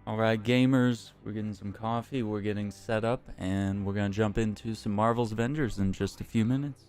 Alright, gamers, we're getting some coffee, we're getting set up, and we're gonna jump into some Marvel's Avengers in just a few minutes.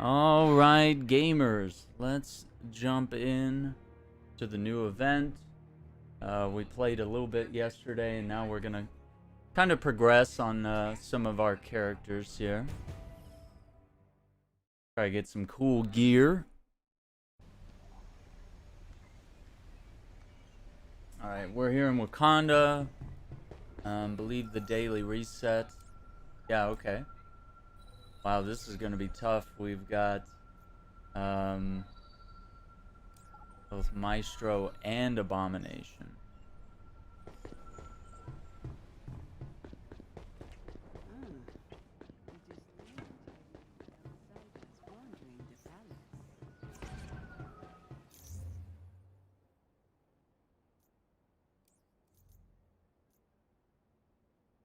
All right, gamers, let's jump in to the new event. We played a little bit yesterday, and now we're gonna kind of progress on some of our characters here. Try to get some cool gear. All right, we're here in Wakanda. Believe the daily reset. Yeah, okay. Wow, this is gonna be tough. We've got both Maestro and Abomination.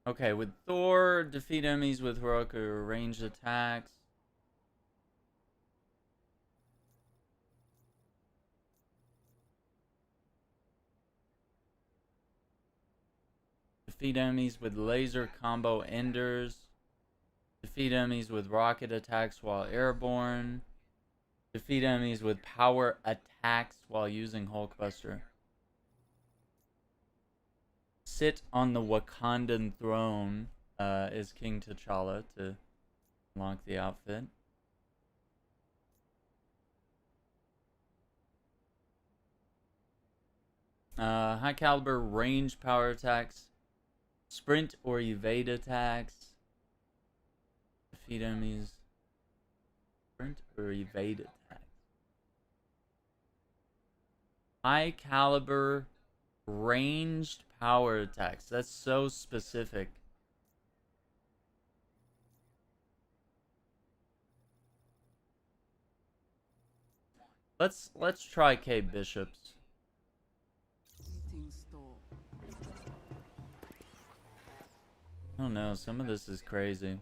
Okay, with Thor, defeat enemies with heroic or ranged attacks. Defeat enemies with laser combo enders. Defeat enemies with rocket attacks while airborne. Defeat enemies with power attacks while using Hulkbuster. Sit on the Wakandan throne is King T'Challa to unlock the outfit. High caliber range power attacks. Sprint or evade attacks. Defeat enemies. Sprint or evade attacks. High caliber ranged power attacks. That's so specific. Let's try Kate Bishop's. I don't know, some of this is crazy.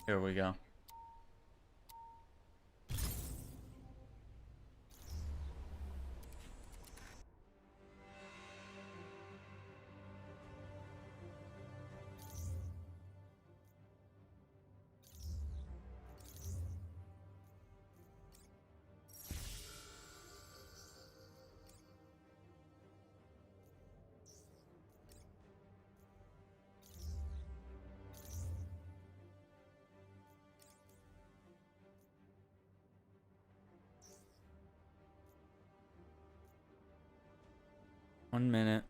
Here we go. One minute.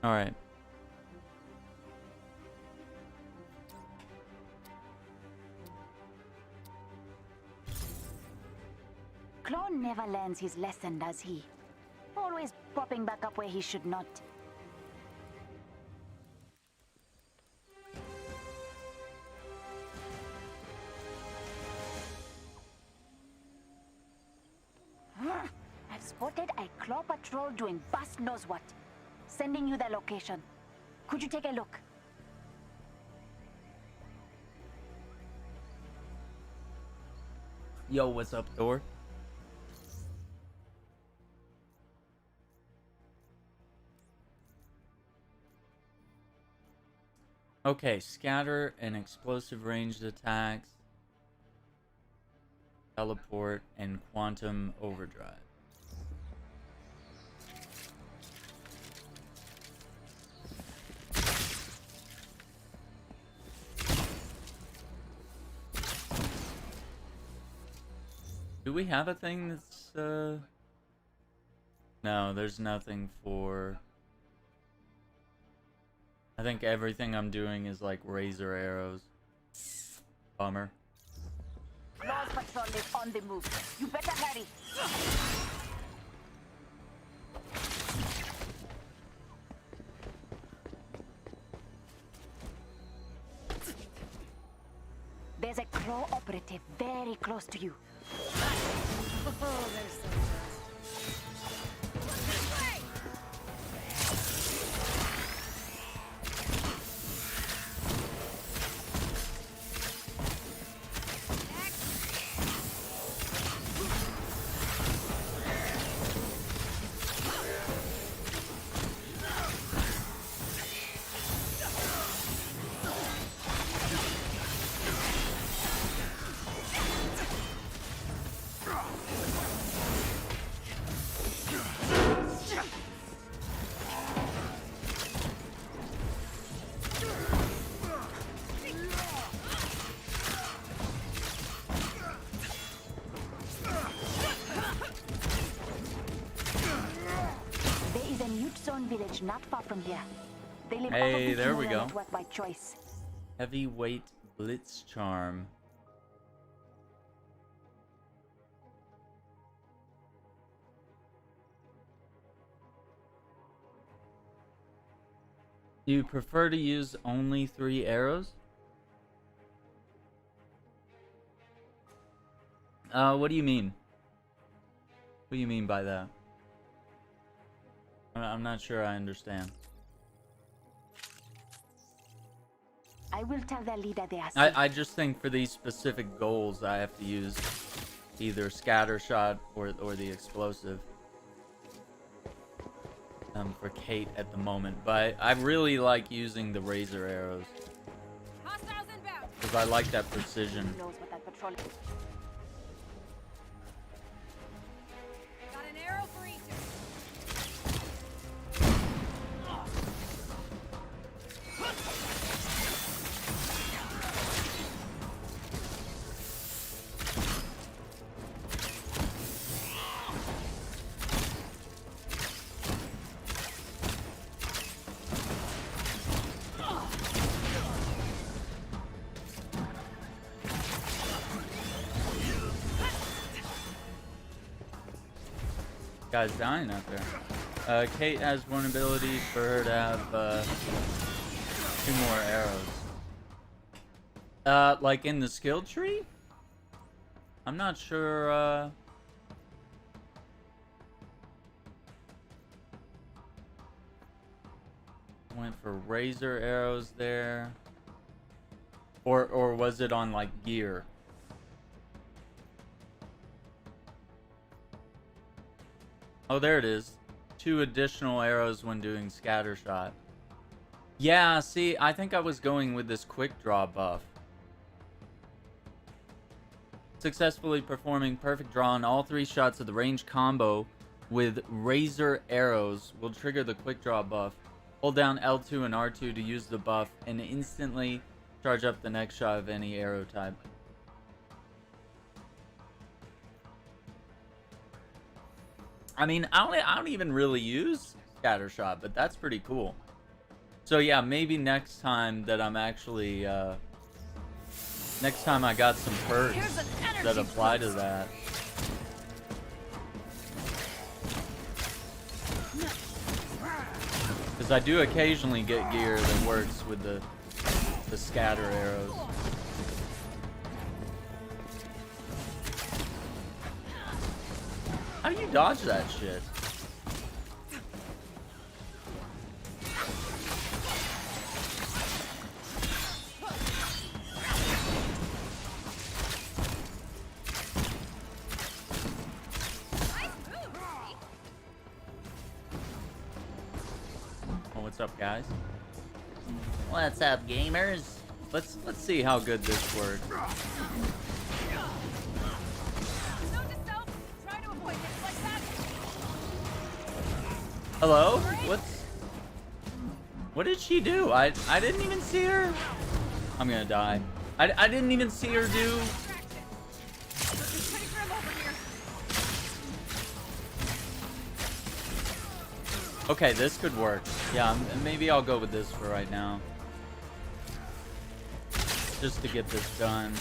All right. Clone never learns his lesson, does he? Always popping back up where he should not. I've spotted a claw patrol doing bust knows what. Sending you the location. Could you take a look? Yo, what's up, Thor? Okay, scatter and explosive ranged attacks, teleport, and quantum overdrive. Do we have a thing that's, No, there's nothing for... I think everything I'm doing is like razor arrows. Bummer. Law's patrol is on the move. You better hurry. There's a Crow operative very close to you. Oh, they're so fast. This way! Village not far from here. They live Hey, off of the there we neural go. network by choice. Heavyweight Blitz Charm. Do you prefer to use only 3 arrows? What do you mean? What do you mean by that? I'm not sure I understand. I will tell their leader they are I just think for these specific goals I have to use either scatter shot or the explosive. For Kate at the moment, but I really like using the razor arrows Hostiles inbound. because I like that precision. knows what that patrol is. Got an arrow for each of Guy's dying out there. Kate has vulnerability for her to have 2 more arrows. Like in the skill tree? I'm not sure. Went for razor arrows there, or was it on like gear? Oh, there it is. 2 additional arrows when doing scatter shot. Yeah, see, I think I was going with this quick draw buff. Successfully performing perfect draw on all 3 shots of the range combo with razor arrows will trigger the quick draw buff. Hold down L2 and R2 to use the buff and instantly charge up the next shot of any arrow type. I mean, I don't even really use scatter shot, but that's pretty cool. So yeah, maybe next time that I'm actually next time I got some perks that apply to that. Because I do occasionally get gear that works with the scatter arrows. How do you dodge that shit? Oh, what's up, guys? What's up, gamers? Let's see how good this works. Note to self, try to avoid hits like that. Hello? What did she do? I didn't even see her. I'm gonna die. I didn't even see her do. It's pretty grim over here. Okay, this could work. Yeah, maybe I'll go with this for right now. Just to get this done.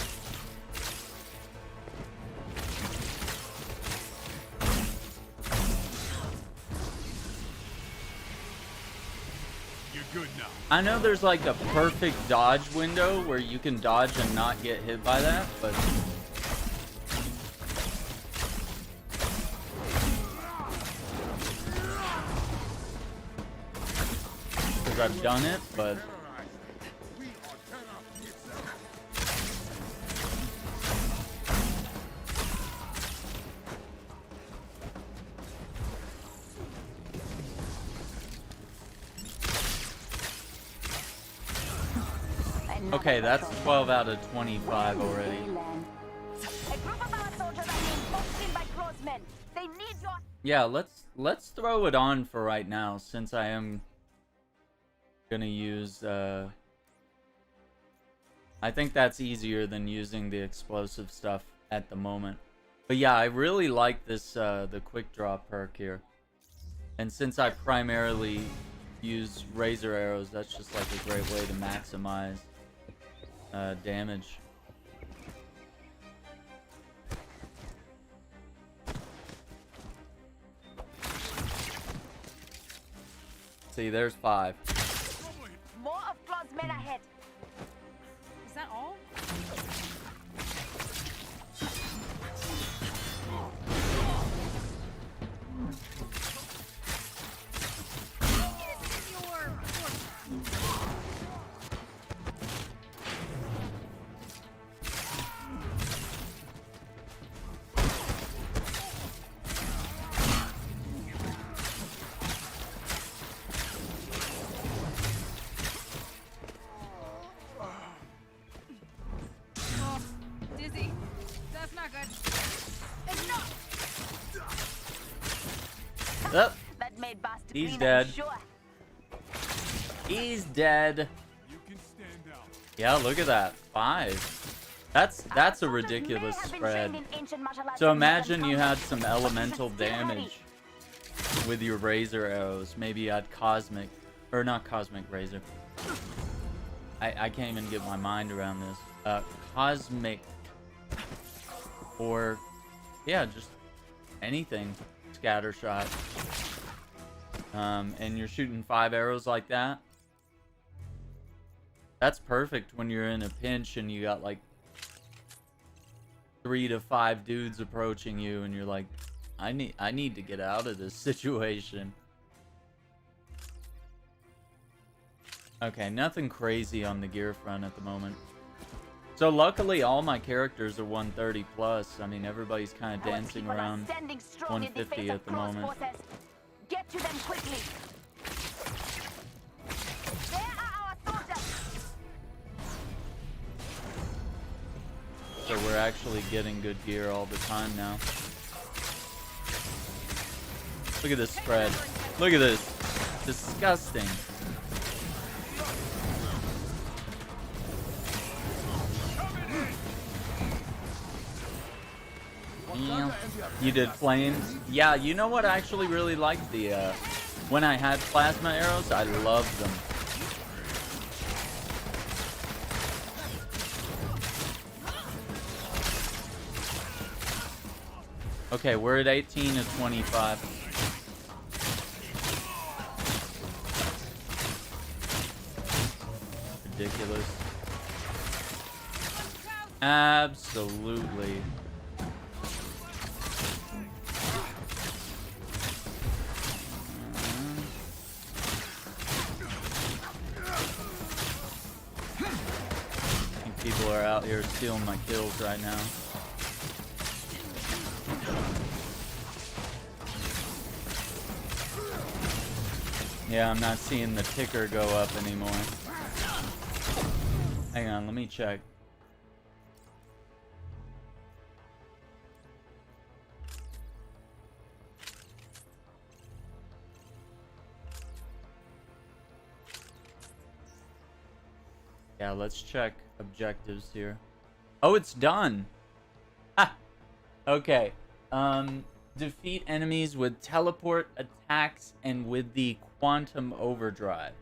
You're good now. I know there's like a perfect dodge window where you can dodge and not get hit by that, but because I've done it, but okay, that's 12 out of 25 already. A group of our soldiers are being boxed in by Crowsmen. They need your... Yeah, let's throw it on for right now, since I am gonna use I think that's easier than using the explosive stuff at the moment. But yeah, I really like this the quick draw perk here. And since I primarily use razor arrows, that's just like a great way to maximize damage. See, there's 5. More of Crowsmen ahead. Is that all? Dizzy. That's not good. Enough! Oh, That made Bast He's green, dead. I'm sure. he's dead. You can stand out. Yeah, look at that. 5. That's a ridiculous spread. So imagine you had some elemental damage with your razor arrows. Maybe you had cosmic, or not cosmic razor. I can't even get my mind around this. Cosmic, or yeah, just anything. Scatter shot. And you're shooting 5 arrows like that. That's perfect when you're in a pinch and you got like 3 to 5 dudes approaching you and you're like, I need to get out of this situation. Okay, nothing crazy on the gear front at the moment. So luckily all my characters are 130 plus. I mean, everybody's kind of dancing around 150 at the moment. Get to them quickly. There are our soldiers. So we're actually getting good gear all the time now. Look at this spread. Look at this. Disgusting. Yeah. You did flames? Yeah, you know what? I actually really liked the, when I had plasma arrows, I loved them. Okay, we're at 18 to 25. Ridiculous. Absolutely. People are out here stealing my kills right now. Yeah, I'm not seeing the ticker go up anymore. Hang on, let me check. Yeah, let's check objectives here. Oh, it's done. Ah, okay. Defeat enemies with teleport attacks and with the quantum overdrive.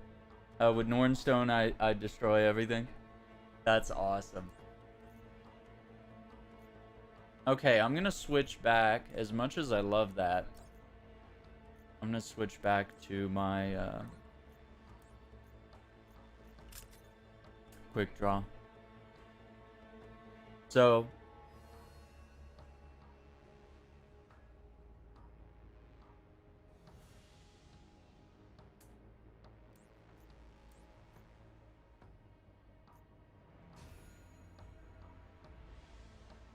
With Nornstone, I destroy everything. That's awesome. Okay, I'm gonna switch back. As much as I love that, I'm gonna switch back to my quick draw. So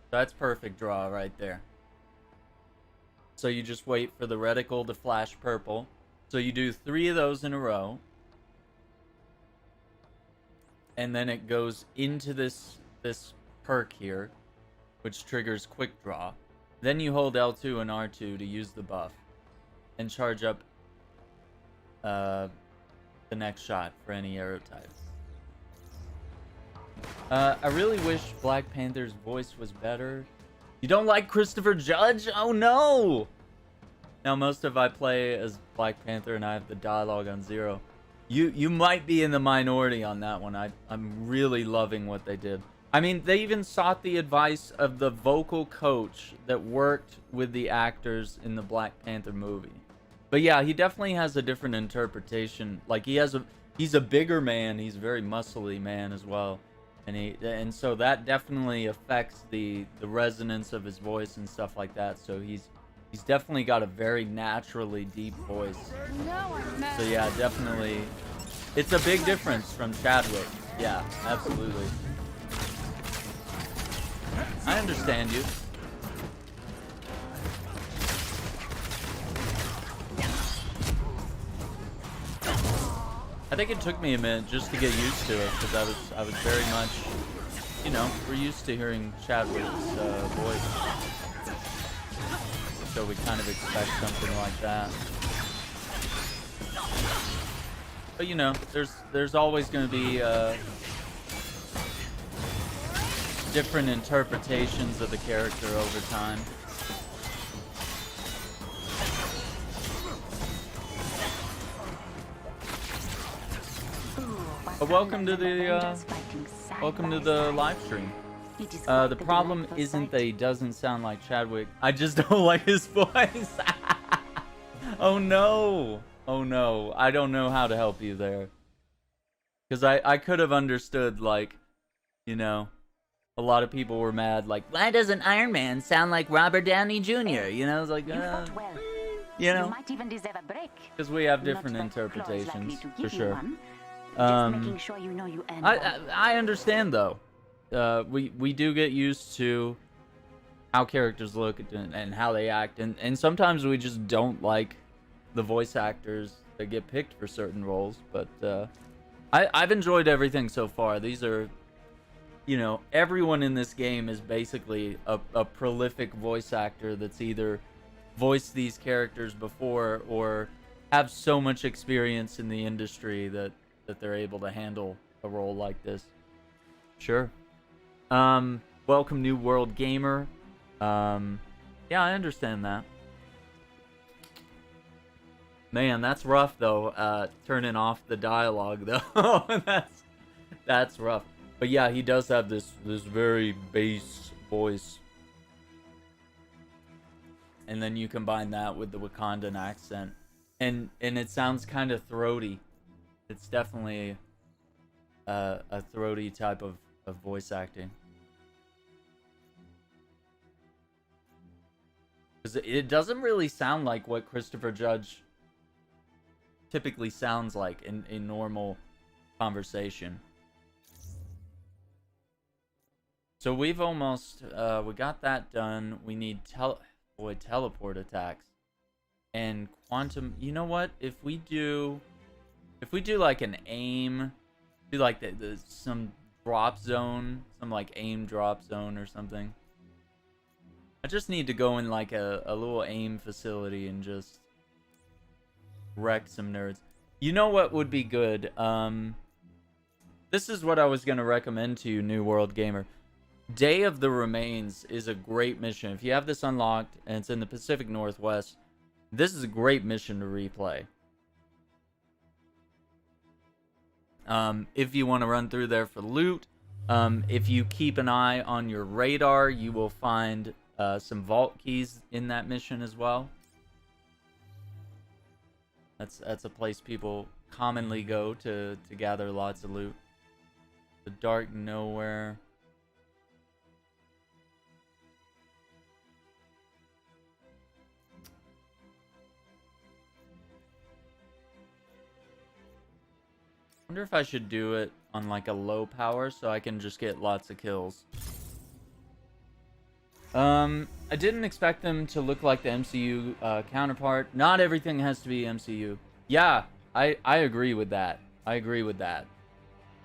that's perfect draw right there. So you just wait for the reticle to flash purple. So you do 3 of those in a row. And then it goes into this perk here, which triggers quick draw. Then you hold L2 and R2 to use the buff and charge up the next shot for any arrow type. I really wish Black Panther's voice was better. You don't like Christopher Judge? Oh no! Now most of I play as Black Panther and I have the dialogue on 0. You might be in the minority on that one. I'm really loving what they did. I mean, they even sought the advice of the vocal coach that worked with the actors in the Black Panther movie. But yeah, he definitely has a different interpretation. Like he's a bigger man. He's a very muscly man as well. And so that definitely affects the resonance of his voice and stuff like that. So he's definitely got a very naturally deep voice. So yeah, definitely, it's a big difference from Chadwick. Yeah, absolutely. I understand you. I think it took me a minute just to get used to it because I was very much, you know, we're used to hearing Chadwick's voice. So we kind of expect something like that. But you know, there's always going to be different interpretations of the character over time. Welcome to the live stream. The problem isn't that he doesn't sound like Chadwick. I just don't like his voice. Oh no. Oh no. I don't know how to help you there. Because I could have understood, like, you know, a lot of people were mad, like, why doesn't Iron Man sound like Robert Downey Jr.? You know, it's like, you know, because we have different interpretations, for sure. I understand, though. We do get used to how characters look and how they act, and sometimes we just don't like the voice actors that get picked for certain roles, but I've enjoyed everything so far. These are, you know, everyone in this game is basically a prolific voice actor that's either voiced these characters before or have so much experience in the industry that they're able to handle a role like this. Sure. Welcome, New World Gamer. Yeah, I understand that. Man, that's rough though. Turning off the dialogue though. that's rough. But yeah, he does have this very bass voice. And then you combine that with the Wakandan accent, and it sounds kind of throaty. It's definitely a throaty type of voice acting. Because it doesn't really sound like what Christopher Judge typically sounds like in normal conversation. So we've almost we got that done. We need teleport attacks and quantum. You know what? If we do like an aim, do like some drop zone, some like aim drop zone or something. I just need to go in like a little aim facility and just wreck some nerds. You know what would be good? This is what I was going to recommend to you, New World Gamer. Day of the Remains is a great mission. If you have this unlocked and it's in the Pacific Northwest, this is a great mission to replay. If you want to run through there for loot, if you keep an eye on your radar, you will find some vault keys in that mission as well. That's a place people commonly go to gather lots of loot. The Dark Nowhere. I wonder if I should do it on like a low power so I can just get lots of kills. I didn't expect them to look like the MCU counterpart. Not everything has to be MCU. Yeah, I agree with that. I agree with that.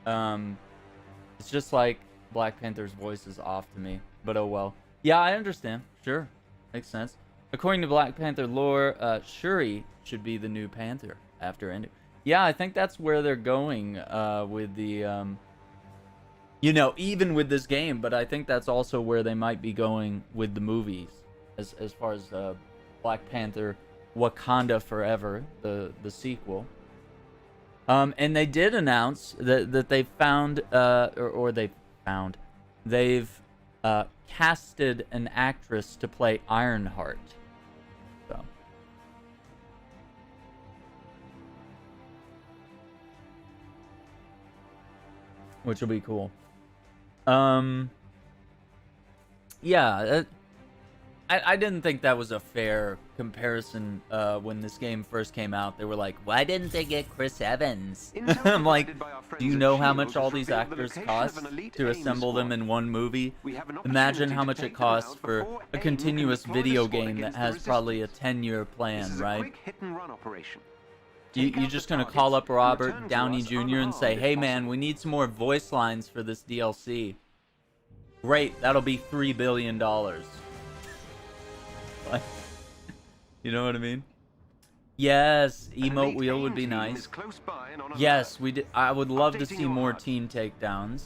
It's just like Black Panther's voice is off to me, but oh well. Yeah, I understand. Sure, makes sense. According to Black Panther lore, Shuri should be the new Panther after ending. Yeah, I think that's where they're going with the, you know, even with this game. But I think that's also where they might be going with the movies, as far as Black Panther, Wakanda Forever, the sequel. And they did announce that they found, they've casted an actress to play Ironheart. So. Which will be cool. Yeah, I didn't think that was a fair comparison when this game first came out. They were like, why didn't they get Chris Evans? I'm like, do you know how much all these actors cost to assemble them in one movie? Imagine how much it costs for a continuous video game that has probably a 10-year plan, right? You're just gonna call up Robert Downey Jr. and say, hey man, we need some more voice lines for this DLC. Great, that'll be $3 billion. You know what I mean? Yes, emote wheel would be nice. Yes, I would love to see more team takedowns.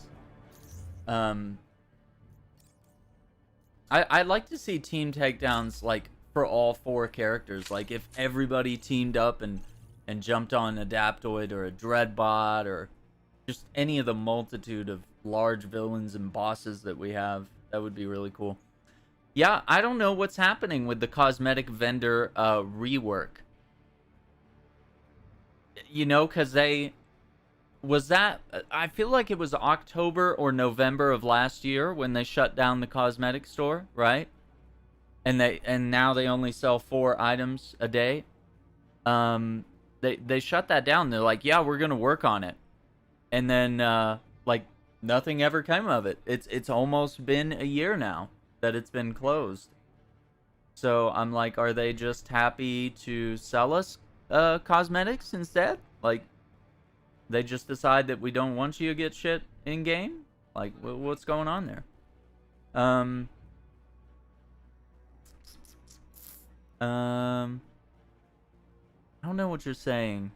I'd like to see team takedowns like for all 4 characters. Like if everybody teamed up and jumped on Adaptoid or a Dreadbot or just any of the multitude of large villains and bosses that we have. That would be really cool. Yeah, I don't know what's happening with the cosmetic vendor rework. You know, because I feel like it was October or November of last year when they shut down the cosmetic store, right? And now they only sell 4 items a day. They shut that down. They're like, yeah, we're gonna work on it, and then like nothing ever came of it. It's almost been a year now that it's been closed. So I'm like, are they just happy to sell us cosmetics instead? Like, they just decide that we don't want you to get shit in game? Like, what's going on there? I don't know what you're saying.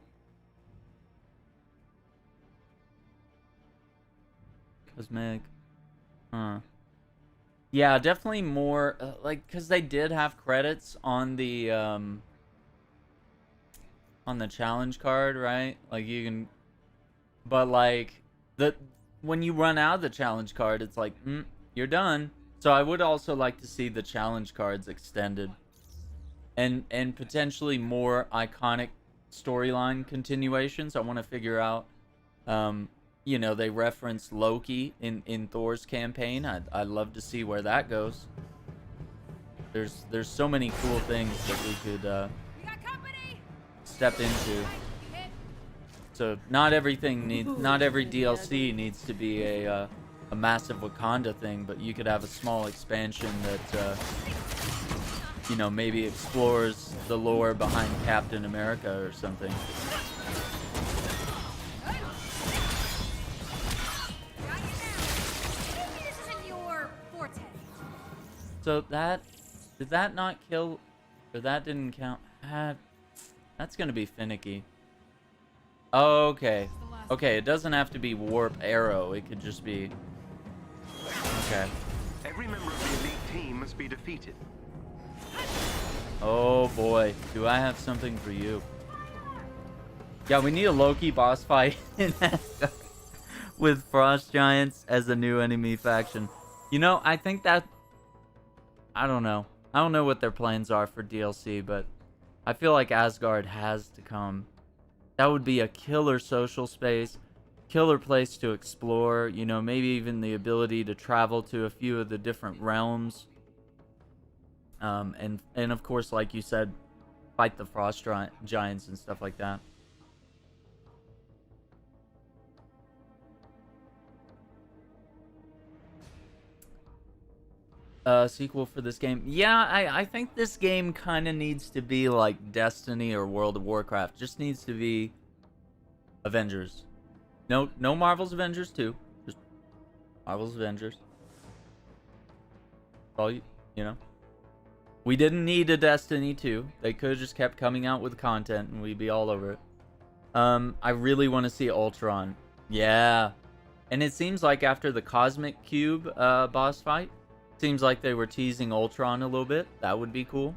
Cosmetic. Huh. Yeah, definitely more, like, because they did have credits on the challenge card, right? Like, you can, but, like, when you run out of the challenge card, it's like, you're done. So I would also like to see the challenge cards extended. And potentially more iconic storyline continuations. I want to figure out, you know, they reference Loki in Thor's campaign. I'd love to see where that goes. There's so many cool things that we could step into. So not every DLC needs to be a massive Wakanda thing, but you could have a small expansion that you know, maybe explores the lore behind Captain America or something. So that... Did that not kill... Or that didn't count? That's gonna be finicky. Okay. Okay, it doesn't have to be warp arrow. It could just be... Okay. Every member of the elite team must be defeated. Oh boy, do I have something for you. Yeah, we need a Loki boss fight in Asgard with Frost Giants as a new enemy faction. You know, I think that... I don't know. I don't know what their plans are for DLC, but I feel like Asgard has to come. That would be a killer social space, killer place to explore, you know, maybe even the ability to travel to a few of the different realms. And of course, like you said, fight the Frost Giants and stuff like that. Sequel for this game. Yeah, I think this game kind of needs to be like Destiny or World of Warcraft. Just needs to be Avengers. No Marvel's Avengers 2. Just Marvel's Avengers. All you know. We didn't need a Destiny 2. They could have just kept coming out with content and we'd be all over it. I really want to see Ultron. Yeah. And it seems like after the Cosmic Cube boss fight, seems like they were teasing Ultron a little bit. That would be cool.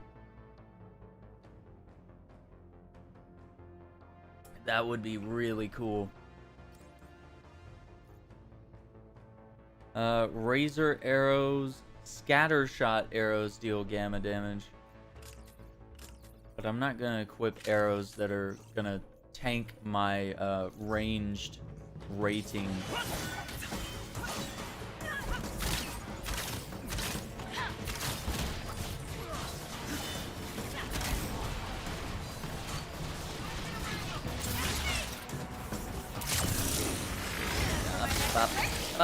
That would be really cool. Razor arrows, scatter shot arrows deal gamma damage. But I'm not gonna equip arrows that are gonna tank my ranged rating.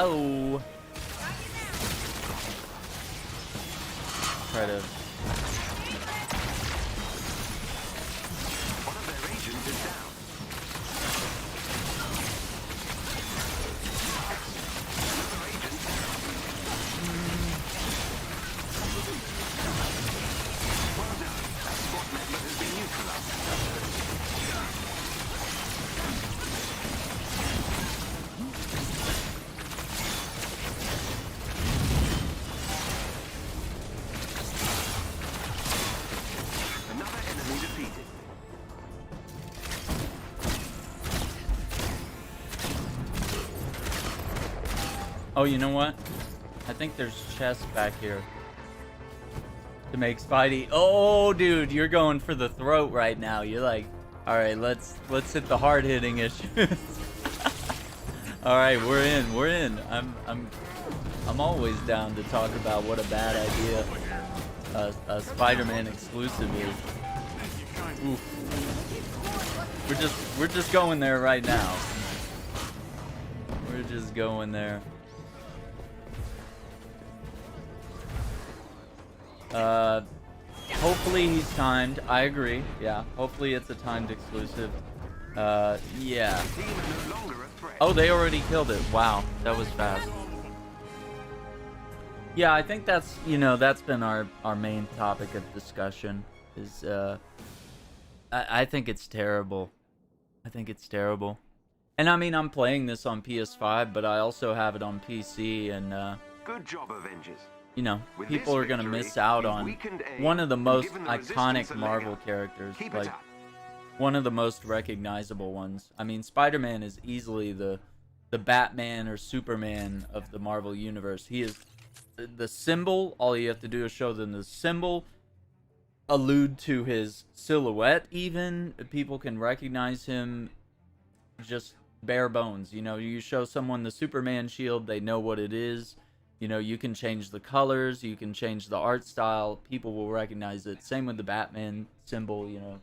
Oh. Try to... One of their agents is down. Another agent down. Well done. That squad member has been neutralized. Oh, you know what? I think there's chests back here to make Spidey. Oh, dude, you're going for the throat right now. You're like, all right, let's hit the hard hitting issues. All right, we're in. I'm always down to talk about what a bad idea a Spider-Man exclusive is. Oof. We're just going there right now. We're just going there. Hopefully he's timed. I agree. Yeah, hopefully it's a timed exclusive. Yeah. Oh, they already killed it. Wow, that was fast. Yeah, I think that's, you know, that's been our main topic of discussion is, I think it's terrible. I think it's terrible. And I mean, I'm playing this on PS5, but I also have it on PC, and, good job, Avengers. You know, people are going to miss out on one of the most iconic Marvel characters, like one of the most recognizable ones. I mean, Spider-Man is easily the Batman or Superman of the Marvel universe. He is the symbol. All you have to do is show them the symbol, allude to his silhouette even. People can recognize him just bare bones. You know, you show someone the Superman shield, they know what it is. You know, you can change the colors, you can change the art style, people will recognize it. Same with the Batman symbol, you know.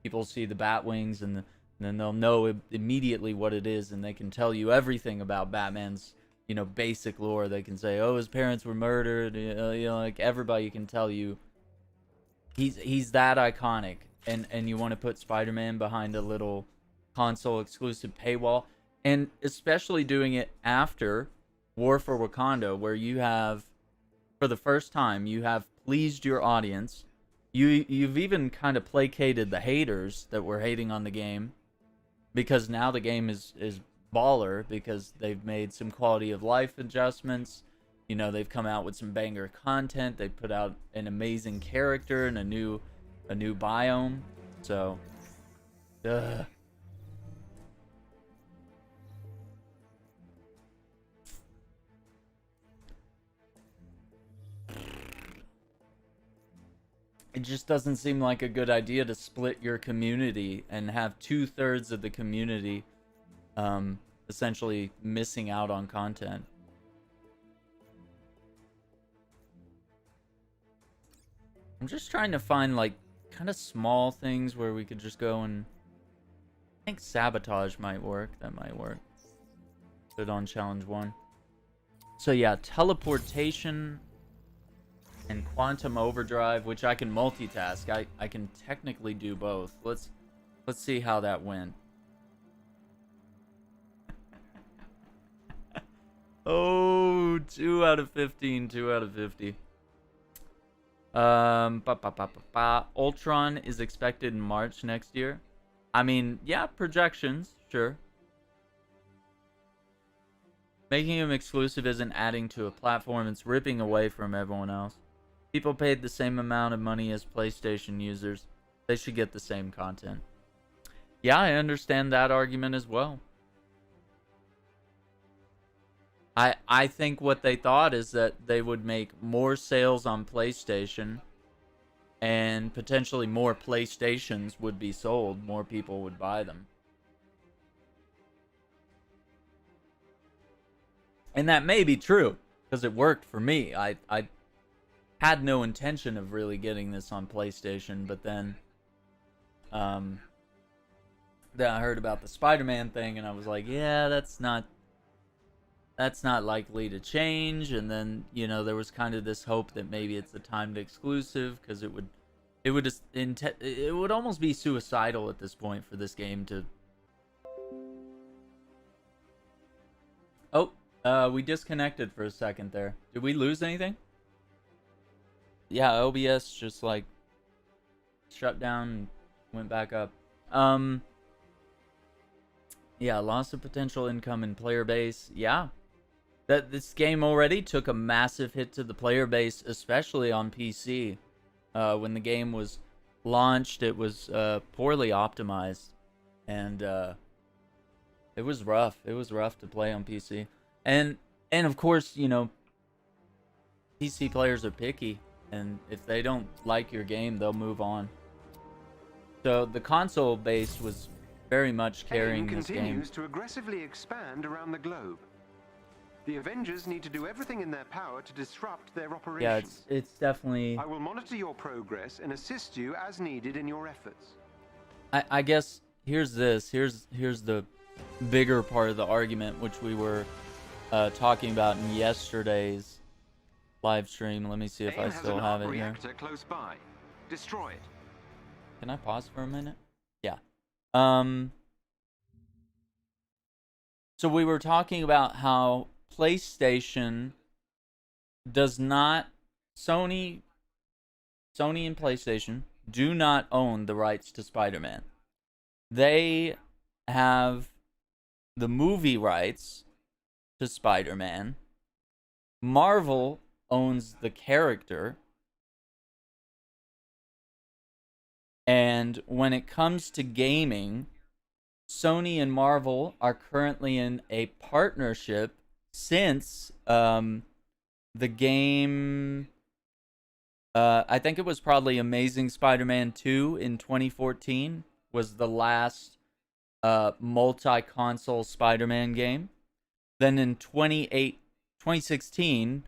People see the bat wings and then they'll know immediately what it is, and they can tell you everything about Batman's, you know, basic lore. They can say, oh, his parents were murdered, you know, like everybody can tell you. He's that iconic, and you want to put Spider-Man behind a little console exclusive paywall, and especially doing it after War for Wakanda, where you have for the first time, you have pleased your audience. You've even kind of placated the haters that were hating on the game, because now the game is baller because they've made some quality of life adjustments. You know, they've come out with some banger content. They put out an amazing character and a new biome. So, ugh. It just doesn't seem like a good idea to split your community and have 2/3 of the community essentially missing out on content. I'm just trying to find like kind of small things where we could just go and I think sabotage might work. That might work. Put it on challenge 1. So yeah, teleportation and quantum overdrive, which I can multitask. I can technically do both. Let's see how that went. Oh, 2 out of 15, 2 out of 50. Ultron is expected in March next year. I mean, yeah, projections, sure. Making him exclusive isn't adding to a platform, it's ripping away from everyone else. People paid the same amount of money as PlayStation users. They should get the same content. Yeah, I understand that argument as well. I think what they thought is that they would make more sales on PlayStation and potentially more PlayStations would be sold. More people would buy them. And that may be true because it worked for me. I had no intention of really getting this on PlayStation, but then I heard about the Spider-Man thing and I was like, yeah, that's not likely to change. And then, you know, there was kind of this hope that maybe it's a timed exclusive because it would almost be suicidal at this point for this game to. Oh, we disconnected for a second there. Did we lose anything? Yeah, OBS just like shut down and went back up. Yeah, loss of potential income and player base. Yeah. That this game already took a massive hit to the player base, especially on PC. When the game was launched, it was poorly optimized, and it was rough. It was rough to play on PC, and of course, you know, PC players are picky, and if they don't like your game, they'll move on. So the console base was very much carrying this game. Continues to aggressively expand around the globe. The Avengers need to do everything in their power to disrupt their operation. Yeah, it's definitely. I will monitor your progress and assist you as needed in your efforts. I guess here's the bigger part of the argument, which we were talking about in yesterday's live stream. Let me see if I still have it here. Close by. Destroy it. Can I pause for a minute? Yeah. So we were talking about how PlayStation does not, Sony and PlayStation do not own the rights to Spider-Man. They have the movie rights to Spider-Man. Marvel owns the character. And when it comes to gaming, Sony and Marvel are currently in a partnership since the game, I think it was probably Amazing Spider-Man 2 in 2014 was the last multi-console Spider-Man game. Then in 2016,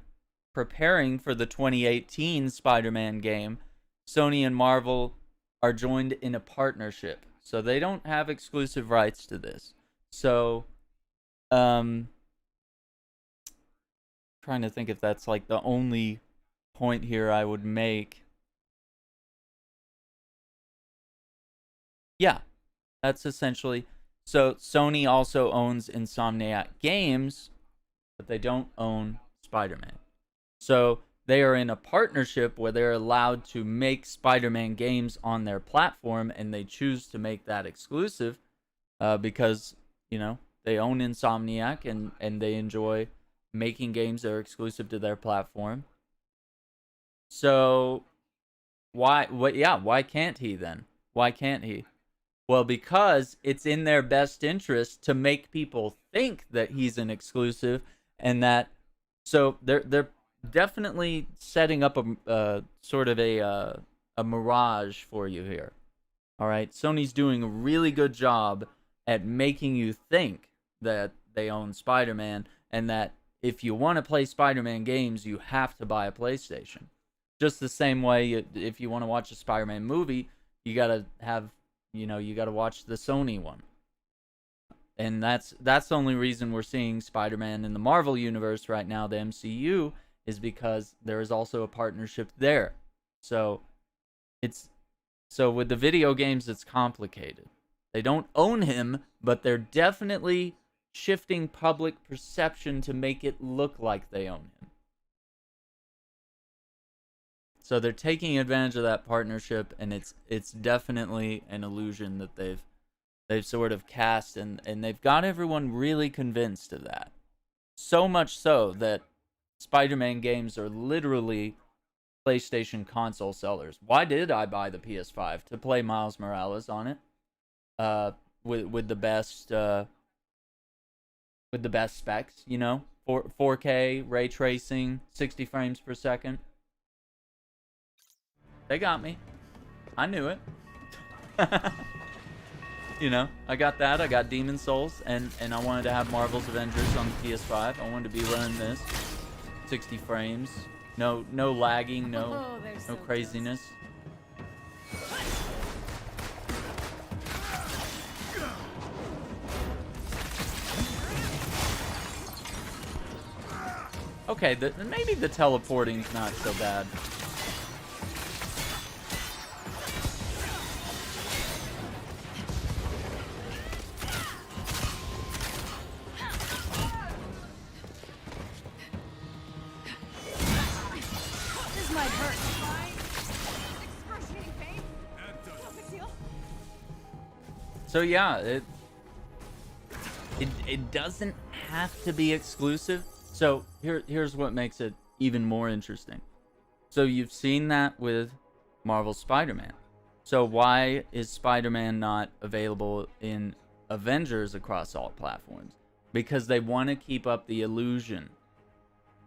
preparing for the 2018 Spider-Man game, Sony and Marvel are joined in a partnership. So they don't have exclusive rights to this. So, trying to think if that's like the only point here I would make. Yeah, that's essentially. So Sony also owns Insomniac Games, but they don't own Spider-Man. So they are in a partnership where they're allowed to make Spider-Man games on their platform, and they choose to make that exclusive because, you know, they own Insomniac and they enjoy making games that are exclusive to their platform. So why can't he then? Why can't he? Well, because it's in their best interest to make people think that he's an exclusive, and that, so they're definitely setting up a sort of a mirage for you here. All right, Sony's doing a really good job at making you think that they own Spider-Man, and that if you want to play Spider-Man games, you have to buy a PlayStation. Just the same way, if you want to watch a Spider-Man movie, you gotta have, you gotta watch the Sony one. And that's the only reason we're seeing Spider-Man in the Marvel universe right now, the MCU, is because there is also a partnership there. So with the video games, it's complicated. They don't own him, but they're definitely shifting public perception to make it look like they own him. So they're taking advantage of that partnership, and it's definitely an illusion that they've sort of cast, and they've got everyone really convinced of that. So much so that Spider-Man games are literally PlayStation console sellers. Why did I buy the PS5? To play Miles Morales on it, with the best specs, 4K ray tracing, 60 frames per second. They got me. I knew it. I got that. I got Demon Souls, and I wanted to have Marvel's Avengers on the PS5. I wanted to be running this 60 frames, no lagging, no craziness. Okay, maybe the teleporting's not so bad. So yeah, it doesn't have to be exclusive. So here's what makes it even more interesting. So you've seen that with Marvel's Spider-Man. So why is Spider-Man not available in Avengers across all platforms? Because they want to keep up the illusion.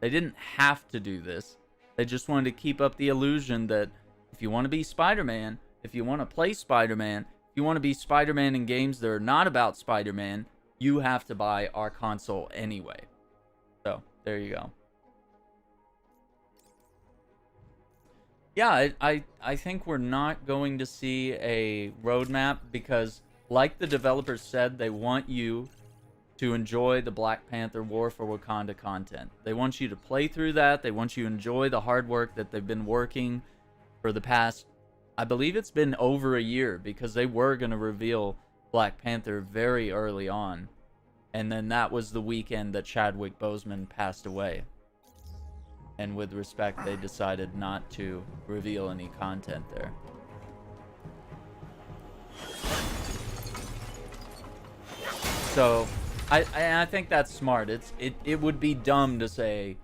They didn't have to do this. They just wanted to keep up the illusion that if you want to be Spider-Man, if you want to play Spider-Man, you want to be Spider-Man in games that are not about Spider-Man, you have to buy our console anyway. So, there you go. Yeah, I think we're not going to see a roadmap because, like the developers said, they want you to enjoy the Black Panther War for Wakanda content. They want you to play through that. They want you to enjoy the hard work that they've been working for the past, I believe it's been over a year, because they were going to reveal Black Panther very early on. And then that was the weekend that Chadwick Boseman passed away. And with respect, they decided not to reveal any content there. So, I think that's smart. It would be dumb to say,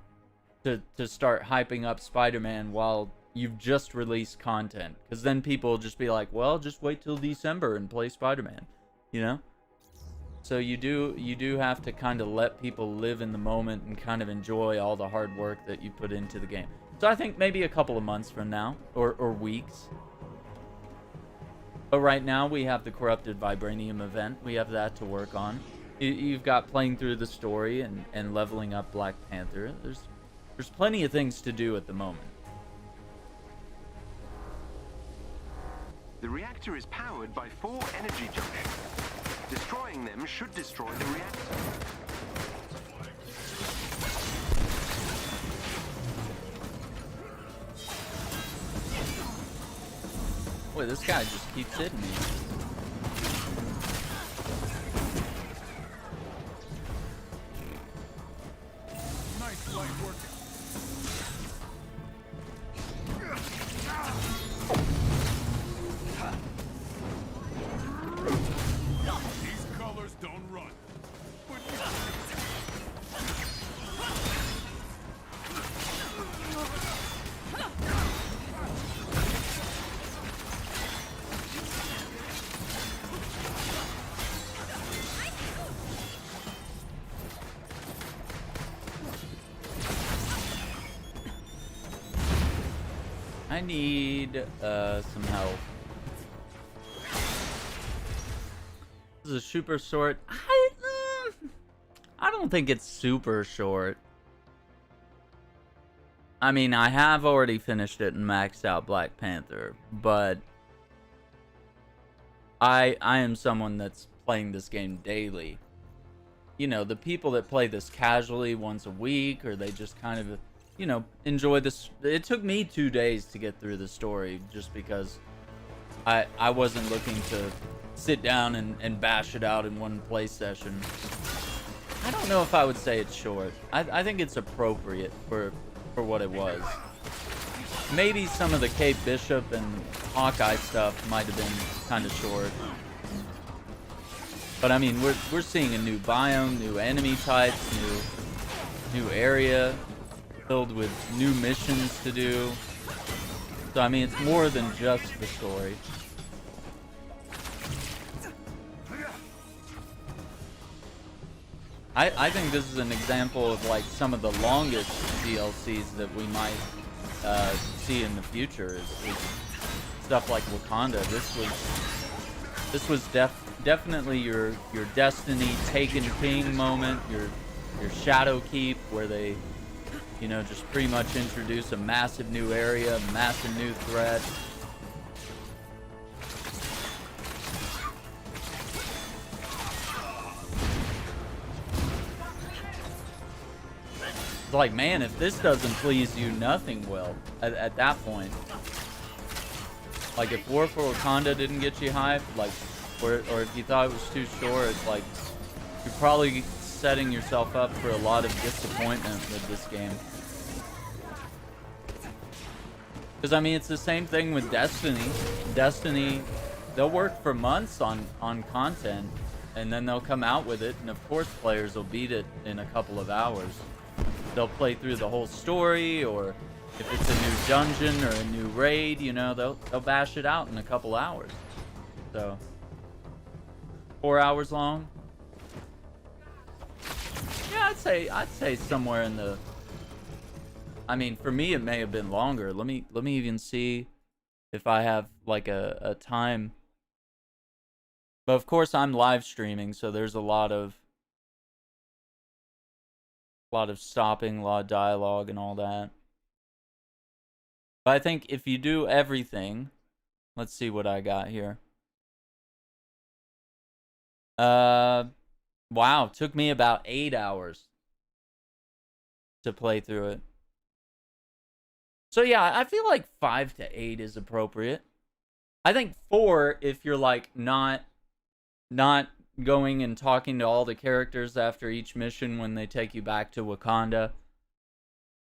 to start hyping up Spider-Man while you've just released content, because then people will just be like, well, just wait till December and play Spider-Man, So you do have to kind of let people live in the moment and kind of enjoy all the hard work that you put into the game. So I think maybe a couple of months from now, or weeks. But right now we have the Corrupted Vibranium Event. We have that to work on. You've got playing through the story and leveling up Black Panther. There's plenty of things to do at the moment. The reactor is powered by 4 energy junctions. Destroying them should destroy the reactor. Boy, this guy just keeps hitting me. Nice light working. need some help. This is a super short. I don't think it's super short. I mean, I have already finished it and maxed out Black Panther, but I am someone that's playing this game daily. You know, the people that play this casually once a week, or they just kind of, you know, enjoy this. It took me 2 days to get through the story just because I wasn't looking to sit down and bash it out in one play session. I don't know if I would say it's short. I think it's appropriate for what it was. Maybe some of the Kate Bishop and Hawkeye stuff might have been kind of short. But I mean, we're seeing a new biome, new enemy types, new area filled with new missions to do. So I mean, it's more than just the story. I think this is an example of like some of the longest DLCs that we might see in the future. Is stuff like Wakanda. This was definitely your Destiny Taken King moment, your Shadow Keep, where they, you know, just pretty much introduce a massive new area, massive new threat. It's like, man, if this doesn't please you, nothing will at that point. Like, if War for Wakanda didn't get you hyped, like, or if you thought it was too short, it's like, you're probably setting yourself up for a lot of disappointment with this game. Because, I mean, it's the same thing with Destiny. Destiny, they'll work for months on content, and then they'll come out with it, and of course players will beat it in a couple of hours. They'll play through the whole story, or if it's a new dungeon or a new raid, you know, they'll bash it out in a couple hours. So 4 hours long. Yeah, I'd say somewhere in the. I mean, for me, it may have been longer. Let me even see if I have like a time. But of course, I'm live streaming, so there's a lot of stopping, a lot of dialogue, and all that. But I think if you do everything, let's see what I got here. Wow, took me about 8 hours to play through it. So yeah, I feel like 5 to 8 is appropriate. I think 4 if you're like not going and talking to all the characters after each mission when they take you back to Wakanda.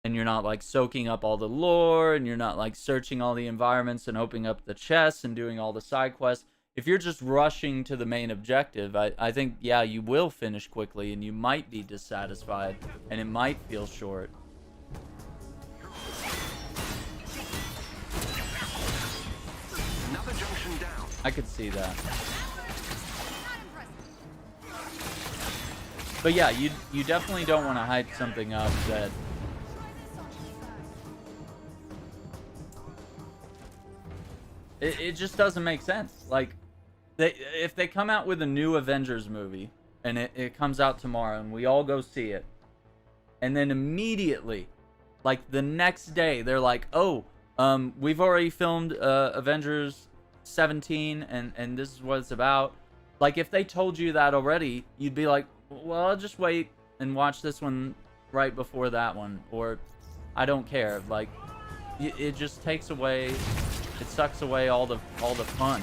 And you're not like soaking up all the lore, and you're not like searching all the environments and opening up the chests and doing all the side quests. If you're just rushing to the main objective, I think, yeah, you will finish quickly and you might be dissatisfied and it might feel short. Another junction down. I could see that. But yeah, you definitely don't want to hype something up that it just doesn't make sense. Like, if they come out with a new Avengers movie and it comes out tomorrow and we all go see it, and then immediately, like the next day, they're like, oh, we've already filmed Avengers 17 and this is what it's about. Like, if they told you that already, you'd be like, well, I'll just wait and watch this one right before that one, or I don't care. Like, it just takes away, it sucks away all the fun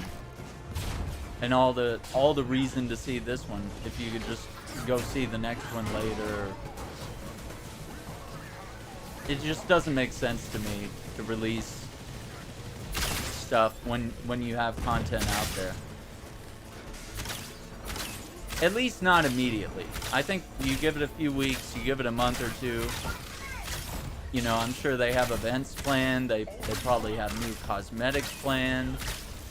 and all the reason to see this one if you could just go see the next one later. It just doesn't make sense to me to release stuff when you have content out there. At least not immediately. I think you give it a few weeks, you give it a month or two. You know, I'm sure they have events planned. They probably have new cosmetics planned.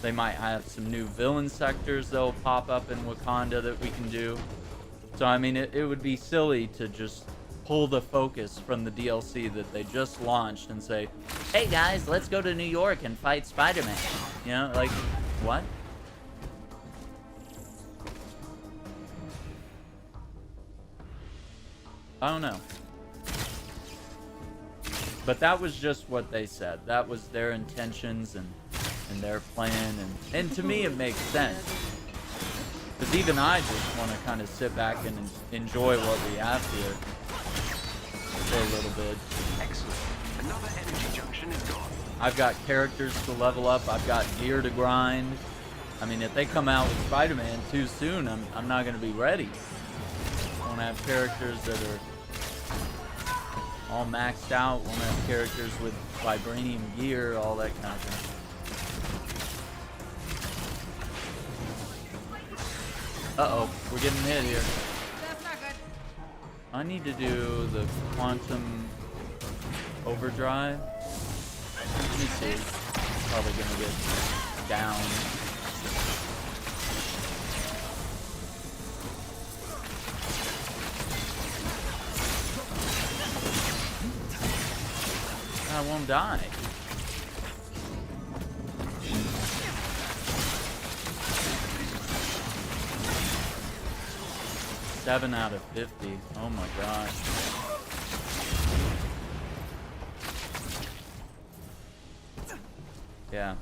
They might have some new villain sectors that'll pop up in Wakanda that we can do. So, I mean, it would be silly to just pull the focus from the DLC that they just launched and say, hey guys, let's go to New York and fight Spider-Man. You know, like, what? I don't know. But that was just what they said. That was their intentions and their plan, and to me it makes sense. Because even I just want to kind of sit back and enjoy what we have here for a little bit. Excellent. Another energy junction is gone. I've got characters to level up. I've got gear to grind. I mean, if they come out with Spider-Man too soon, I'm not going to be ready. I want to have characters that are all maxed out. I want to have characters with vibranium gear, all that kind of thing. Uh-oh, we're getting hit here. That's not good. I need to do the quantum overdrive. Let me see. Probably gonna get down. I won't die. Seven out of 50. Oh my gosh. Yeah.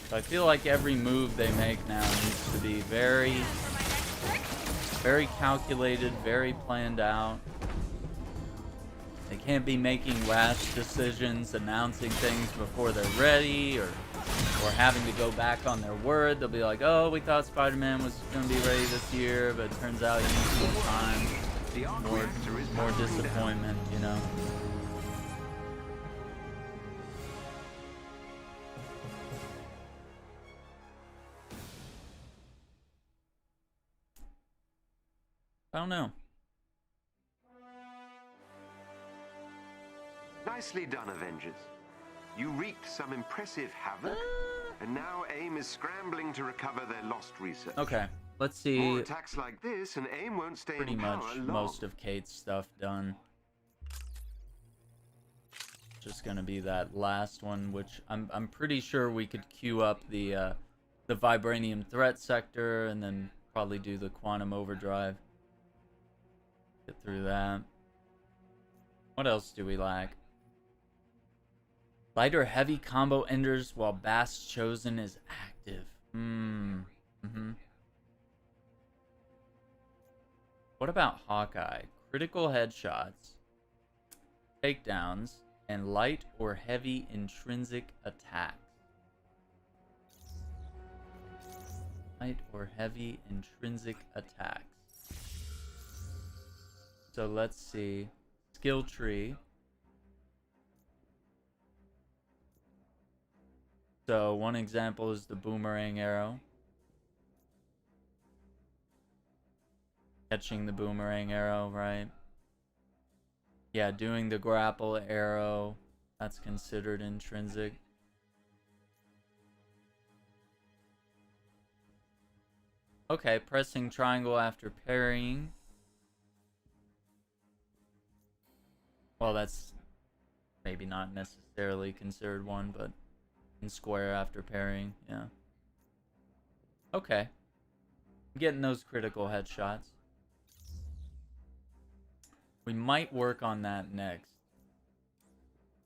So I feel like every move they make now needs to be very calculated, very planned out. They can't be making rash decisions, announcing things before they're ready, or having to go back on their word. They'll be like, oh, we thought Spider-Man was going to be ready this year, but it turns out he needs more time. More disappointment, you know? I don't know. Nicely done, Avengers. You wreaked some impressive havoc, and now AIM is scrambling to recover their lost research. Okay, let's see. More attacks like this, and AIM won't stay Pretty in power much long. most of Kate's stuff done. Just gonna be that last one, which I'm pretty sure we could queue up the vibranium threat sector, and then probably do the quantum overdrive. Get through that. What else do we lack? Light or heavy combo enders while Bast's Chosen is active. What about Hawkeye? Critical headshots, takedowns, and light or heavy intrinsic attacks. Light or heavy intrinsic attacks. So let's see. Skill tree. So one example is the boomerang arrow. Catching the boomerang arrow, right? Yeah, doing the grapple arrow. That's considered intrinsic. Okay, pressing triangle after parrying. Well, that's maybe not necessarily considered one, but in square after parrying, yeah. Okay. Getting those critical headshots. We might work on that next.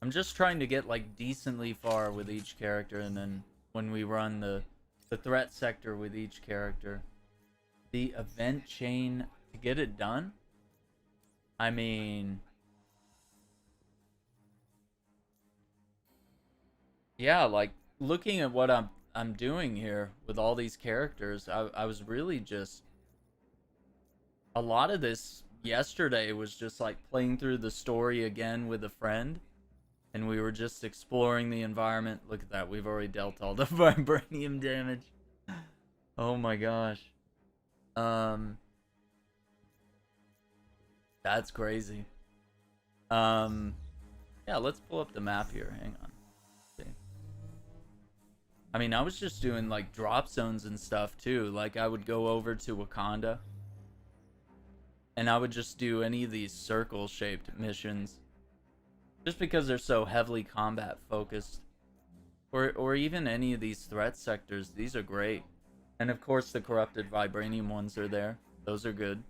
I'm just trying to get like decently far with each character, and then when we run the threat sector with each character, the event chain to get it done. I mean, yeah, like looking at what I'm doing here with all these characters, I was really just, a lot of this yesterday was just like playing through the story again with a friend, and we were just exploring the environment. Look at that, we've already dealt all the vibranium damage. Oh my gosh. That's crazy. Yeah, let's pull up the map here. Hang on. See. I mean, I was just doing like drop zones and stuff too. Like I would go over to Wakanda and I would just do any of these circle shaped missions just because they're so heavily combat focused. Or even any of these threat sectors. These are great. And of course the corrupted vibranium ones are there. Those are good.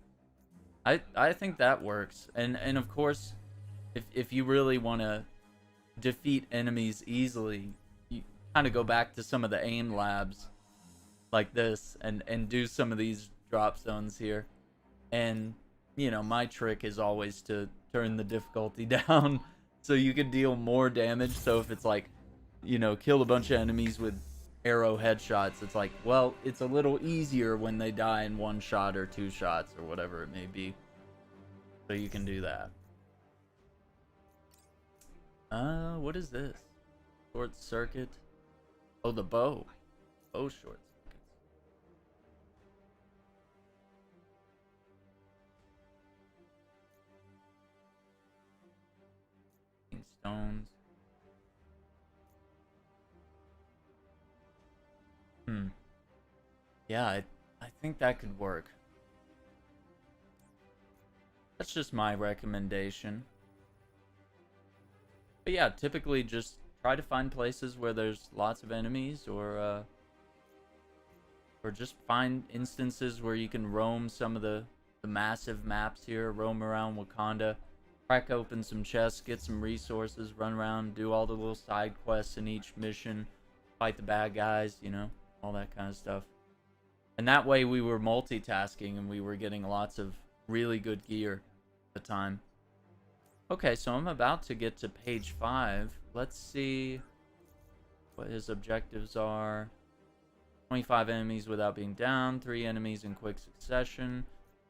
I think that works. And of course, if you really want to defeat enemies easily, you kind of go back to some of the aim labs like this and do some of these drop zones here. And you know, my trick is always to turn the difficulty down so you can deal more damage. So if it's like, you know, kill a bunch of enemies with arrow headshots, it's like, well, it's a little easier when they die in one shot or two shots or whatever it may be. So you can do that. What is this? Short circuit. Oh, the bow. Bow short circuits. Stones. Yeah, I think that could work. That's just my recommendation. But yeah, typically just try to find places where there's lots of enemies, or just find instances where you can roam some of the massive maps here, roam around Wakanda, crack open some chests, get some resources, run around, do all the little side quests in each mission, fight the bad guys, you know, all that kind of stuff. And that way we were multitasking and we were getting lots of really good gear at the time. Okay, so I'm about to get to page 5. Let's see what his objectives are. 25 enemies without being down, 3 enemies in quick succession,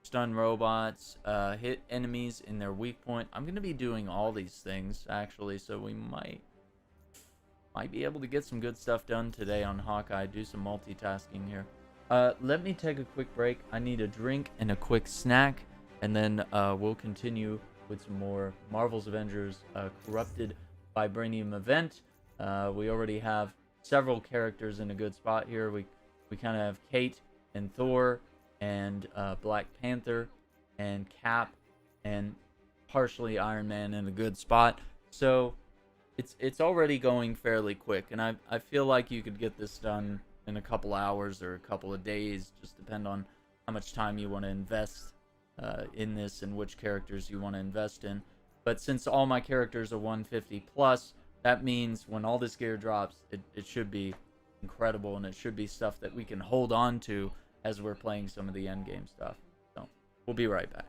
stun robots, hit enemies in their weak point. I'm going to be doing all these things, actually, so we might be able to get some good stuff done today on Hawkeye, do some multitasking here. Let me take a quick break. I need a drink and a quick snack, and then we'll continue with some more Marvel's Avengers Corrupted Vibranium Event. We already have several characters in a good spot here. We kind of have Kate and Thor and Black Panther and Cap and partially Iron Man in a good spot. So it's already going fairly quick, and I feel like you could get this done in a couple hours or a couple of days. Just depend on how much time you want to invest in this and which characters you want to invest in. But since all my characters are 150 plus, that means when all this gear drops, it should be incredible, and it should be stuff that we can hold on to as we're playing some of the endgame stuff. So we'll be right back.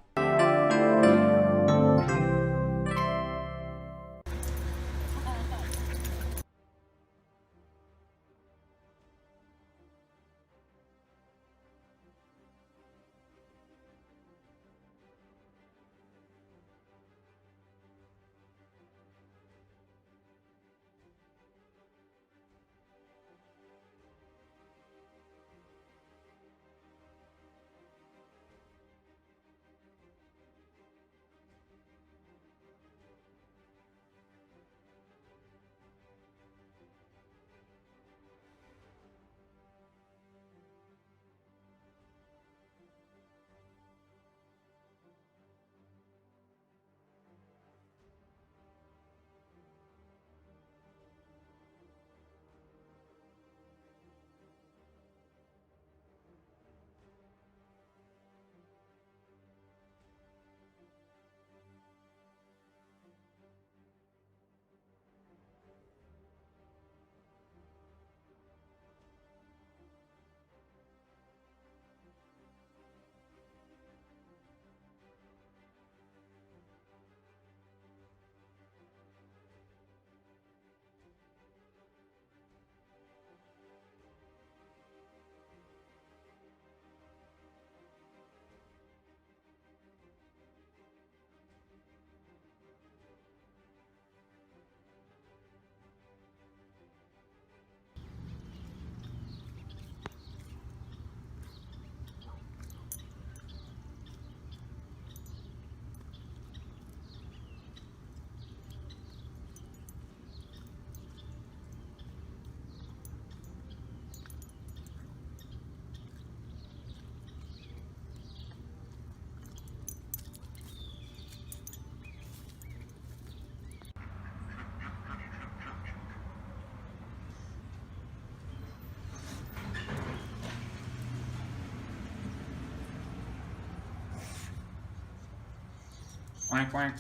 Quack, quack.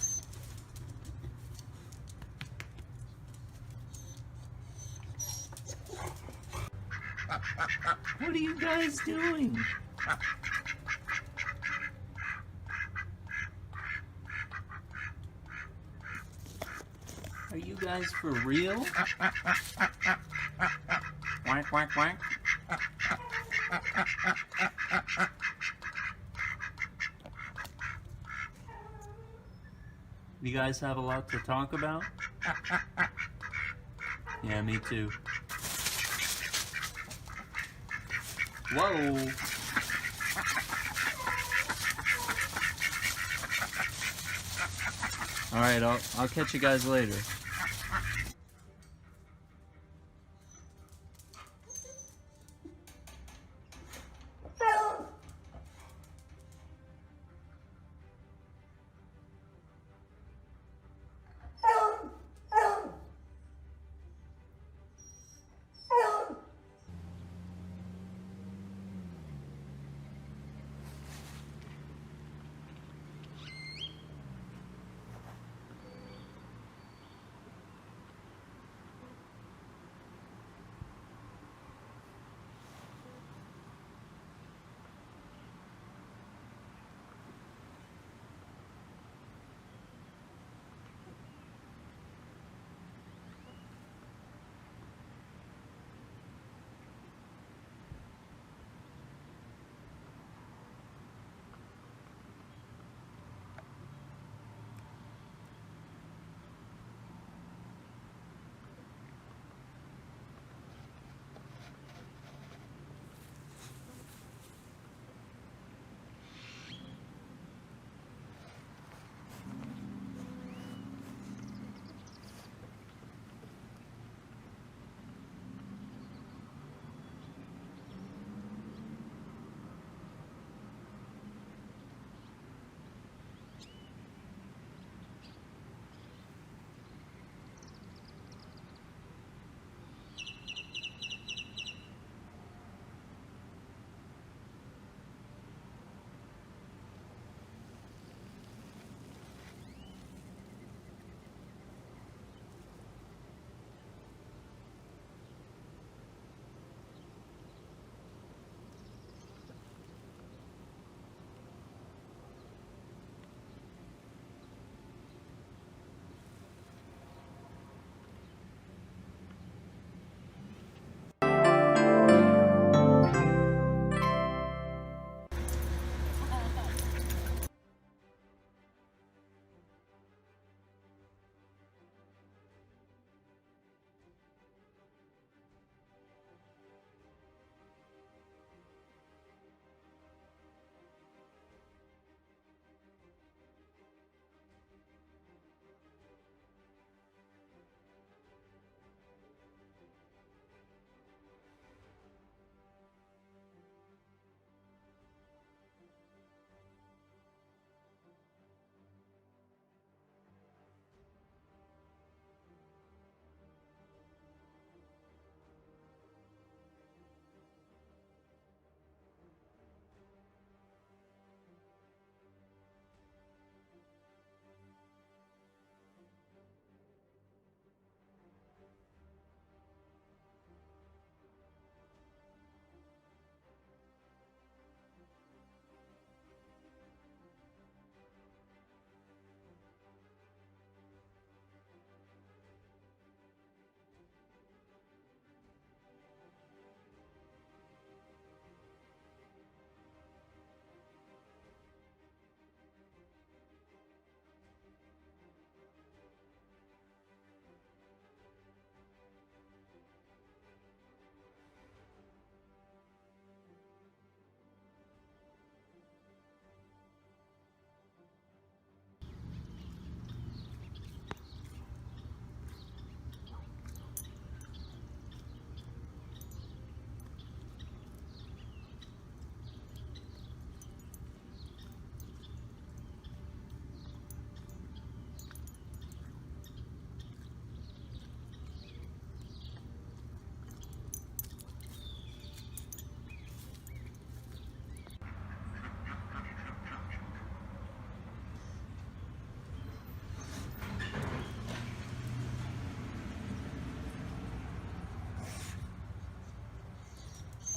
What are you guys doing? Are you guys for real? Quack, quack, quack. You guys have a lot to talk about? Yeah, me too. Whoa! Alright, I'll catch you guys later.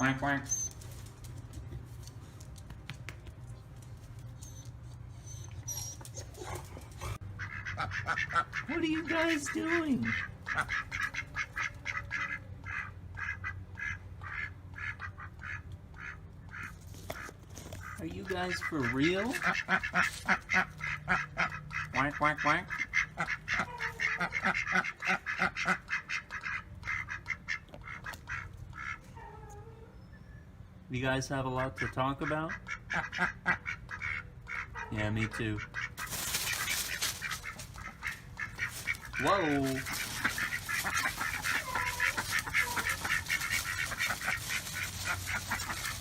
Quack, quack. What are you guys doing? Are you guys for real? Quack, quack, quack. You guys have a lot to talk about? Yeah, me too. Whoa!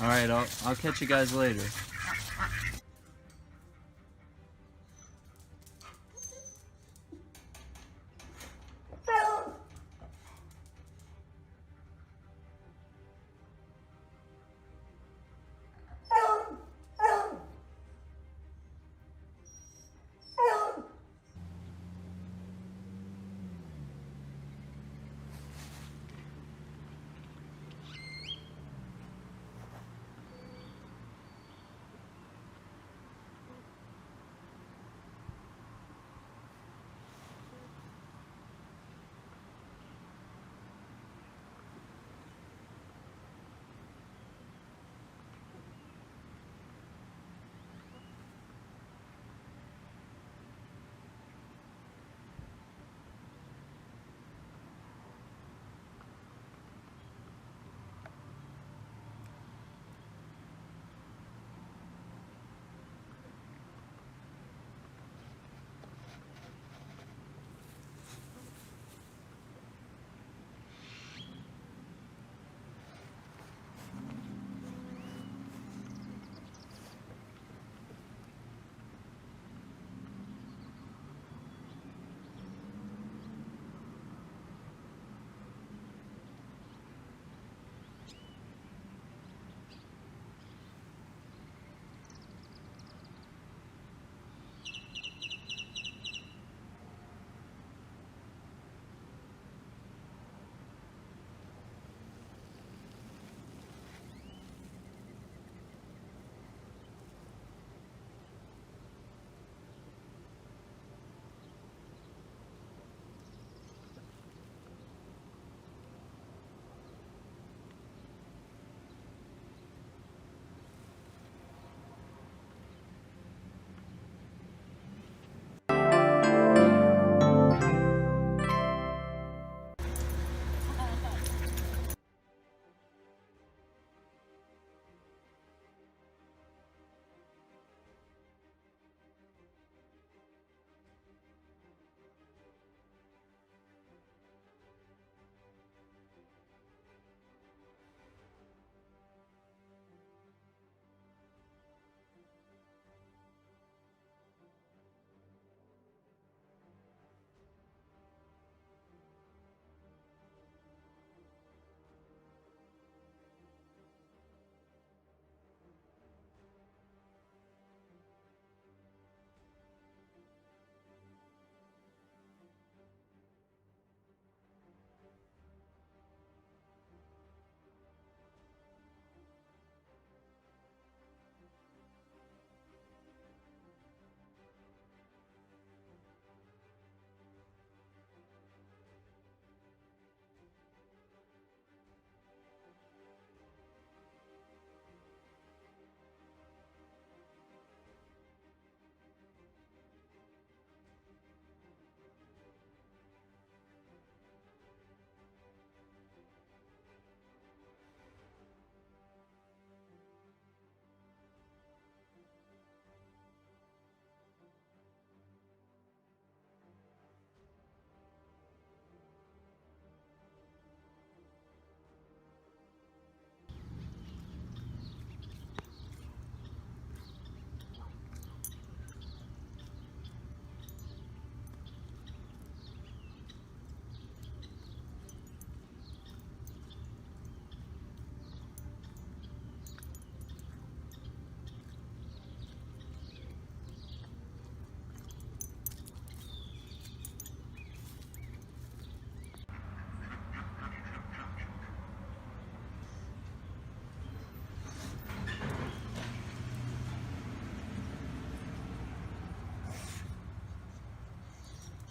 Alright, I'll catch you guys later.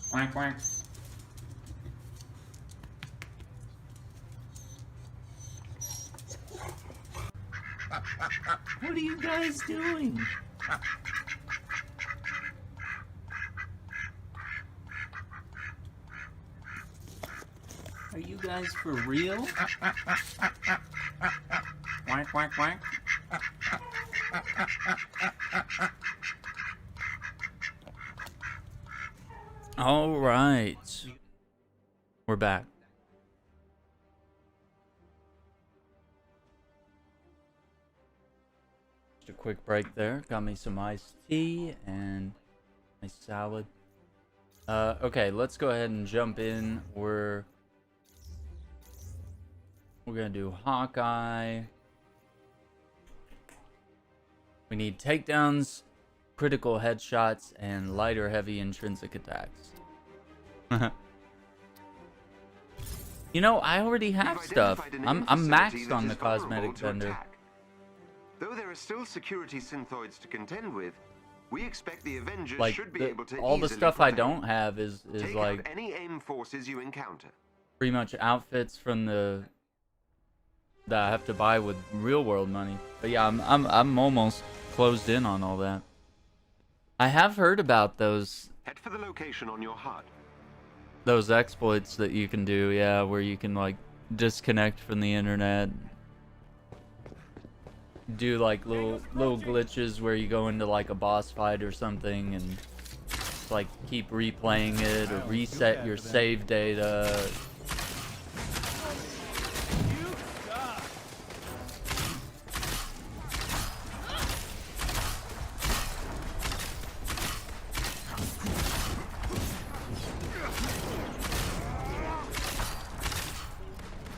Quack, quack. What are you guys doing? Are you guys for real? Quack, quack, quack. All right. We're back. Just a quick break there. Got me some iced tea and my salad. Okay, let's go ahead and jump in. We're gonna do Hawkeye. We need takedowns, critical headshots, and lighter heavy intrinsic attacks. You know, I already have stuff. I'm maxed on the cosmetic vendor. Though there are still security synthoids to contend with, we expect the Avengers Like should be able to all the easily stuff I prevail. don't have is Take like out any AIM forces you encounter. pretty much outfits from the that I have to buy with real world money. But yeah, I'm almost closed in on all that. I have heard about those Head for the location on your HUD. exploits that you can do, yeah, where you can like disconnect from the internet. Do like little glitches where you go into like a boss fight or something and like keep replaying it or reset your save data.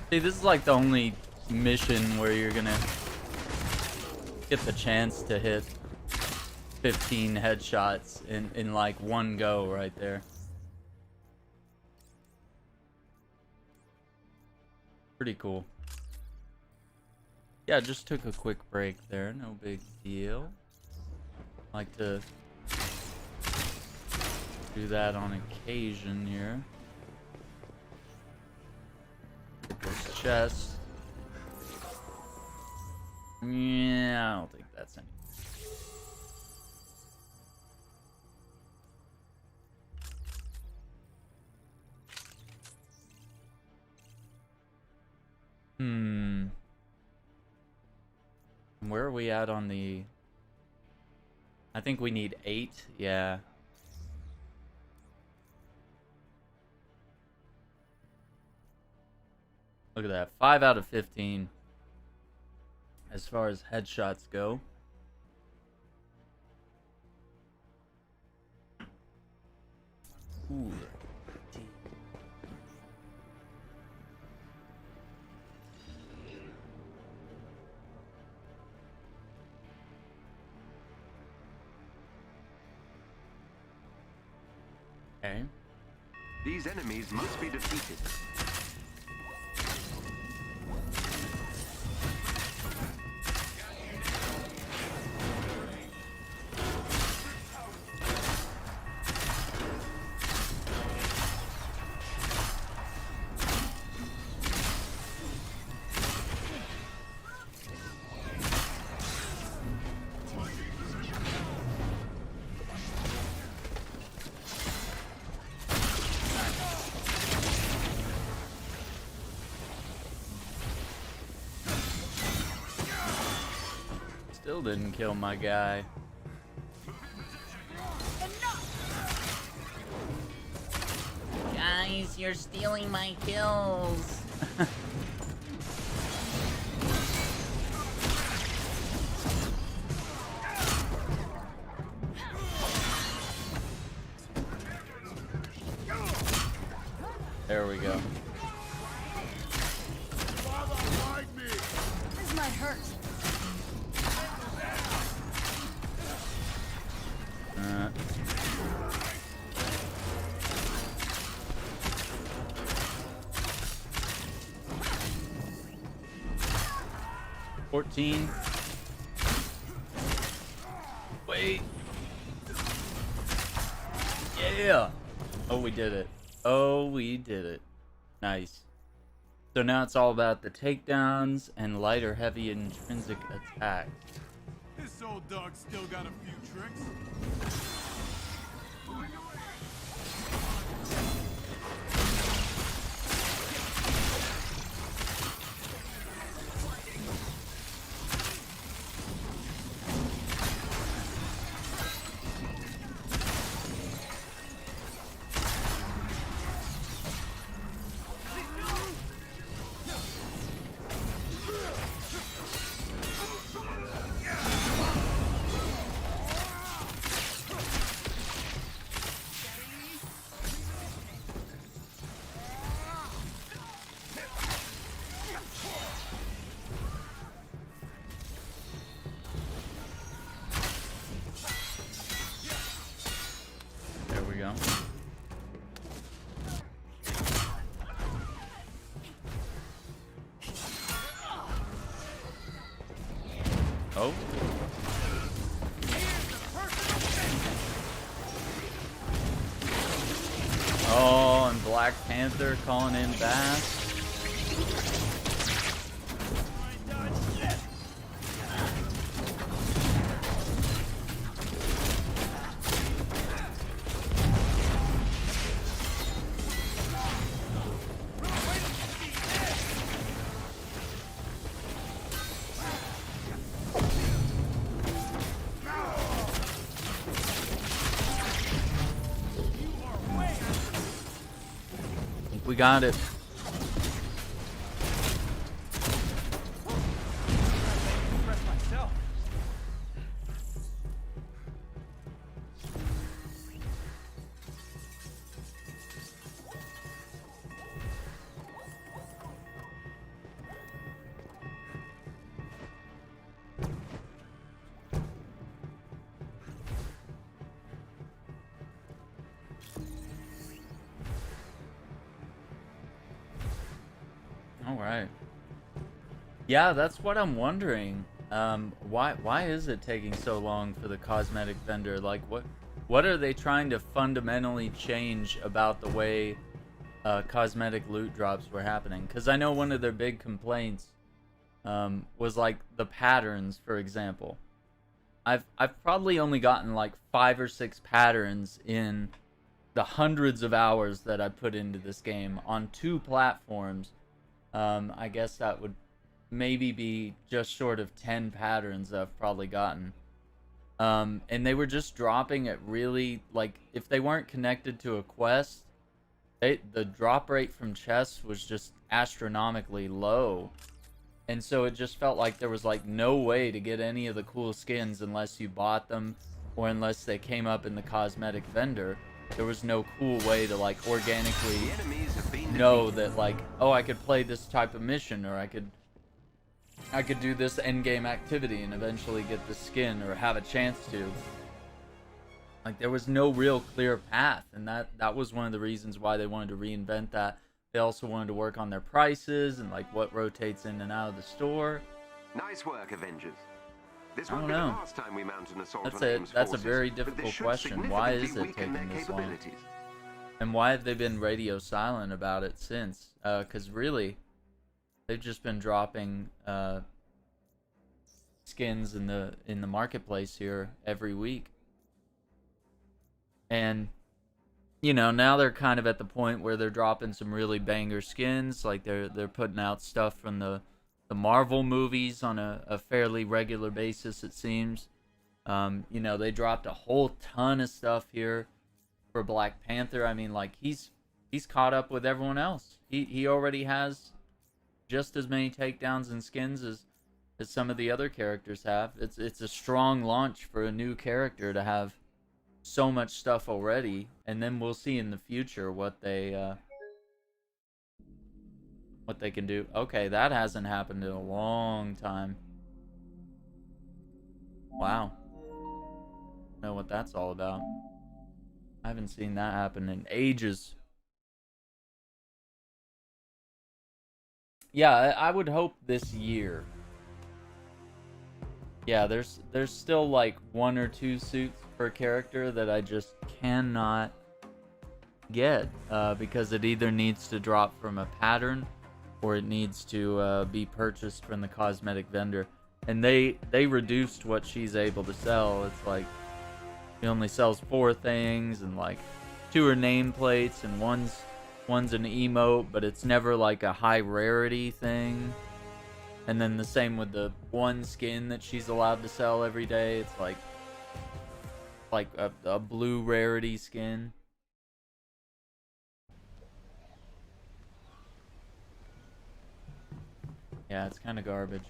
See, this is like the only mission where you're gonna get the chance to hit 15 headshots in like one go right there. Pretty cool. Yeah, just took a quick break there, no big deal. Like to do that on occasion here. Get this chest. Yeah, I don't think that's any. Where are we at on the... I think we need 8, yeah. Look at that, 5 out of 15. As far as headshots go. Ooh. Okay. These enemies must be defeated. Still didn't kill my guy. Guys, you're stealing my kills. There we go. This might hurt. 14. Wait. Yeah. Oh, we did it. Oh, we did it. Nice. So now it's all about the takedowns and light or heavy intrinsic attacks. This old dog still got a few tricks. There we go. Oh. Oh, and Black Panther calling in Bass. We got it. All right. Yeah, that's what I'm wondering. Why is it taking so long for the cosmetic vendor? Like, what are they trying to fundamentally change about the way cosmetic loot drops were happening? Because I know one of their big complaints was like the patterns, for example. I've probably only gotten like 5 or 6 patterns in the hundreds of hours that I put into this game on 2 platforms. I guess that would maybe be just short of 10 patterns I've probably gotten. And they were just dropping at really, like, if they weren't connected to a quest, the drop rate from chests was just astronomically low. And so it just felt like there was, like, no way to get any of the cool skins unless you bought them or unless they came up in the cosmetic vendor. There was no cool way to, like, organically know that, like, oh, I could play this type of mission, or I could do this endgame activity and eventually get the skin, or have a chance to. Like, there was no real clear path, and that was one of the reasons why they wanted to reinvent that. They also wanted to work on their prices and, like, what rotates in and out of the store. Nice work, Avengers. This I won't don't be the know. last time we mount an assault That's on it. AIM's That's a forces, very but this difficult should question. Why is significantly it taking weaken their this long? capabilities. And why have they been radio silent about it since? Because really, they've just been dropping skins in the marketplace here every week. And, you know, now they're kind of at the point where they're dropping some really banger skins. Like, they're putting out stuff from the Marvel movies on a fairly regular basis, it seems. You know, they dropped a whole ton of stuff here for Black Panther. I mean, like, he's caught up with everyone else. He already has just as many takedowns and skins as some of the other characters have. It's a strong launch for a new character to have so much stuff already, and then we'll see in the future what they can do. Okay, that hasn't happened in a long time. Wow. I don't know what that's all about. I haven't seen that happen in ages. Yeah, I would hope this year. Yeah, there's still like 1 or 2 suits per character that I just cannot get because it either needs to drop from a pattern or it needs to be purchased from the cosmetic vendor. And they reduced what she's able to sell. It's like she only sells 4 things, and like 2 are nameplates, and one's an emote, but it's never like a high rarity thing. And then the same with the 1 skin that she's allowed to sell every day. It's like a blue rarity skin. Yeah, it's kind of garbage.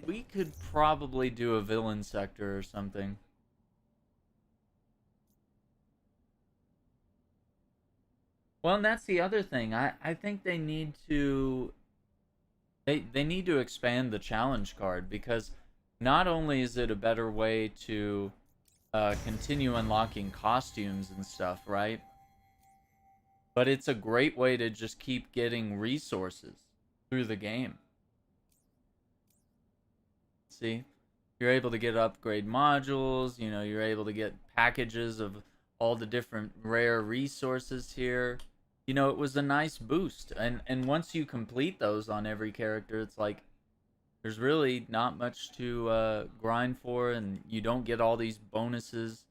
We could probably do a villain sector or something. Well, and that's the other thing. I think they need to they need to expand the challenge card, because not only is it a better way to continue unlocking costumes and stuff, right? But it's a great way to just keep getting resources through the game. See? You're able to get upgrade modules, you know, you're able to get packages of all the different rare resources here. You know, it was a nice boost. And once you complete those on every character, it's like there's really not much to grind for, and you don't get all these bonuses,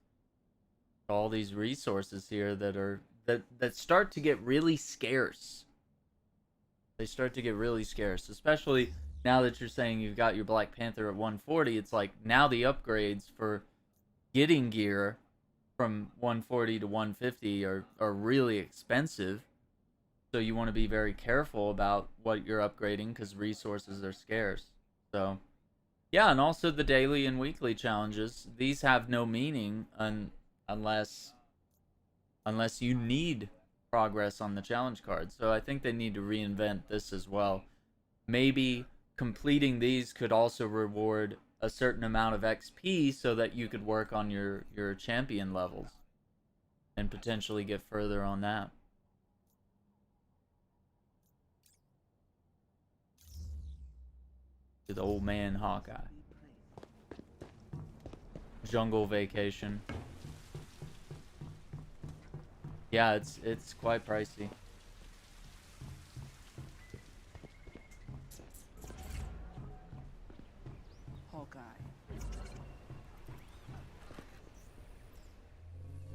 all these resources here that start to get really scarce. They start to get really scarce, especially now that you're saying you've got your Black Panther at 140. It's like now the upgrades for getting gear from 140 to 150 are really expensive. So you want to be very careful about what you're upgrading, because resources are scarce. So yeah, and also the daily and weekly challenges, these have no meaning unless you need progress on the challenge card. So I think they need to reinvent this as well. Maybe completing these could also reward a certain amount of XP so that you could work on your champion levels and potentially get further on that. To the old man Hawkeye. Jungle Vacation. Yeah, it's quite pricey. Hawkeye.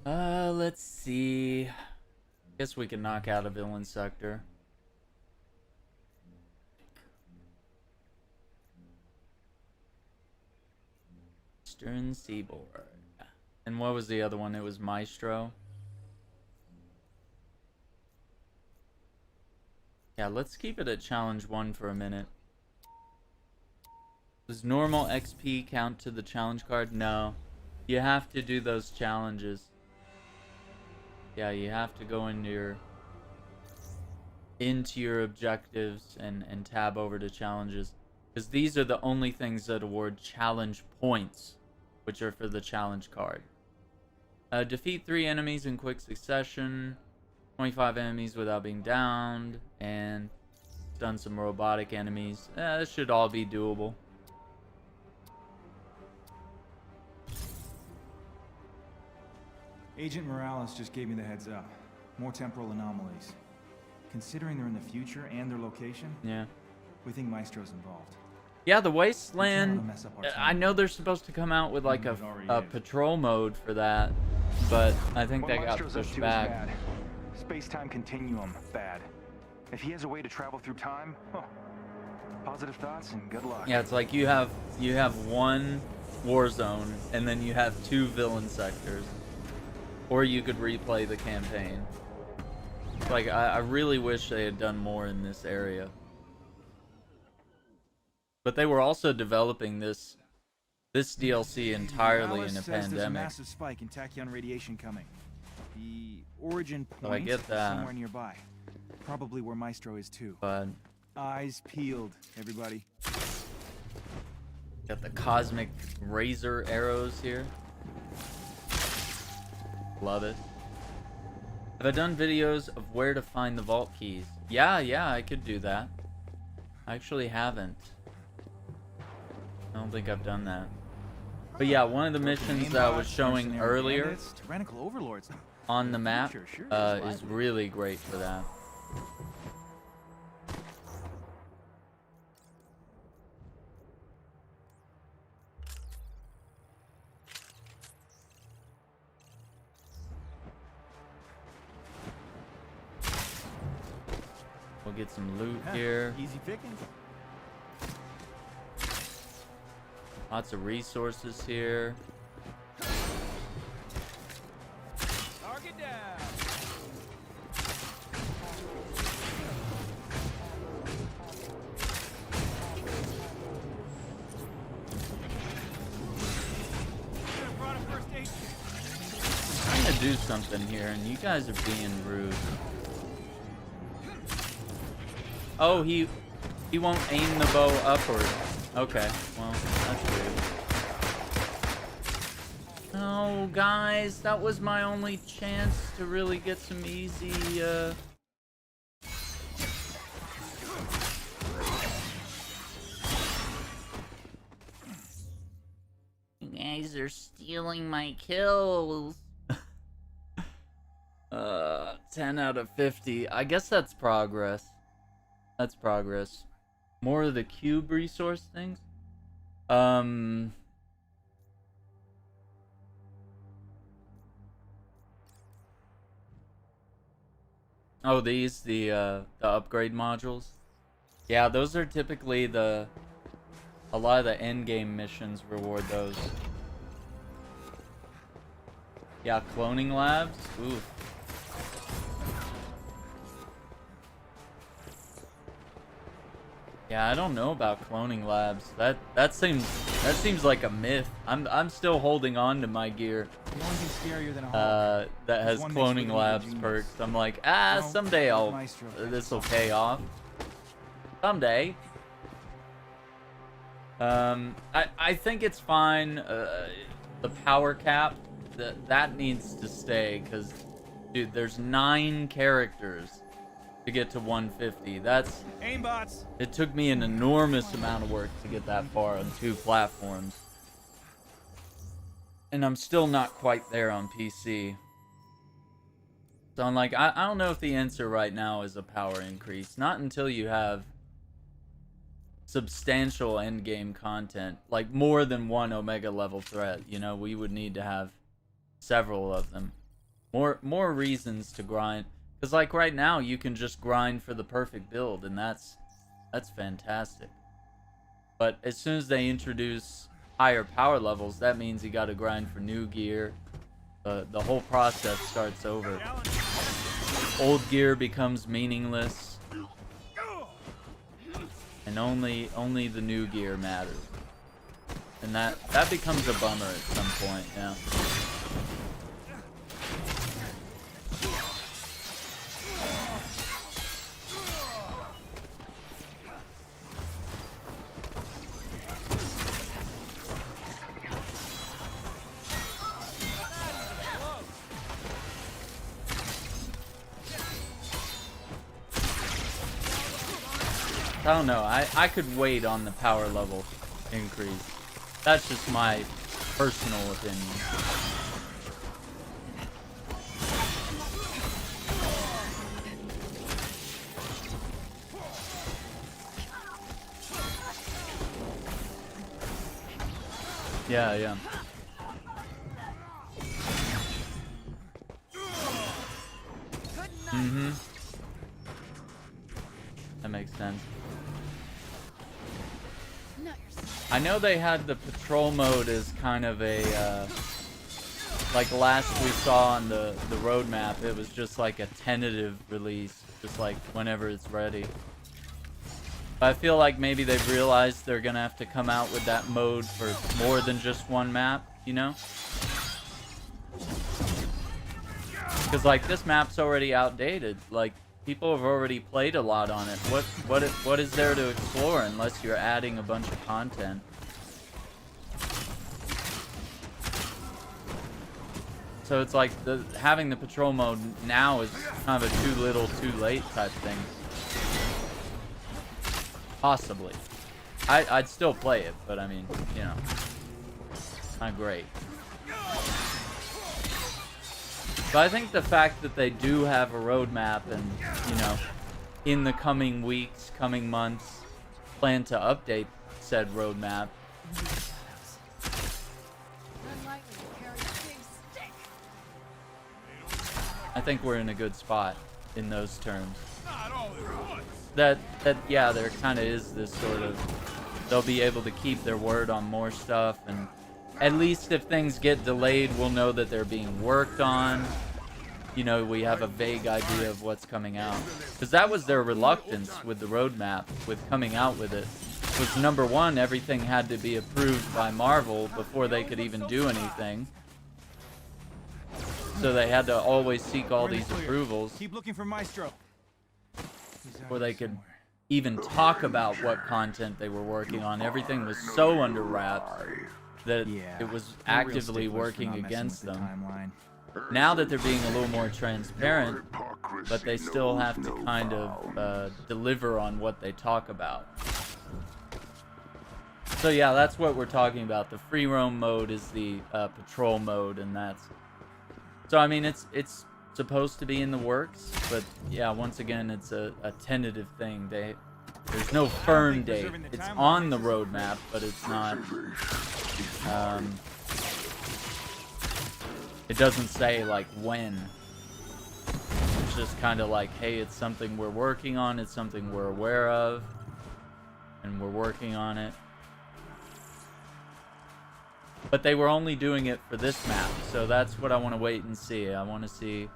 Let's see. Guess we can knock out a villain sector. Eastern Seaboard. And what was the other one? It was Maestro. Yeah, let's keep it at challenge 1 for a minute. Does normal XP count to the challenge card? No. You have to do those challenges. Yeah, you have to go into your objectives and tab over to challenges. Because these are the only things that award challenge points, which are for the challenge card. Defeat 3 enemies in quick succession. 25 enemies without being downed. And stun some robotic enemies. This should all be doable. Agent Morales just gave me the heads up. More temporal anomalies. Considering they're in the future and their location, Yeah. we think Maestro's involved. Yeah, the We don't Wasteland, wanna mess up our I time. know they're supposed to come out with like It already a is. patrol mode for that, but I think What they got Maestro's up pushed to back. is bad. Space-time continuum, bad. If he has a way to travel through time, positive thoughts and good luck. Yeah, it's like you have one war zone and then you have 2 villain sectors, or you could replay the campaign. It's like I really wish they had done more in this area, but they were also developing this DLC entirely Morales in a says there's a pandemic. massive spike in tachyon radiation coming. The origin So I point get is that. somewhere nearby. Probably where Maestro is too. But Eyes peeled, everybody. got the cosmic razor arrows here. Love it. Have I done videos of where to find the vault keys? Yeah, I could do that. I actually haven't. I don't think I've done that. But yeah, one of the missions that I was showing earlier tyrannical overlords. on the map Sure is is lively. really great for that. We'll get some loot here. Easy pickings. Lots of resources here. Target down. Should've brought a first aid kit. I'm trying to do something here, and you guys are being rude. Oh, he won't aim the bow upward. Okay, well, that's weird. No, guys, that was my only chance to really get some easy, You guys are stealing my kills. 10 out of 50. I guess that's progress. That's progress. More of the cube resource things. Oh, these the upgrade modules. Yeah, those are typically a lot of the end game missions reward those. Yeah, cloning labs. Ooh. Yeah, I don't know about cloning labs. That seems like a myth. I'm still holding on to my gear. The only thing scarier than a hawk That has is one makes cloning you labs genius. perks. I'm like, No, someday Maestro. this'll pay off. Someday. I think it's fine. The power cap, that needs to stay, because, dude, there's 9 characters to get to 150. Aimbots. It took me an enormous amount of work to get that far on 2 platforms. And I'm still not quite there on PC. So I'm like, I don't know if the answer right now is a power increase. Not until you have substantial endgame content. Like more than one Omega level threat. You know, we would need to have several of them. More reasons to grind. Because like right now, you can just grind for the perfect build, and that's fantastic. But as soon as they introduce higher power levels, that means you got to grind for new gear. The whole process starts over. Old gear becomes meaningless, and only the new gear matters. And that becomes a bummer at some point. Yeah. I don't know. I could wait on the power level increase. That's just my personal opinion. Yeah. That makes sense. I know they had the patrol mode as kind of a, like last we saw on the roadmap, it was just like a tentative release, just like whenever it's ready. But I feel like maybe they've realized they're gonna have to come out with that mode for more than just one map, you know? Because like this map's already outdated, like people have already played a lot on it. What is there to explore unless you're adding a bunch of content? So it's like having the patrol mode now is kind of a too little, too late type thing. Possibly. I'd still play it, but I mean, you know. not great. But I think the fact that they do have a roadmap and, you know, in the coming weeks, coming months, plan to update said roadmap. Unlikely to carry a big stick. I think we're in a good spot in those terms. Not all at once. That yeah, there kind of is this sort of, they'll be able to keep their word on more stuff, and at least if things get delayed, we'll know that they're being worked on. You know, we have a vague idea of what's coming out. Because that was their reluctance with the roadmap, with coming out with it. Was number one, everything had to be approved by Marvel before they could even do anything. So they had to always seek all these approvals Keep looking for Maestro. before they could even talk about what content they were working on. Everything was so under wraps that it was actively working against them. Now that they're being a little more transparent, but they still have to kind of deliver on what they talk about. So yeah, that's what we're talking about. The free roam mode is the patrol mode, and that's... So I mean, it's supposed to be in the works, but yeah, once again, it's a tentative thing. There's no firm date. It's on the roadmap, but it's not... it doesn't say, like, when. It's just kind of like, hey, it's something we're working on, it's something we're aware of, and we're working on it. But they were only doing it for this map, so that's what I want to wait and see. I want to see,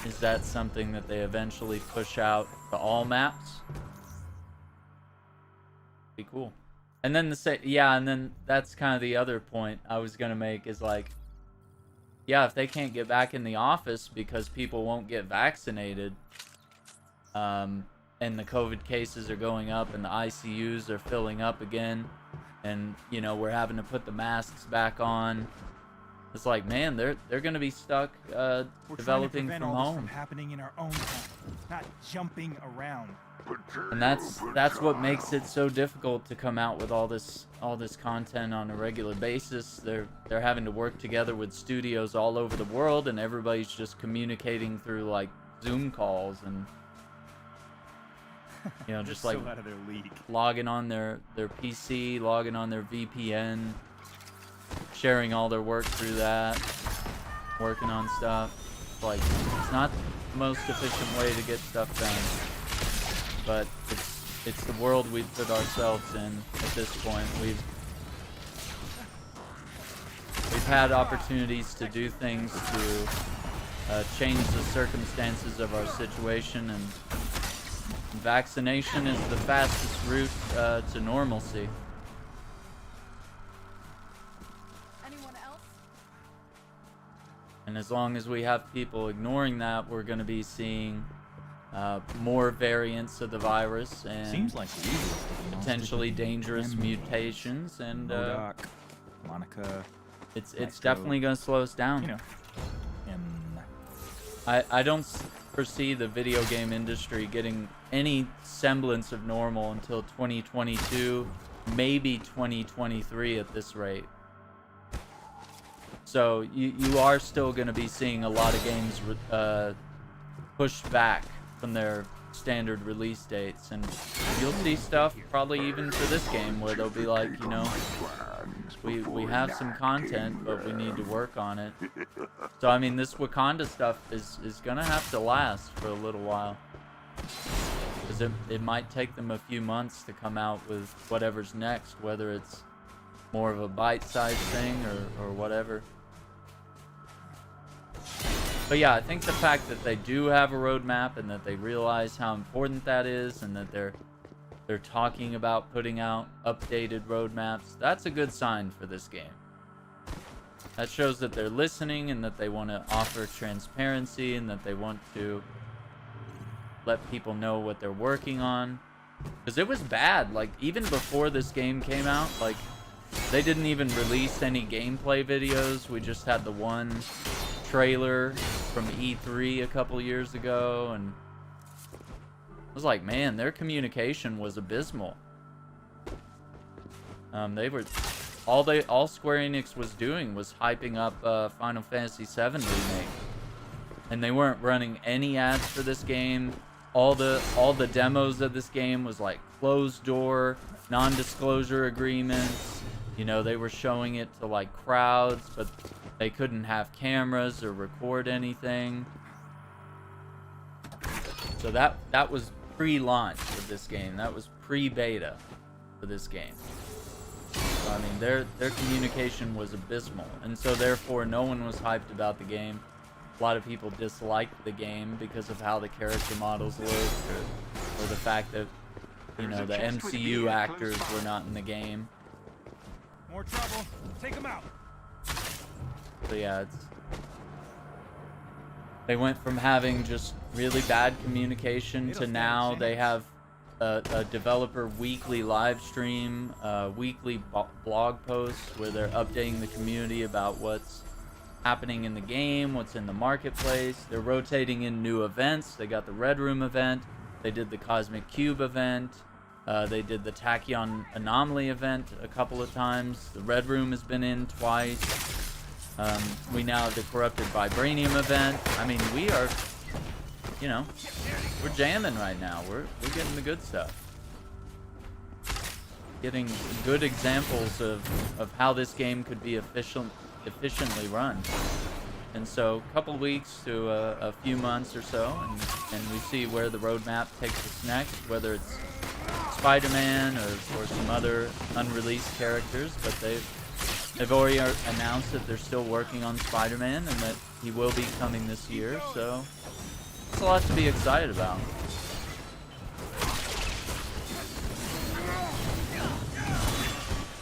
is that something that they eventually push out to all maps? Be cool. And then and then that's kind of the other point I was gonna make is like, yeah, if they can't get back in the office because people won't get vaccinated, and the COVID cases are going up and the ICUs are filling up again, and you know we're having to put the masks back on. It's like, man, they're gonna be stuck developing from home. From happening in our own time, not jumping around. And that's what makes it so difficult to come out with all this content on a regular basis. They're having to work together with studios all over the world, and everybody's just communicating through like Zoom calls and you know just like so out of their league. Logging on their PC, logging on their VPN, sharing all their work through that, working on stuff. Like, it's not the most efficient way to get stuff done. But it's the world we've put ourselves in at this point. We've had opportunities to do things to change the circumstances of our situation, and vaccination is the fastest route to normalcy. Anyone else? And as long as we have people ignoring that, we're going to be seeing more variants of the virus and Seems like potentially dangerous mutations, and Monica. It's definitely going to slow us down. You know. I don't foresee the video game industry getting any semblance of normal until 2022, maybe 2023 at this rate. So you are still going to be seeing a lot of games pushed back from their standard release dates, and you'll see stuff probably even for this game where they'll be like, you know, we have some content, but we need to work on it. So I mean, this Wakanda stuff is gonna have to last for a little while, because it might take them a few months to come out with whatever's next, whether it's more of a bite-sized thing or whatever. But yeah, I think the fact that they do have a roadmap and that they realize how important that is, and that they're talking about putting out updated roadmaps, that's a good sign for this game. That shows that they're listening, and that they want to offer transparency, and that they want to let people know what they're working on. Because it was bad, like, even before this game came out, like, they didn't even release any gameplay videos. We just had the one trailer from E3 a couple years ago, and I was like, man, their communication was abysmal. They were all Square Enix was doing was hyping up Final Fantasy VII Remake. And they weren't running any ads for this game. All the demos of this game was like closed door, non-disclosure agreements. You know, they were showing it to like crowds, but they couldn't have cameras or record anything. So that was pre-launch of this game. That was pre-beta for this game. So, I mean, their communication was abysmal, and so therefore no one was hyped about the game. A lot of people disliked the game because of how the character models looked, or the fact that, you know, the MCU actors were not in the game. More trouble. Take him out. So yeah, they went from having just really bad communication to now they have a developer weekly live stream, weekly blog posts where they're updating the community about what's happening in the game, what's in the marketplace. They're rotating in new events. They got the Red Room event. They did the Cosmic Cube event. They did the Tachyon Anomaly event a couple of times. The Red Room has been in twice. We now have the Corrupted Vibranium event. I mean, we are, you know, we're jamming right now. We're getting the good stuff. Getting good examples of how this game could be efficiently run. And so a couple weeks to a few months or so, and we see where the roadmap takes us next, whether it's Spider-Man or some other unreleased characters. But they've already announced that they're still working on Spider-Man and that he will be coming this year, so it's a lot to be excited about.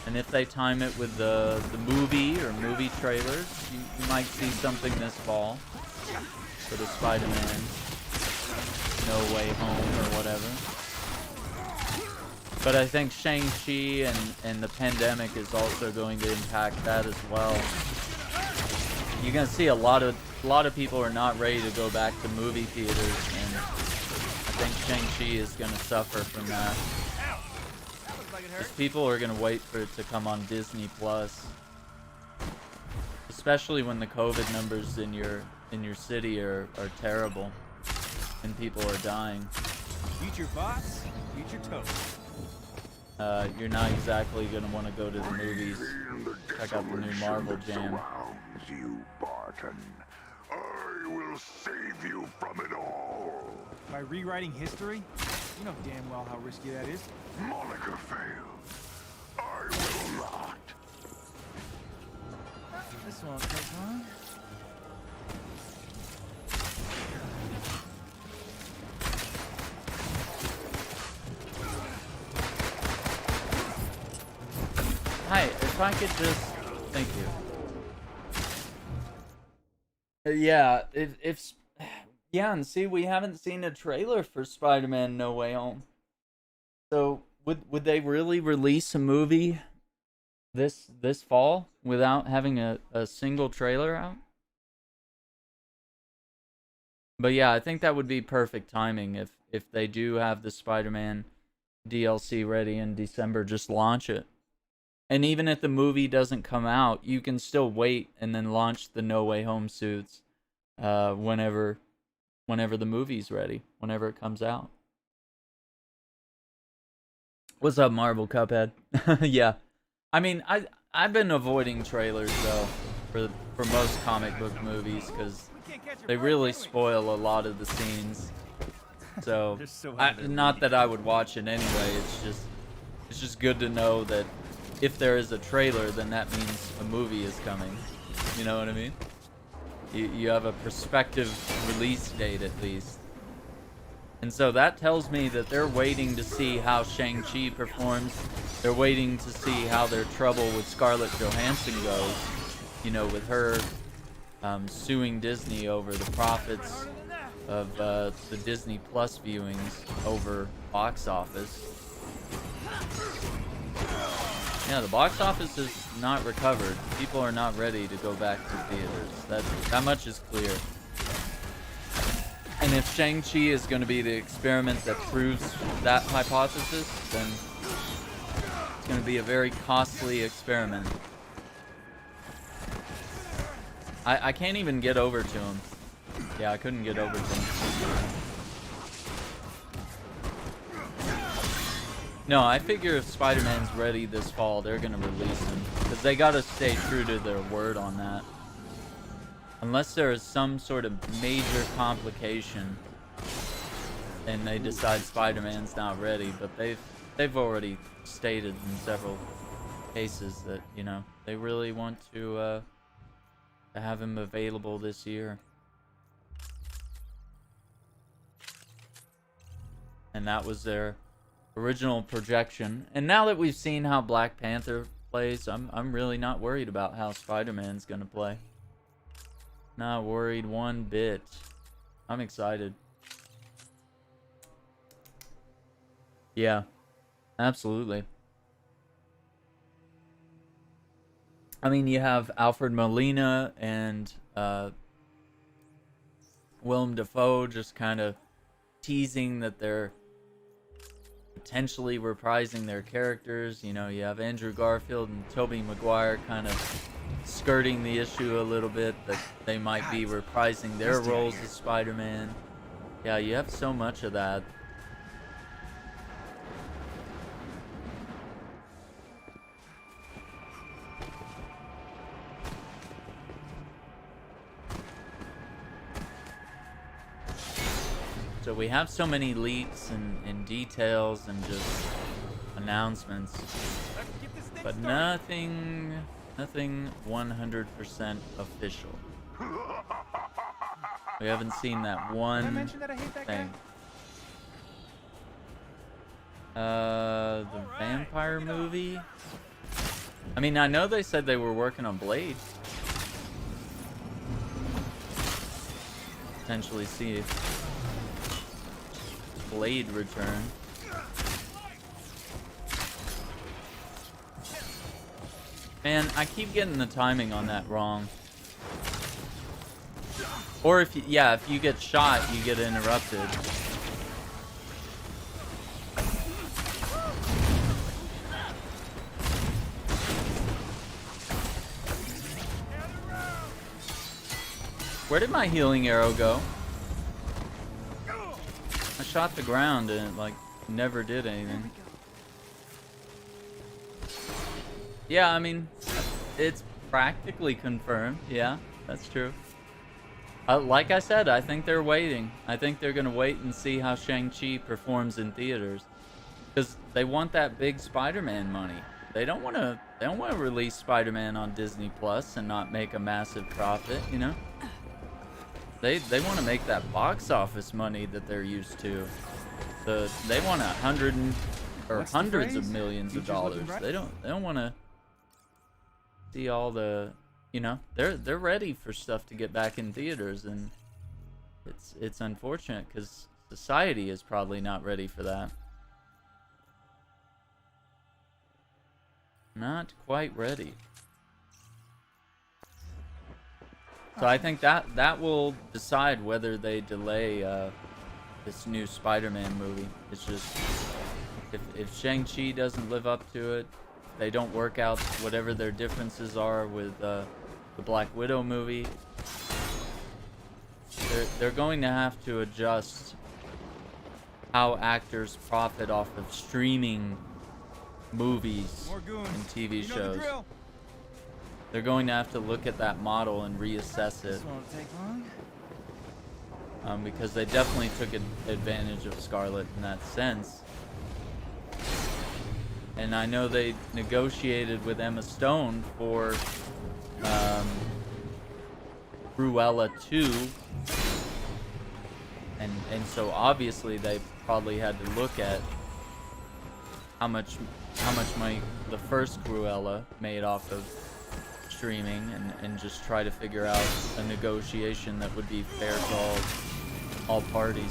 And if they time it with the movie or movie trailers, you might see something this fall for the Spider-Man No Way Home or whatever. But I think Shang-Chi and the pandemic is also going to impact that as well. You're gonna see a lot of people are not ready to go back to movie theaters, and I think Shang-Chi is gonna suffer from that. Because people are gonna wait for it to come on Disney Plus, especially when the COVID numbers in your city are terrible and people are dying. Future bots, future toast. You're not exactly gonna want to go to the movies. Check out the new Marvel jam. You, Barton. I will save you from it all. By rewriting history? You know damn well how risky that is. Monica failed. I will not. This won't take long. Hi, if I could just... Thank you. Yeah, yeah, and see, we haven't seen a trailer for Spider-Man No Way Home. So, would they really release a movie this fall without having a single trailer out? But yeah, I think that would be perfect timing if they do have the Spider-Man DLC ready in December, just launch it. And even if the movie doesn't come out, you can still wait and then launch the No Way Home suits whenever the movie's ready, whenever it comes out. What's up, Marvel Cuphead? Yeah. I mean, I've been avoiding trailers, though, for most comic book movies, because they really spoil a lot of the scenes. So, not that I would watch it anyway, it's just good to know that if there is a trailer, then that means a movie is coming. You know what I mean? You have a prospective release date at least. And so that tells me that they're waiting to see how Shang-Chi performs. They're waiting to see how their trouble with Scarlett Johansson goes. You know, with her suing Disney over the profits of the Disney Plus viewings over box office. Yeah, the box office is not recovered. People are not ready to go back to theaters. That much is clear. And if Shang-Chi is going to be the experiment that proves that hypothesis, then it's going going to be a very costly experiment. I can't even get over to him. Yeah, I couldn't get over to him. No, I figure if Spider-Man's ready this fall, they're going to release him. Because they got to stay true to their word on that. Unless there is some sort of major complication and they decide Spider-Man's not ready. But they've already stated in several cases that, you know, they really want to have him available this year. And that was their original projection. And now that we've seen how Black Panther plays, I'm really not worried about how Spider-Man's gonna play. Not worried one bit. I'm excited. Yeah, absolutely. I mean, you have Alfred Molina and Willem Dafoe just kind of teasing that they're potentially reprising their characters. You know, you have Andrew Garfield and Tobey Maguire kind of skirting the issue a little bit that they might be reprising their roles as Spider-Man. Yeah, you have so much of that. So we have so many leaks and details and just announcements, but nothing 100% official. We haven't seen that one thing. The vampire movie? I mean, I know they said they were working on Blade. Potentially see Blade return. Man, I keep getting the timing on that wrong. Or if you get shot, you get interrupted. Where did my healing arrow go? I shot the ground and it, like, never did anything. Yeah, I mean, it's practically confirmed. Yeah, that's true. Like I said, I think they're waiting. I think they're gonna wait and see how Shang-Chi performs in theaters, because they want that big Spider-Man money. They don't want to release Spider-Man on Disney Plus and not make a massive profit. You know, they want to make that box office money that they're used to. They want hundreds of millions of dollars. They don't want to see all the, you know, they're ready for stuff to get back in theaters, and it's unfortunate because society is probably not ready for that. Not quite ready. So I think that will decide whether they delay this new Spider-Man movie. It's just, if Shang-Chi doesn't live up to it, they don't work out whatever their differences are with the Black Widow movie, they're going to have to adjust how actors profit off of streaming movies and TV shows. They're going to have to look at that model and reassess it. Because they definitely took advantage of Scarlet in that sense. And I know they negotiated with Emma Stone for Cruella 2. And so obviously they probably had to look at how much money the first Cruella made off of streaming, and just try to figure out a negotiation that would be fair to all parties.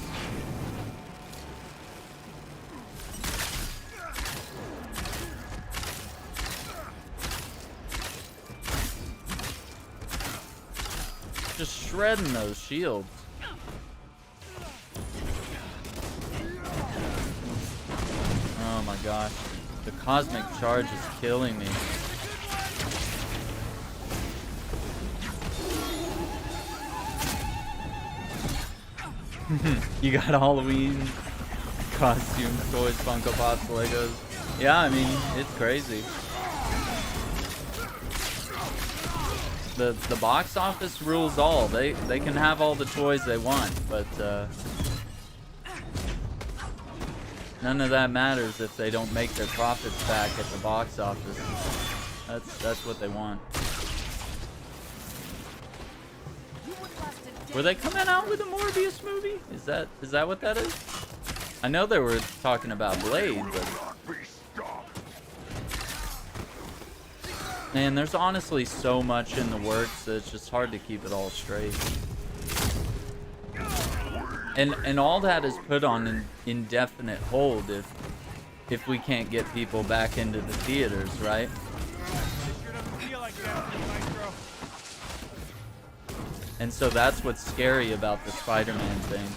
Just shredding those shields. Oh my gosh. The cosmic charge is killing me. You got Halloween costumes, toys, Funko Pops, Legos. Yeah, I mean, it's crazy. The box office rules all. They can have all the toys they want, but none of that matters if they don't make their profits back at the box office. That's what they want. Were they coming out with a Morbius movie? Is that what that is? I know they were talking about Blade, but man, there's honestly so much in the works that it's just hard to keep it all straight. And all that is put on an indefinite hold if we can't get people back into the theaters, right? And so that's what's scary about the Spider-Man thing.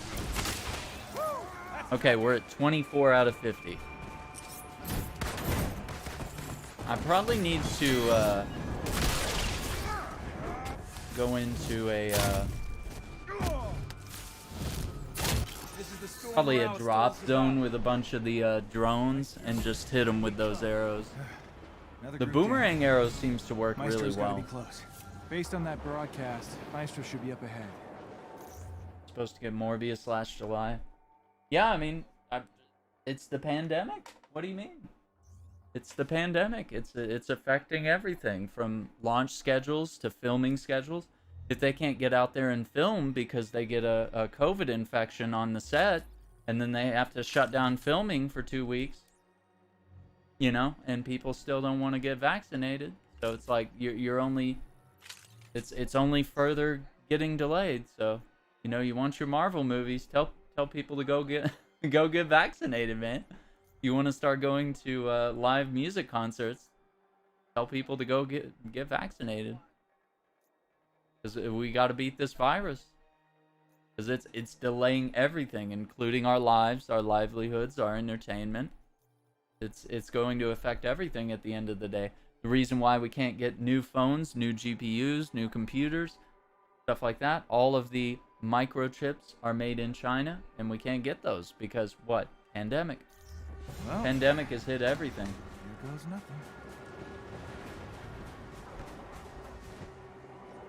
Okay, we're at 24 out of 50. I probably need to go into a probably a drop zone with a bunch of the drones and just hit them with those arrows. The boomerang arrow seems to work really well. Based on that broadcast, Maestro should be up ahead. Supposed to get Morbius / July. Yeah, I mean, it's the pandemic. What do you mean? It's the pandemic. It's affecting everything from launch schedules to filming schedules. If they can't get out there and film because they get a COVID infection on the set, and then they have to shut down filming for 2 weeks, you know, and people still don't want to get vaccinated, so it's like you're only. It's only further getting delayed. So, you know, you want your Marvel movies, tell people to go get vaccinated, man. You want to start going to live music concerts, tell people to go get vaccinated. Because we got to beat this virus. Because it's delaying everything, including our lives, our livelihoods, our entertainment. It's going to affect everything at the end of the day. The reason why we can't get new phones, new GPUs, new computers, stuff like that, all of the microchips are made in China, and we can't get those because what? Pandemic. Well, pandemic has hit everything. Here goes nothing.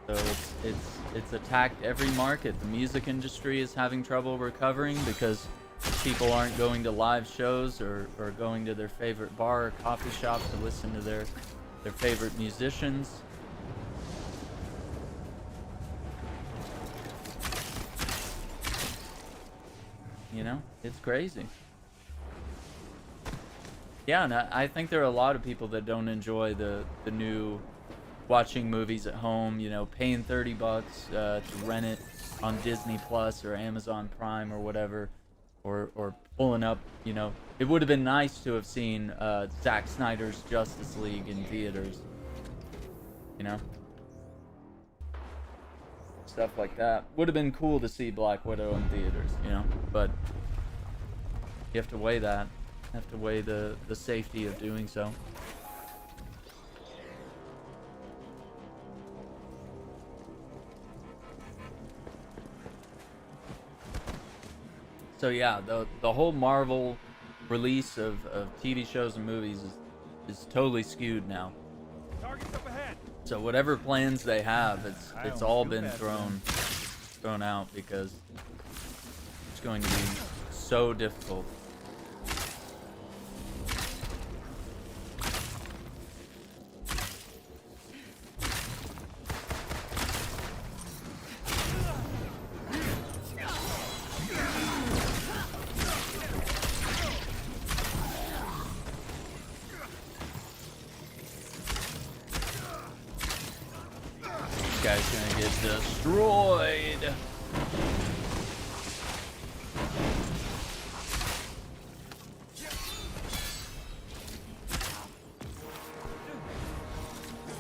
So it's attacked every market. The music industry is having trouble recovering because people aren't going to live shows or going to their favorite bar or coffee shop to listen to their favorite musicians. You know, it's crazy. Yeah, and I think there are a lot of people that don't enjoy the new watching movies at home, you know, paying $30 to rent it on Disney Plus or Amazon Prime or whatever, or pulling up, you know. It would have been nice to have seen Zack Snyder's Justice League in theaters, you know, stuff like that. Would have been cool to see Black Widow in theaters, you know, but you have to weigh that. You have to weigh the safety of doing so. So yeah, the whole Marvel release of TV shows and movies is totally skewed now. Target's up ahead. So whatever plans they have, it's all been thrown out because it's going to be so difficult. Guy's gonna get destroyed.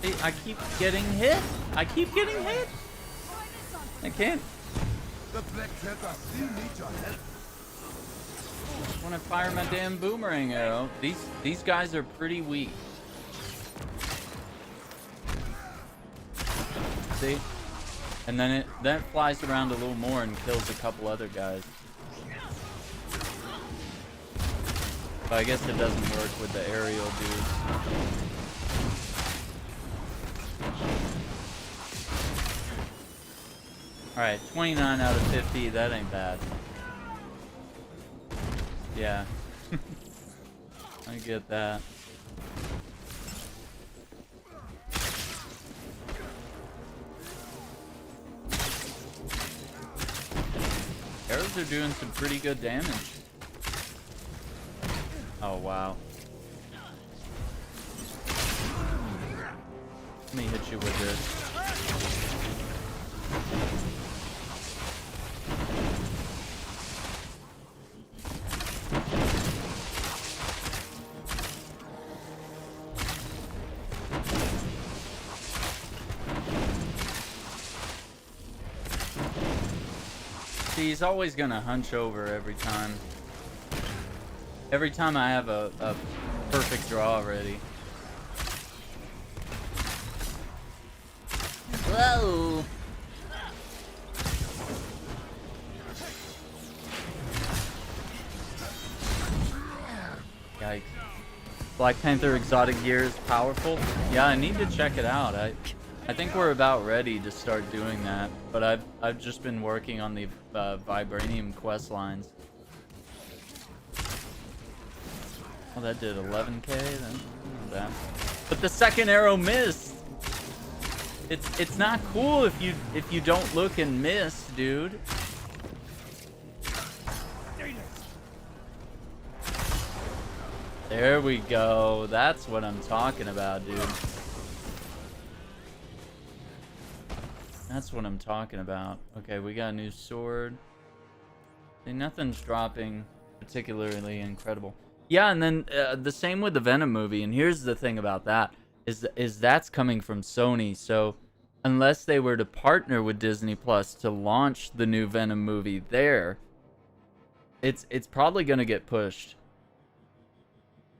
See, I keep getting hit. I can't. The Black Panther still need your help. I want to fire my damn boomerang arrow. These guys are pretty weak. See? And then that flies around a little more and kills a couple other guys. But I guess it doesn't work with the aerial dudes. Alright, 29 out of 50. That ain't bad. Yeah. I get that. Arrows are doing some pretty good damage. Oh, wow. Let me hit you with this. See, he's always gonna hunch over every time. Every time I have a perfect draw already. Whoa! Yikes. Black Panther exotic gear is powerful? Yeah, I need to check it out. I think we're about ready to start doing that, but I've just been working on the Vibranium quest lines. Oh, that did 11k. That's not bad. But the second arrow missed. It's not cool if you don't look and miss, dude. There we go. That's what I'm talking about, dude. That's what I'm talking about. Okay, we got a new sword. See, nothing's dropping particularly incredible. Yeah, and then the same with the Venom movie. And here's the thing about that is that's coming from Sony. So unless they were to partner with Disney Plus to launch the new Venom movie there, it's probably going to get pushed.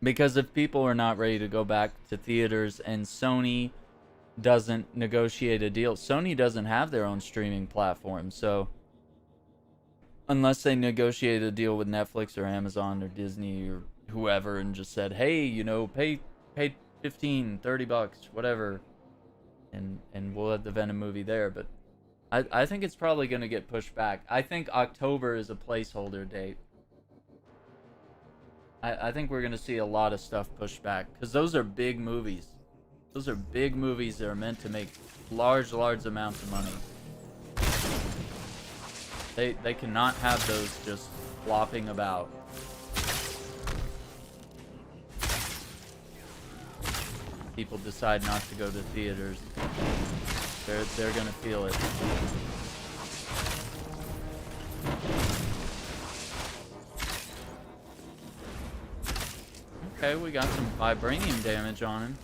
Because if people are not ready to go back to theaters and Sony doesn't negotiate a deal, Sony doesn't have their own streaming platform. So unless they negotiate a deal with Netflix or Amazon or Disney or whoever and just said, hey, you know, pay $15-30, whatever, and we'll have the Venom movie there. But I think it's probably going to get pushed back. I think October is a placeholder date. I think we're going to see a lot of stuff pushed back because those are big movies. Those are big movies that are meant to make large amounts of money. They cannot have those just flopping about. People decide not to go to theaters. They're gonna feel it. Okay, we got some vibranium damage on him.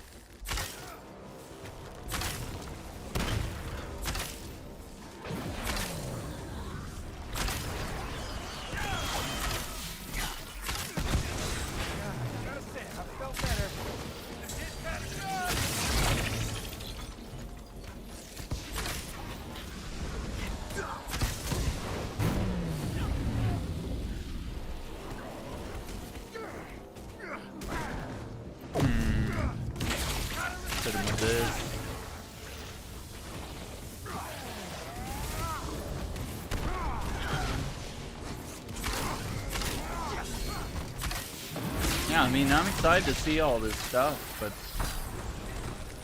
Yeah, I mean, I'm excited to see all this stuff, but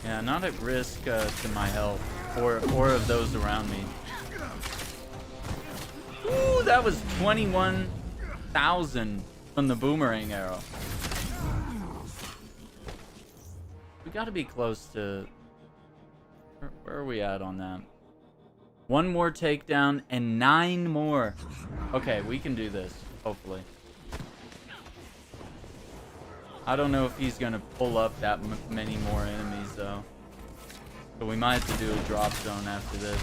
yeah, not at risk to my health or of those around me. Ooh, that was 21,000 from the boomerang arrow. We got to be close to... Where are we at on that? One more takedown and 9 more. Okay, we can do this, hopefully. I don't know if he's going to pull up that many more enemies, though. So we might have to do a drop zone after this.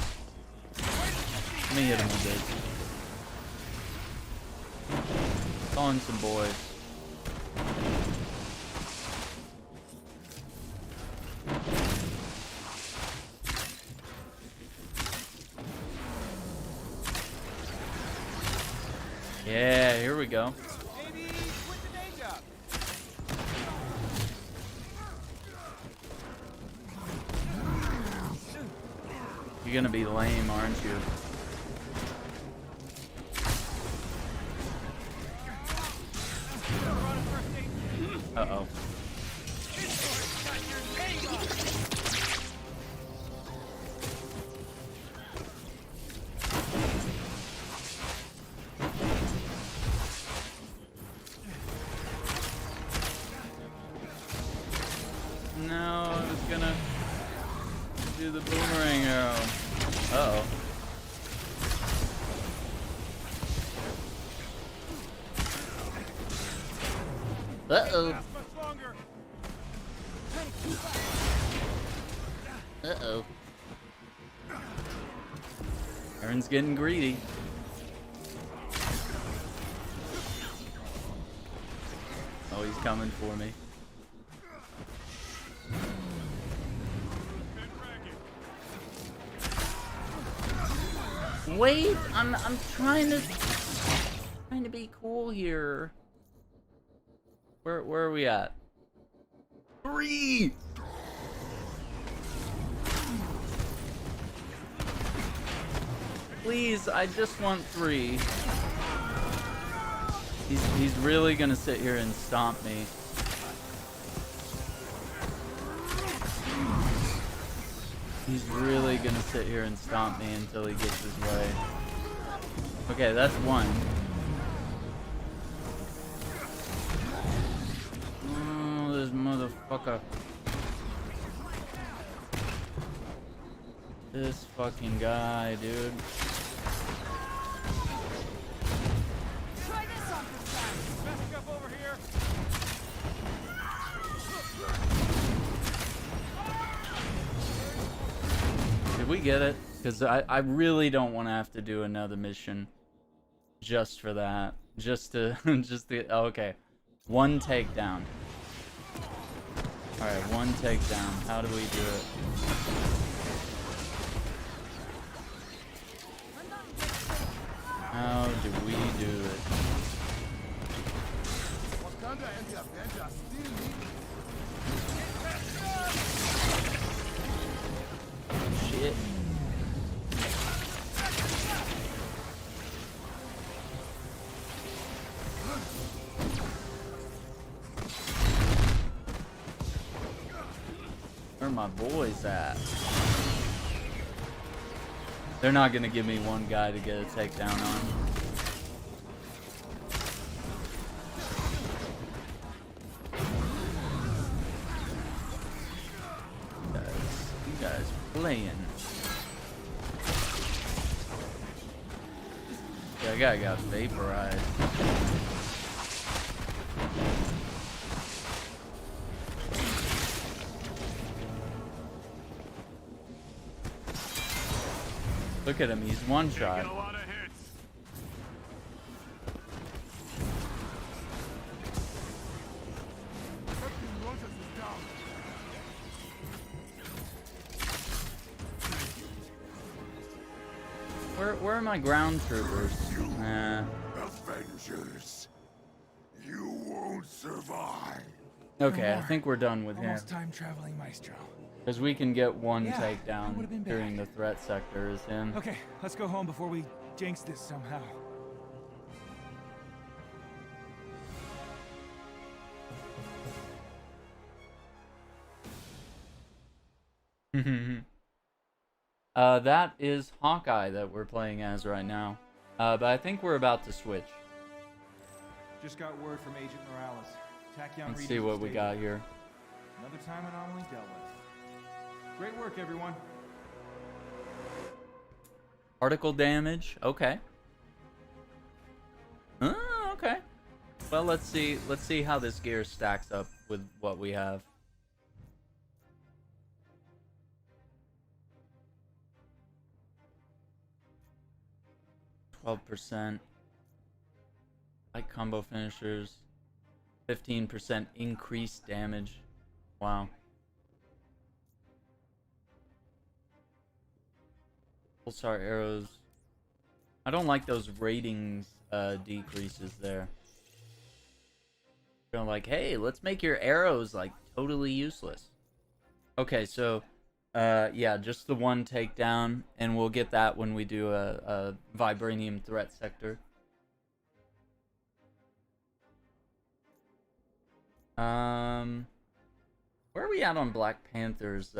Let me hit him with this. Calling some boys. Yeah, here we go. Maybe quit the day job. You're gonna be lame, aren't you? Uh-oh. No, I was gonna do the boomerang arrow. Uh-oh. Uh-oh. Uh-oh. Aaron's getting greedy. Oh, he's coming for me. Wait, I'm trying to be cool here. Where are we at? 3. Please, I just want 3. He's really gonna sit here and stomp me. He's really gonna sit here and stomp me until he gets his way. Okay, that's 1. Oh, this motherfucker. This fucking guy, dude. Try this on for size. Messing up over here. Did we get it? Because I really don't want to have to do another mission just for that. Just to oh, okay. 1 takedown. Alright, 1 takedown. How do we do it? How do we do it? Wakanda and the Avengers still need Shit. Where are my boys at? They're not gonna give me 1 guy to get a takedown on. You guys playing. That guy got vaporized. Look at him, he's 1 shot. a lot of hits. Captain Rogers is down. Where are my ground troopers? Nah. Avengers, you won't survive. Okay, I think we're done with him. Almost time traveling maestro. Because we can get 1 Yeah, that takedown would've been during bad. the threat sector is him. Okay, let's go home before we jinx this somehow. That is Hawkeye that we're playing as right now. But I think we're about to switch. Just got word from Agent Morales. Tachyon Let's readings see are what we stable. got here. Another time anomaly dealt with. Great work, everyone. Particle damage. Okay. Okay. Well, let's see how this gear stacks up with what we have. %. Like combo finishers. 15% increased damage. Wow. Pulsar arrows. I don't like those ratings decreases there. They're like, hey, let's make your arrows like totally useless. Okay, so yeah, just the one takedown, and we'll get that when we do a Vibranium threat sector. Where are we at on Black Panther's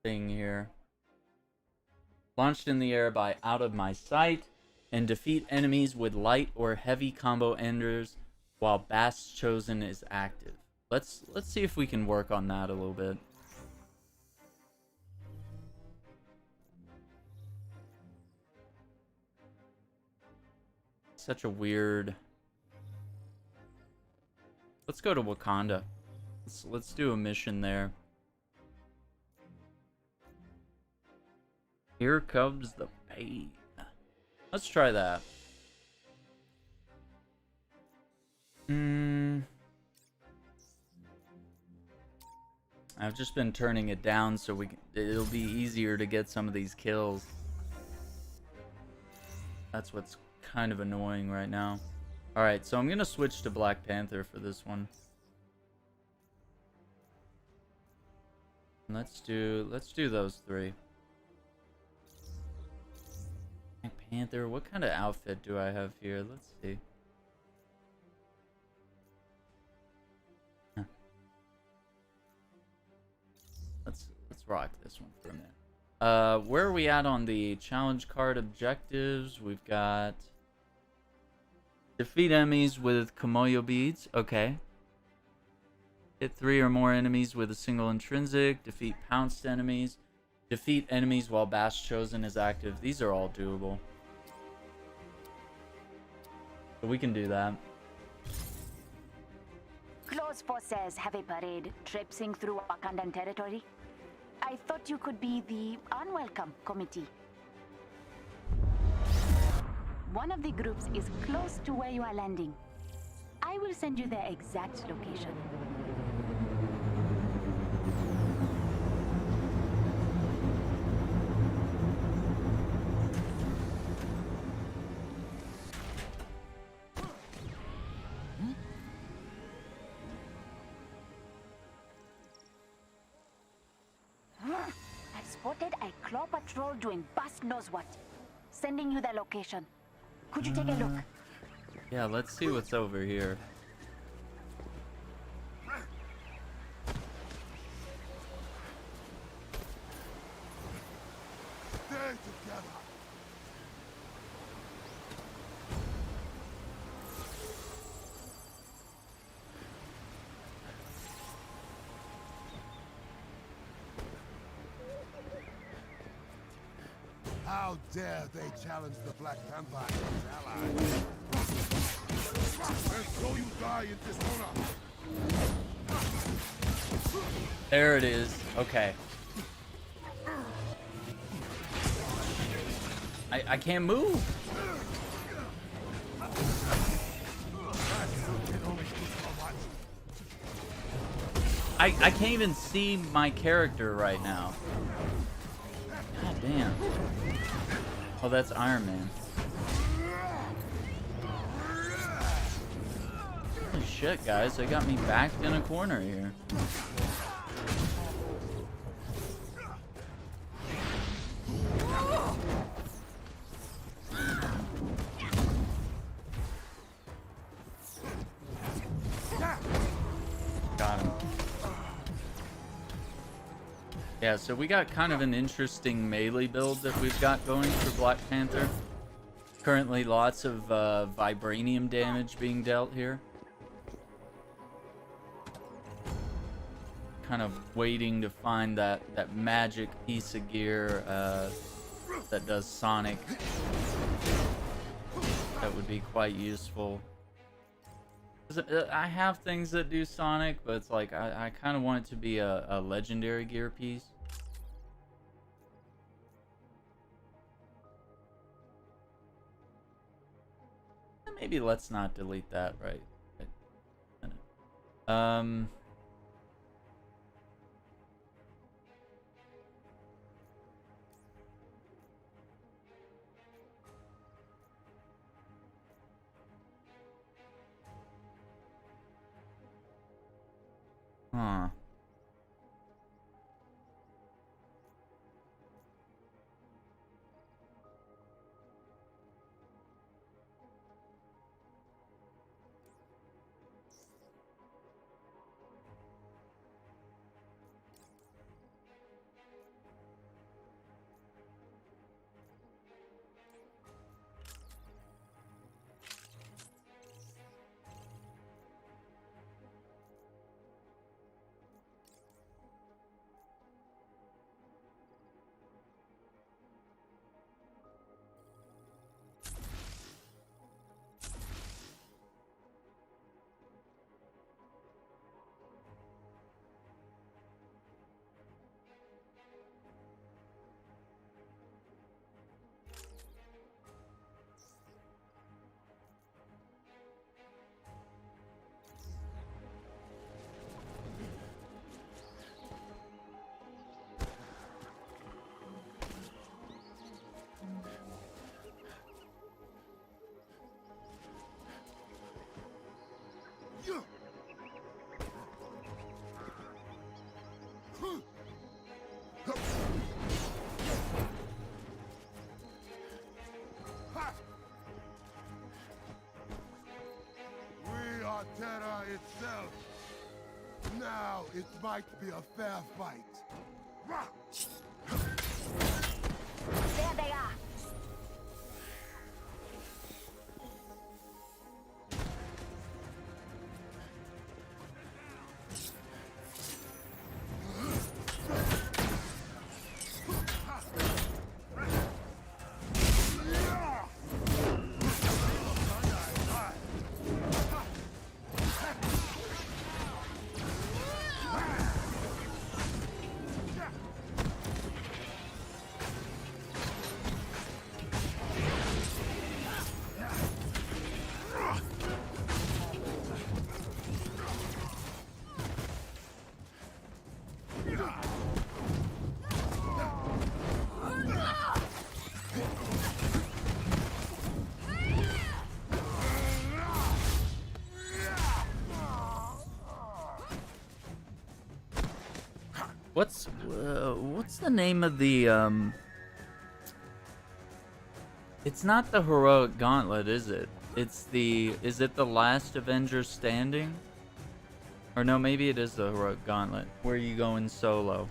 thing here? Launched in the air by Out of My Sight, and defeat enemies with light or heavy combo enders while Bast's Chosen is active. Let's see if we can work on that a little bit. Such a weird. Let's go to Wakanda. Let's do a mission there. Here comes the pain. Let's try that. I've just been turning it down so it'll be easier to get some of these kills. That's what's kind of annoying right now. Alright, so I'm gonna switch to Black Panther for this one. Let's do those three. Black Panther, what kind of outfit do I have here? Let's see. Huh. Let's rock this one for a minute. Where are we at on the challenge card objectives? We've got defeat enemies with Komoyo beads. Okay. Hit 3 or more enemies with a single intrinsic. Defeat pounced enemies. Defeat enemies while Bast's Chosen is active. These are all doable. So we can do that. Close forces have a parade traipsing through Wakandan territory. I thought you could be the unwelcome committee. One of the groups is close to where you are landing. I will send you their exact location. I've spotted a claw patrol doing bust knows what. Sending you their location. Could you take a look? Yeah, let's see what's over here. Stay together. How dare they challenge the Black Panther and his allies? And so you die in dishonor. There it is. Okay. I can't move. I can't even see my character right now. God damn. Oh, that's Iron Man. Holy shit, guys. They got me backed in a corner here. Got him. Yeah, so we got kind of an interesting melee build that we've got going for Black Panther. Currently lots of vibranium damage being dealt here. Kind of waiting to find that magic piece of gear that does Sonic. That would be quite useful. I have things that do Sonic, but it's like I kind of want it to be a legendary gear piece. Maybe let's not delete that, right? Um... Huh. We are Terra itself. Now it might be a fair fight. There they are. What's the name of the It's not the heroic gauntlet, is it? Is it the last Avengers standing? Or no, maybe it is the heroic gauntlet where you go in solo.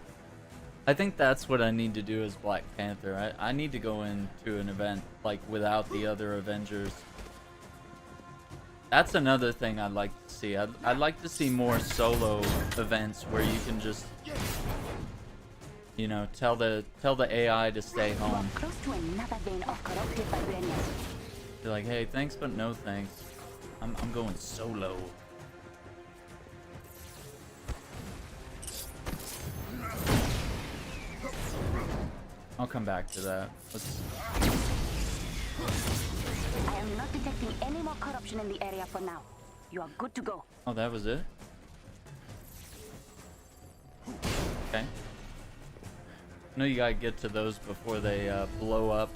I think that's what I need to do as Black Panther. I need to go into an event like without the other Avengers. That's another thing I'd like to see. I'd like to see more solo events where you can just, you know, tell the AI to stay home. Close to another vein of corrupted vibranium. Be like, hey, thanks but no thanks. I'm going solo. I'll come back to that. I am not detecting any more corruption in the area for now. You are good to go. Oh, that was it? Okay. No, you gotta get to those before they blow up.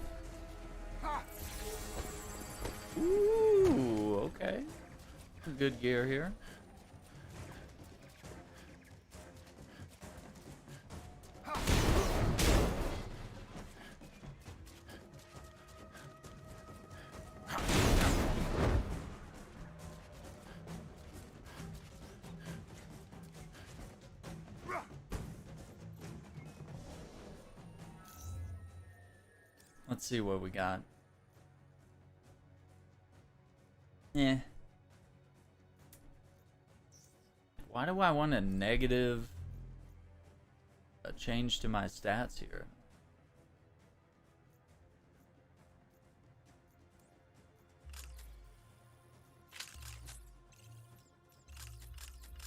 Ooh, okay. Good gear here. Let's see what we got. Yeah. Why do I want a negative change to my stats here?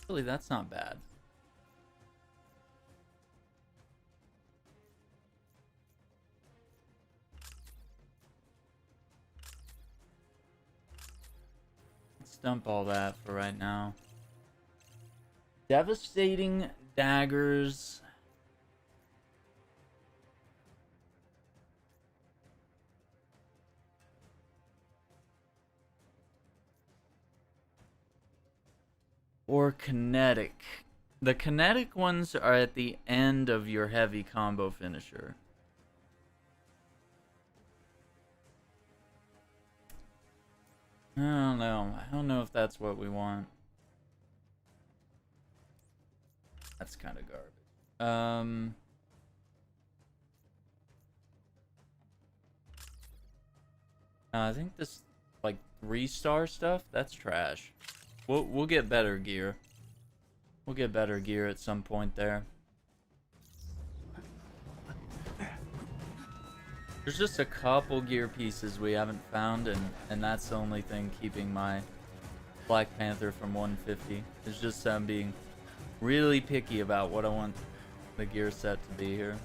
Really, that's not bad. dump all that for right now. Devastating daggers. Or kinetic. The kinetic ones are at the end of your heavy combo finisher. I don't know. I don't know if that's what we want. That's kind of garbage. I think this like 3-star stuff, that's trash. We'll get better gear. We'll get better gear at some point there. There's just a couple gear pieces we haven't found, and that's the only thing keeping my Black Panther from 150. It's just being really picky about what I want the gear set to be here,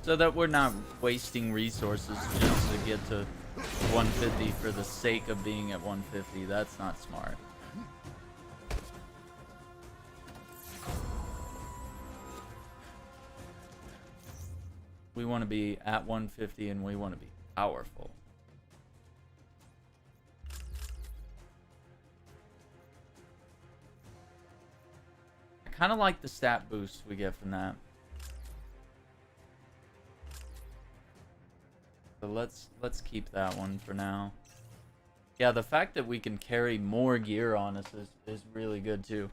so that we're not wasting resources just to get to 150 for the sake of being at 150. That's not smart. We want to be at 150 and we want to be powerful. I kind of like the stat boost we get from that. So let's keep that one for now. Yeah, the fact that we can carry more gear on us is really good too.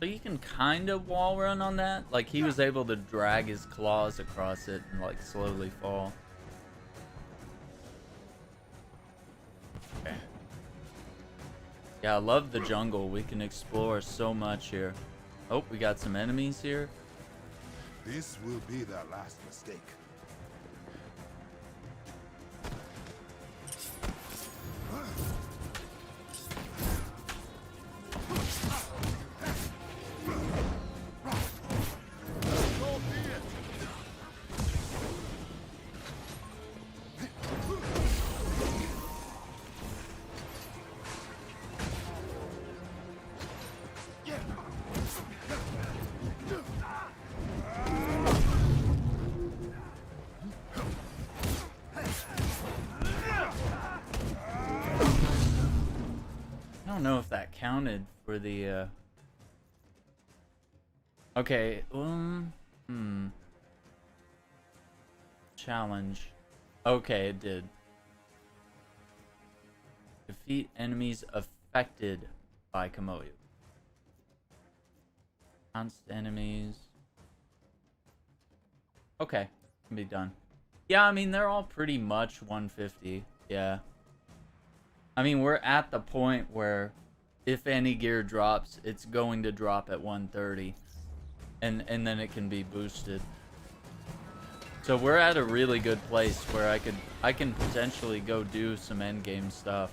So you can kind of wall run on that. Like, he was able to drag his claws across it and like slowly fall. Okay. Yeah, I love the jungle. We can explore so much here. Oh, we got some enemies here. This will be their last mistake. I don't know if that counted for the okay, challenge. Okay, it did. Defeat enemies affected by Kamoyu. Constant enemies. Okay, can be done. Yeah, I mean, they're all pretty much 150. Yeah. I mean, we're at the point where if any gear drops, it's going to drop at 130. And then it can be boosted. So we're at a really good place where I can potentially go do some endgame stuff.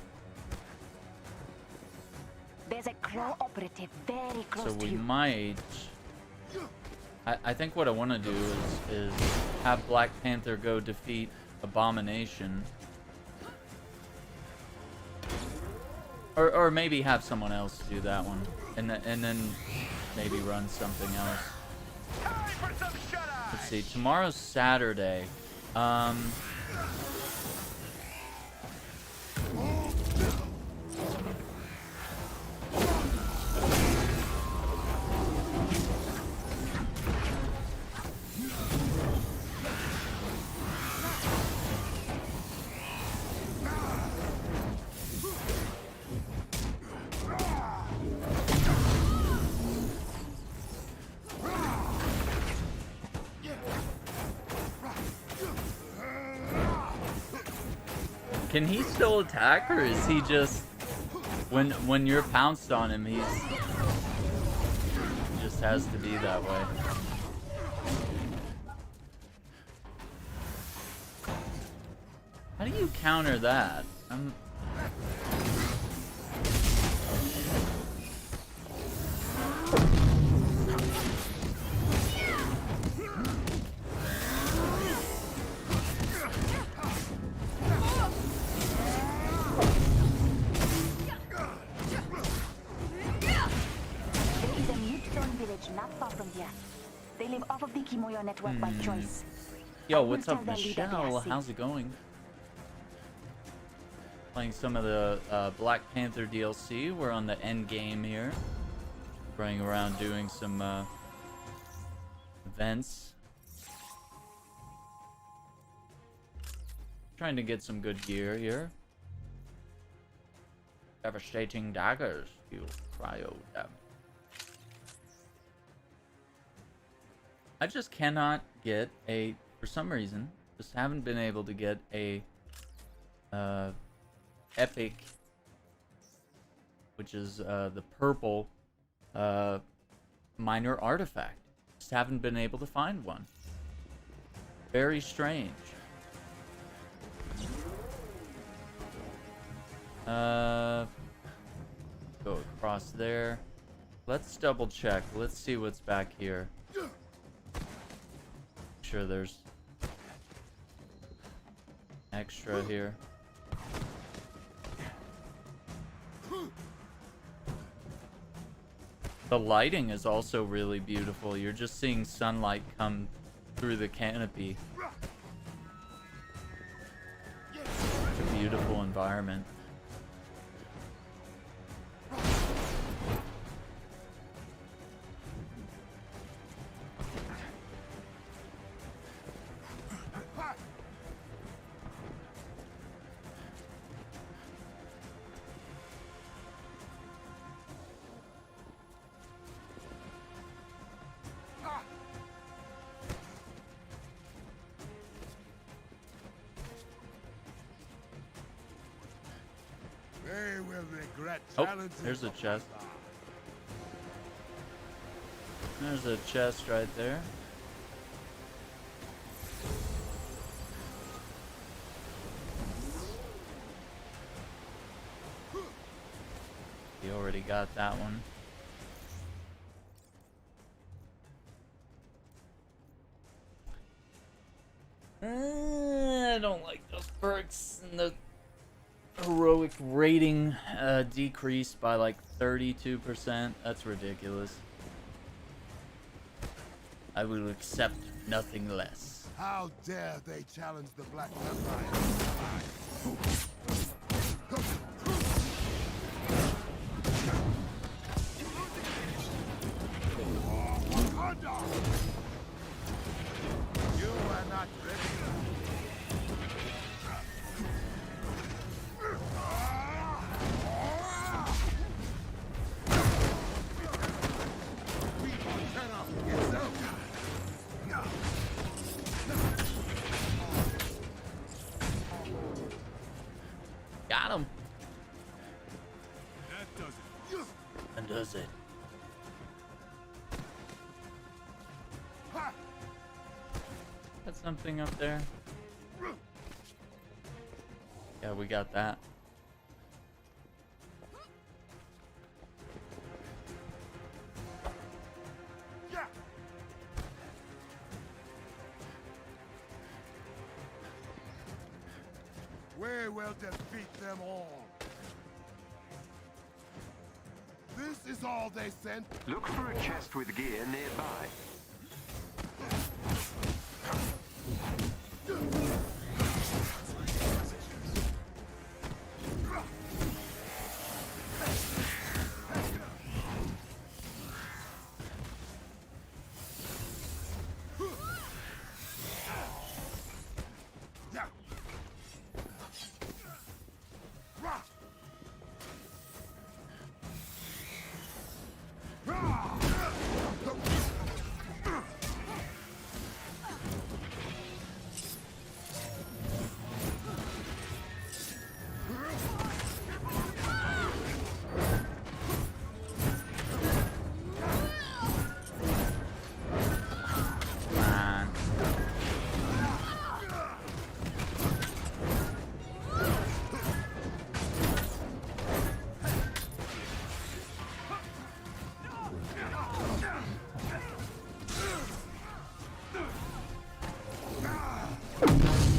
There's a claw operative very close So to we you. might... I think what I want to do is have Black Panther go defeat Abomination. Or maybe have someone else do that one. And then maybe run something else. Let's see, tomorrow's Saturday. Can he still attack, or is he just when you're pounced on him, he just has to be that way? How do you counter that? Not far from here. They live off of the Kimoyo network by choice. Yo, what's up, Michelle? How's it going? Playing some of the Black Panther DLC. We're on the end game here. Running around doing some events. Trying to get some good gear here. Devastating daggers. You cryo them. I just cannot get for some reason, just haven't been able to get a epic, which is the purple minor artifact. Just haven't been able to find one. Very strange. Go across there. Let's double check. Let's see what's back here. Sure there's extra here. The lighting is also really beautiful. You're just seeing sunlight come through the canopy. It's a beautiful environment. They will regret Oh, challenging there's a the chest. Panther. There's a chest right there. You already got that one. I don't like those perks, and the heroic rating decreased by like 32%. That's ridiculous. I will accept nothing less. How dare they challenge the Black Panther? Wakanda! You are not ready. Got him. That does it. And does it. Got something up there. Yeah, we got that. We will defeat them all. This is all they sent. Look for a chest with gear nearby.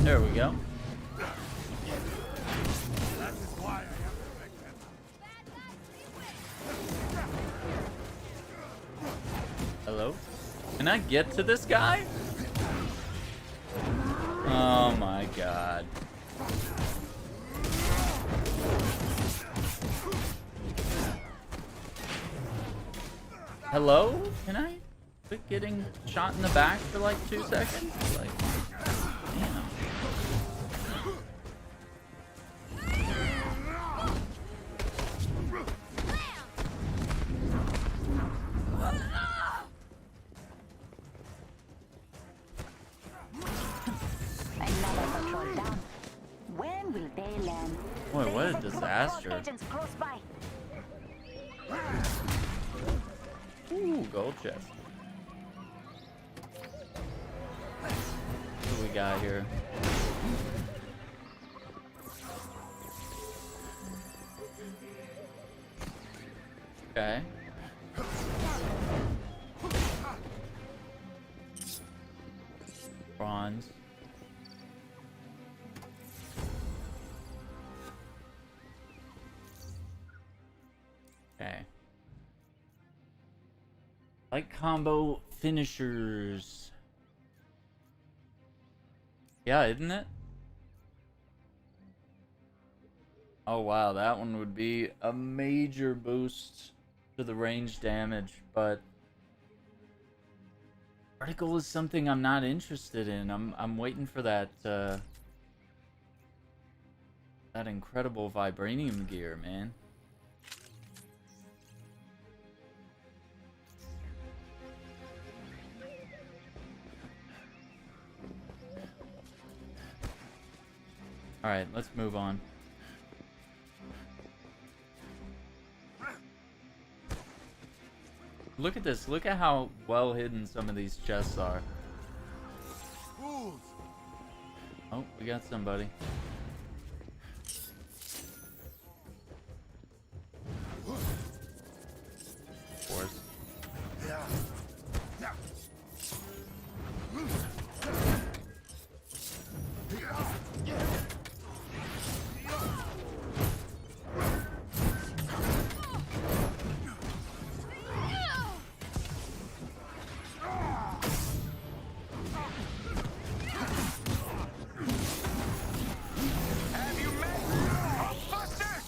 There we go. That is why I have to make them. Hello? Can I get to this guy? Oh my god. Hello? Can I quit getting shot in the back for like 2 seconds? Like, damn. Another patrol down. When will they land? Boy, what a There is group of disaster. Ghost agents close by. Ooh, gold chest. What do we got here? Okay. Bronze. Okay. Like combo finishers. Yeah, isn't it? Oh wow, that one would be a major boost to the range damage, but vertical is something I'm not interested in. I'm waiting for that that incredible vibranium gear, man. All right, let's move on. Look at this. Look at how well hidden some of these chests are. Fools! Oh, we got somebody. Of course. Have you met Buster?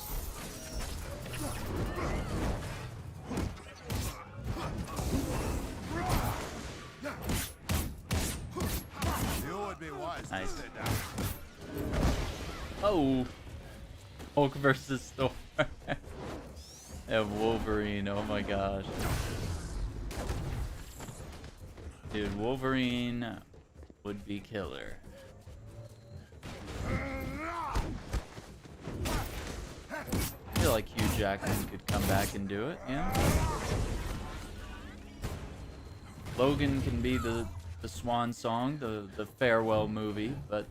You would be wise to Nice. sit down. Oh, Hulk versus Thor. And Wolverine. Oh my gosh. Dude, Wolverine would be killer. I feel like Hugh Jackman could come back and do it, yeah? Logan can be the swan song, the farewell movie, but,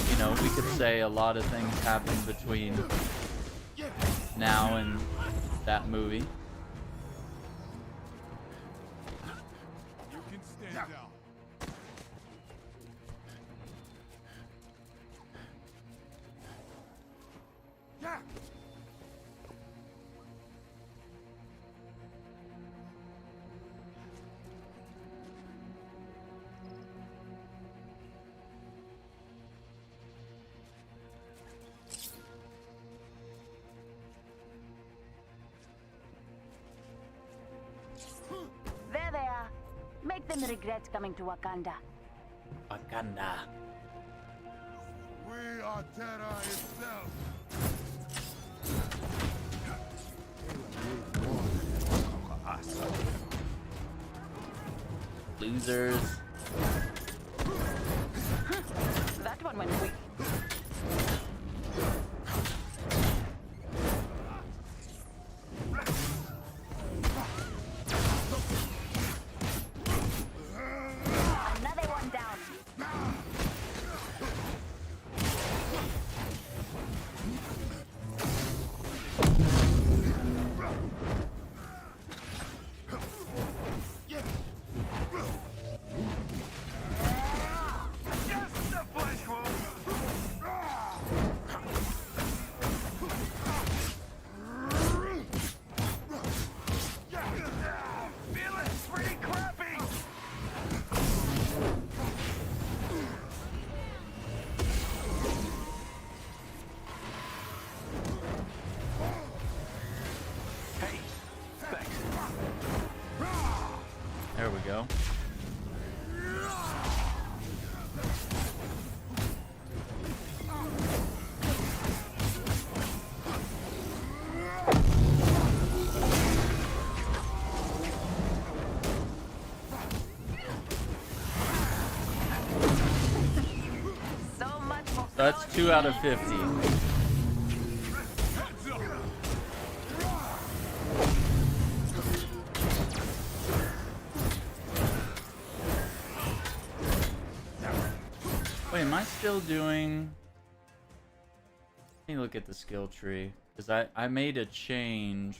you know, we could say a lot of things happen between now and that movie. You can stand down. Yeah. There they are. Make them regret coming to Wakanda. Wakanda. We are terror itself. Losers. That one went quick. Another one down. That's 2 out of 50. Wait, am I still doing... Let me look at the skill tree, because I made a change.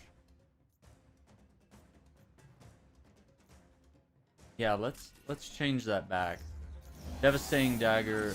Yeah, let's change that back. Devastating dagger,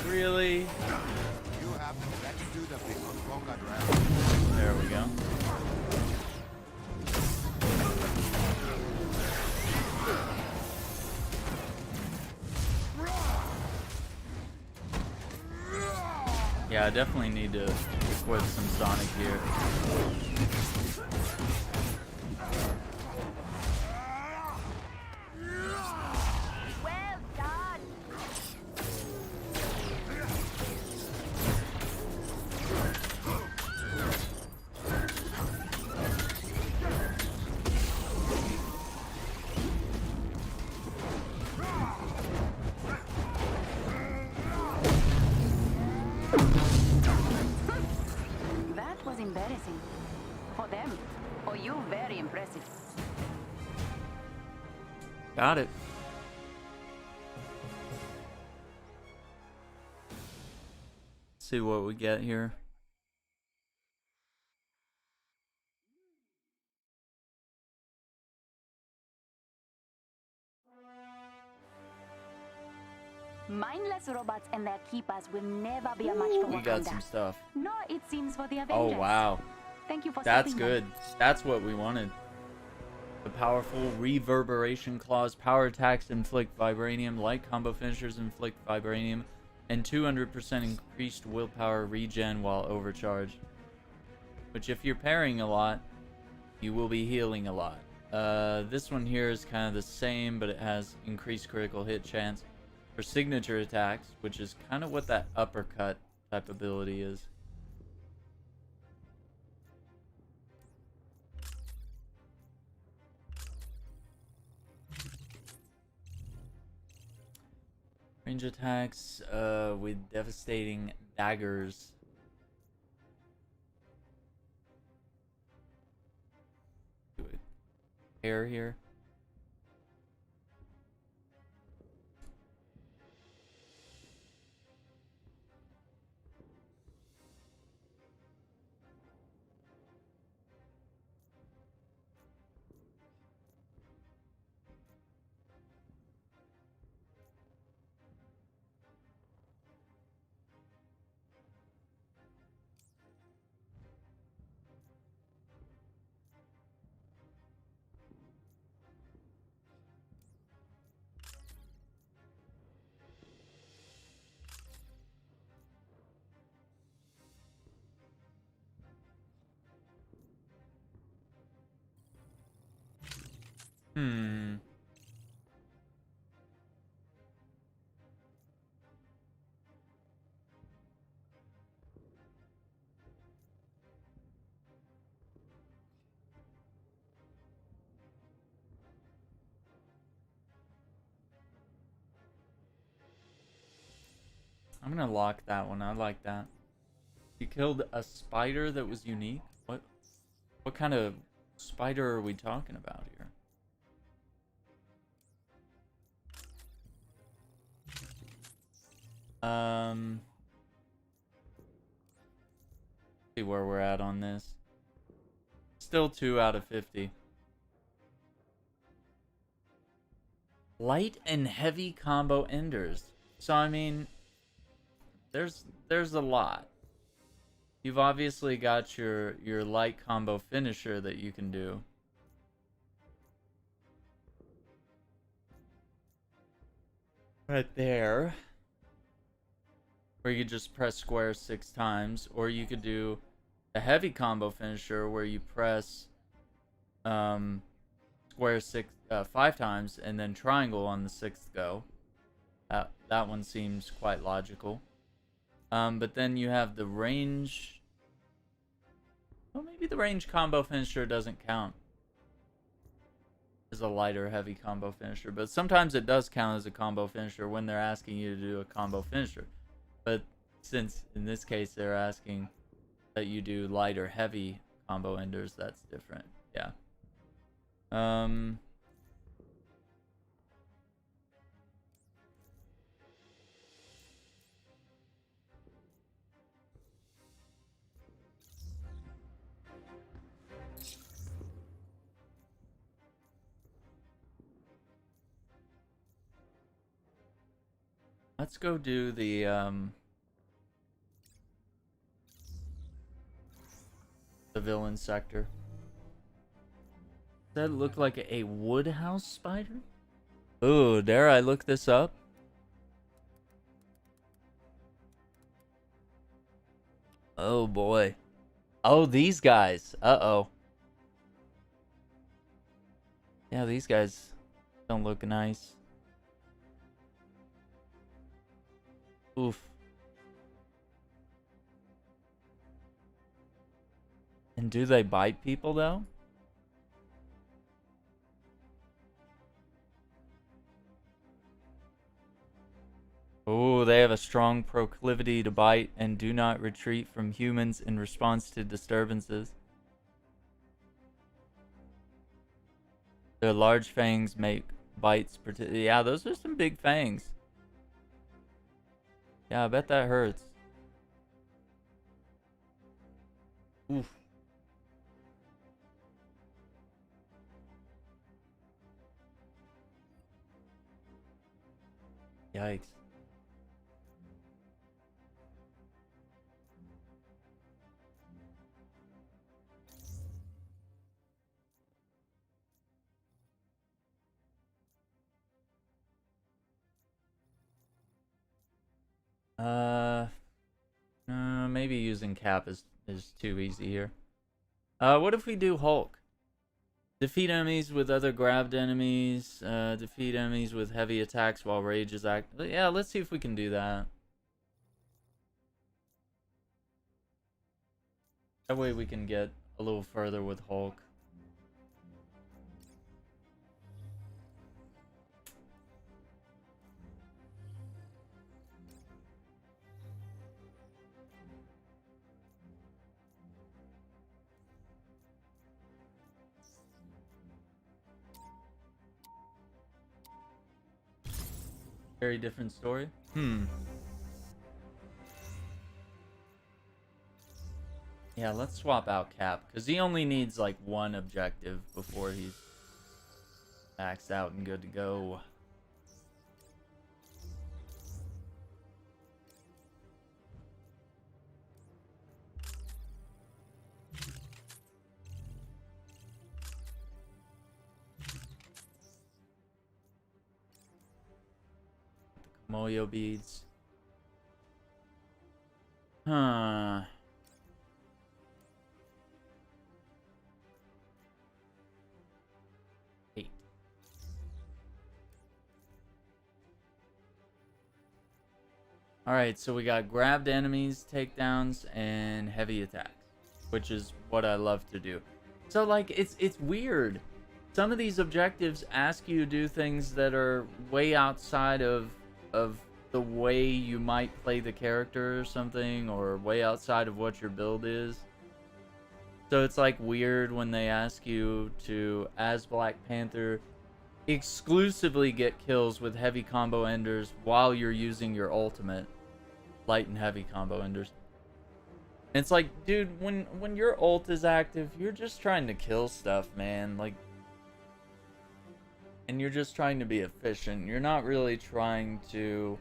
really? You have to do the big Wakanda draft. There we go. Yeah, I definitely need to equip some Sonic gear. Well done. That was embarrassing. For them. For you, very impressive. Got it. Let's see what we get here. Mindless robots and their keepers will never be a match for We Wakanda. got some stuff. Nor, it seems, for the Oh, Avengers. wow. Thank you for That's saving good. them. That's what we wanted. The powerful reverberation claws, power attacks inflict vibranium, light combo finishers inflict vibranium, and 200% increased willpower regen while overcharged. Which, if you're parrying a lot, you will be healing a lot. This one here is kind of the same, but it has increased critical hit chance for signature attacks, which is kind of what that uppercut type ability is. Range attacks with devastating daggers. Do it. Hair here. Hmm. I'm gonna lock that one. I like that. You killed a spider that was unique? What kind of spider are we talking about here? See where we're at on this. Still 2 out of 50. Light and heavy combo enders. So I mean, there's a lot. You've obviously got your light combo finisher that you can do. Right there. Where you just press square 6 times, or you could do a heavy combo finisher where you press square 5 times and then triangle on the 6th go. That one seems quite logical. But then you have the range. Well, maybe the range combo finisher doesn't count as a light or heavy combo finisher, but sometimes it does count as a combo finisher when they're asking you to do a combo finisher. But since in this case they're asking that you do light or heavy combo enders, that's different. Yeah. Let's go do the villain sector. Does that look like a woodhouse spider? Ooh, dare I look this up? Oh boy. Oh, these guys. Uh-oh. Yeah, these guys don't look nice. Oof. And do they bite people, though? Oh, they have a strong proclivity to bite and do not retreat from humans in response to disturbances. Their large fangs make bites yeah, those are some big fangs. Yeah, I bet that hurts. Oof. Yikes. Maybe using Cap is too easy here. What if we do Hulk? Defeat enemies with other grabbed enemies. Defeat enemies with heavy attacks while rage is active. Yeah, let's see if we can do that. That way we can get a little further with Hulk. Very different story. Yeah, let's swap out Cap, because he only needs like one objective before he's maxed out and good to go. Moyo beads. Huh. Alright, so we got grabbed enemies, takedowns, and heavy attacks, which is what I love to do. So, like, it's weird. Some of these objectives ask you to do things that are way outside of the way you might play the character or something, or way outside of what your build is. So it's, like, weird when they ask you to, as Black Panther, exclusively get kills with heavy combo enders while you're using your ultimate. Light and heavy combo enders. And it's like, dude, when your ult is active, you're just trying to kill stuff, man. Like, and you're just trying to be efficient. You're not really trying to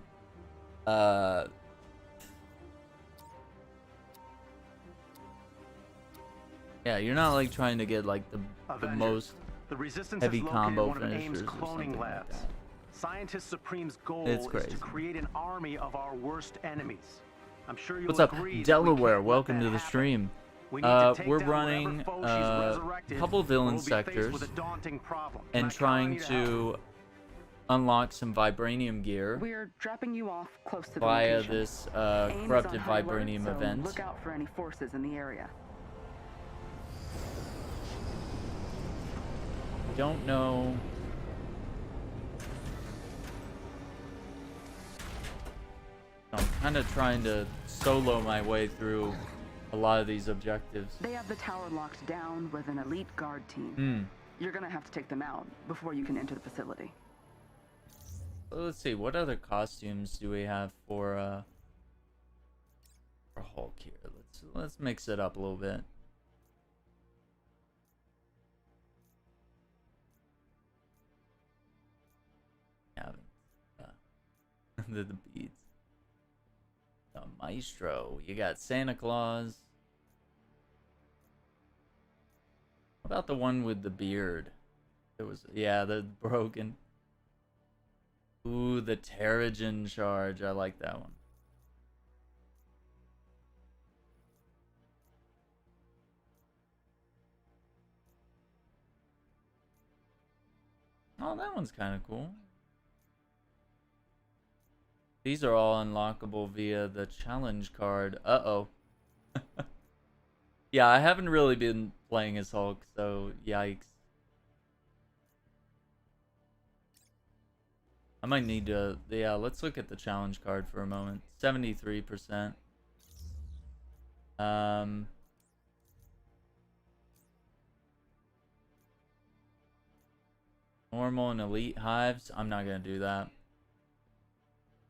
Yeah, you're not like trying to get like the Avengers. most The Resistance heavy has located combo one of AIM's finishers or something cloning like labs. that. Scientist Supreme's goal It's is crazy. to create an army of our worst enemies. I'm sure you'll What's up, agree that we Delaware? can't let Welcome that to the happen. stream. We need to take We're down running whatever foe she's a resurrected, couple or villain we'll be faced sectors with a daunting problem. and I kinda trying need help. to unlock some vibranium gear We're dropping you off close to the via location. this AIM is on Corrupted high alert, Vibranium so Event. Look out for any forces in the area. Don't know. I'm kind of trying to solo my way through a lot of these objectives. They have the tower locked down with an elite guard team. Hmm. You're gonna have to take them out before you can enter the facility. So let's see, what other costumes do we have for Hulk here? Let's mix it up a little bit. Yeah, the beads. The Maestro. You got Santa Claus. What about the one with the beard? It was, yeah, the broken. Ooh, the Terrigen charge. I like that one. Oh, that one's kind of cool. These are all unlockable via the challenge card. Uh-oh. Yeah, I haven't really been playing as Hulk, so yikes. I might need to... Yeah, let's look at the challenge card for a moment. 73%. Normal and elite hives. I'm not going to do that.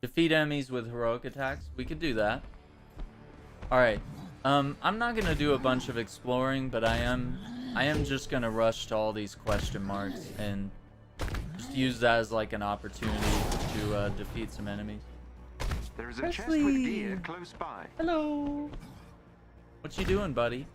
Defeat enemies with heroic attacks. We could do that. Alright. I'm not going to do a bunch of exploring, but I am just going to rush to all these question marks and just use that as like an opportunity to defeat some enemies. There is a chest with gear close by. Hello. What you doing, buddy?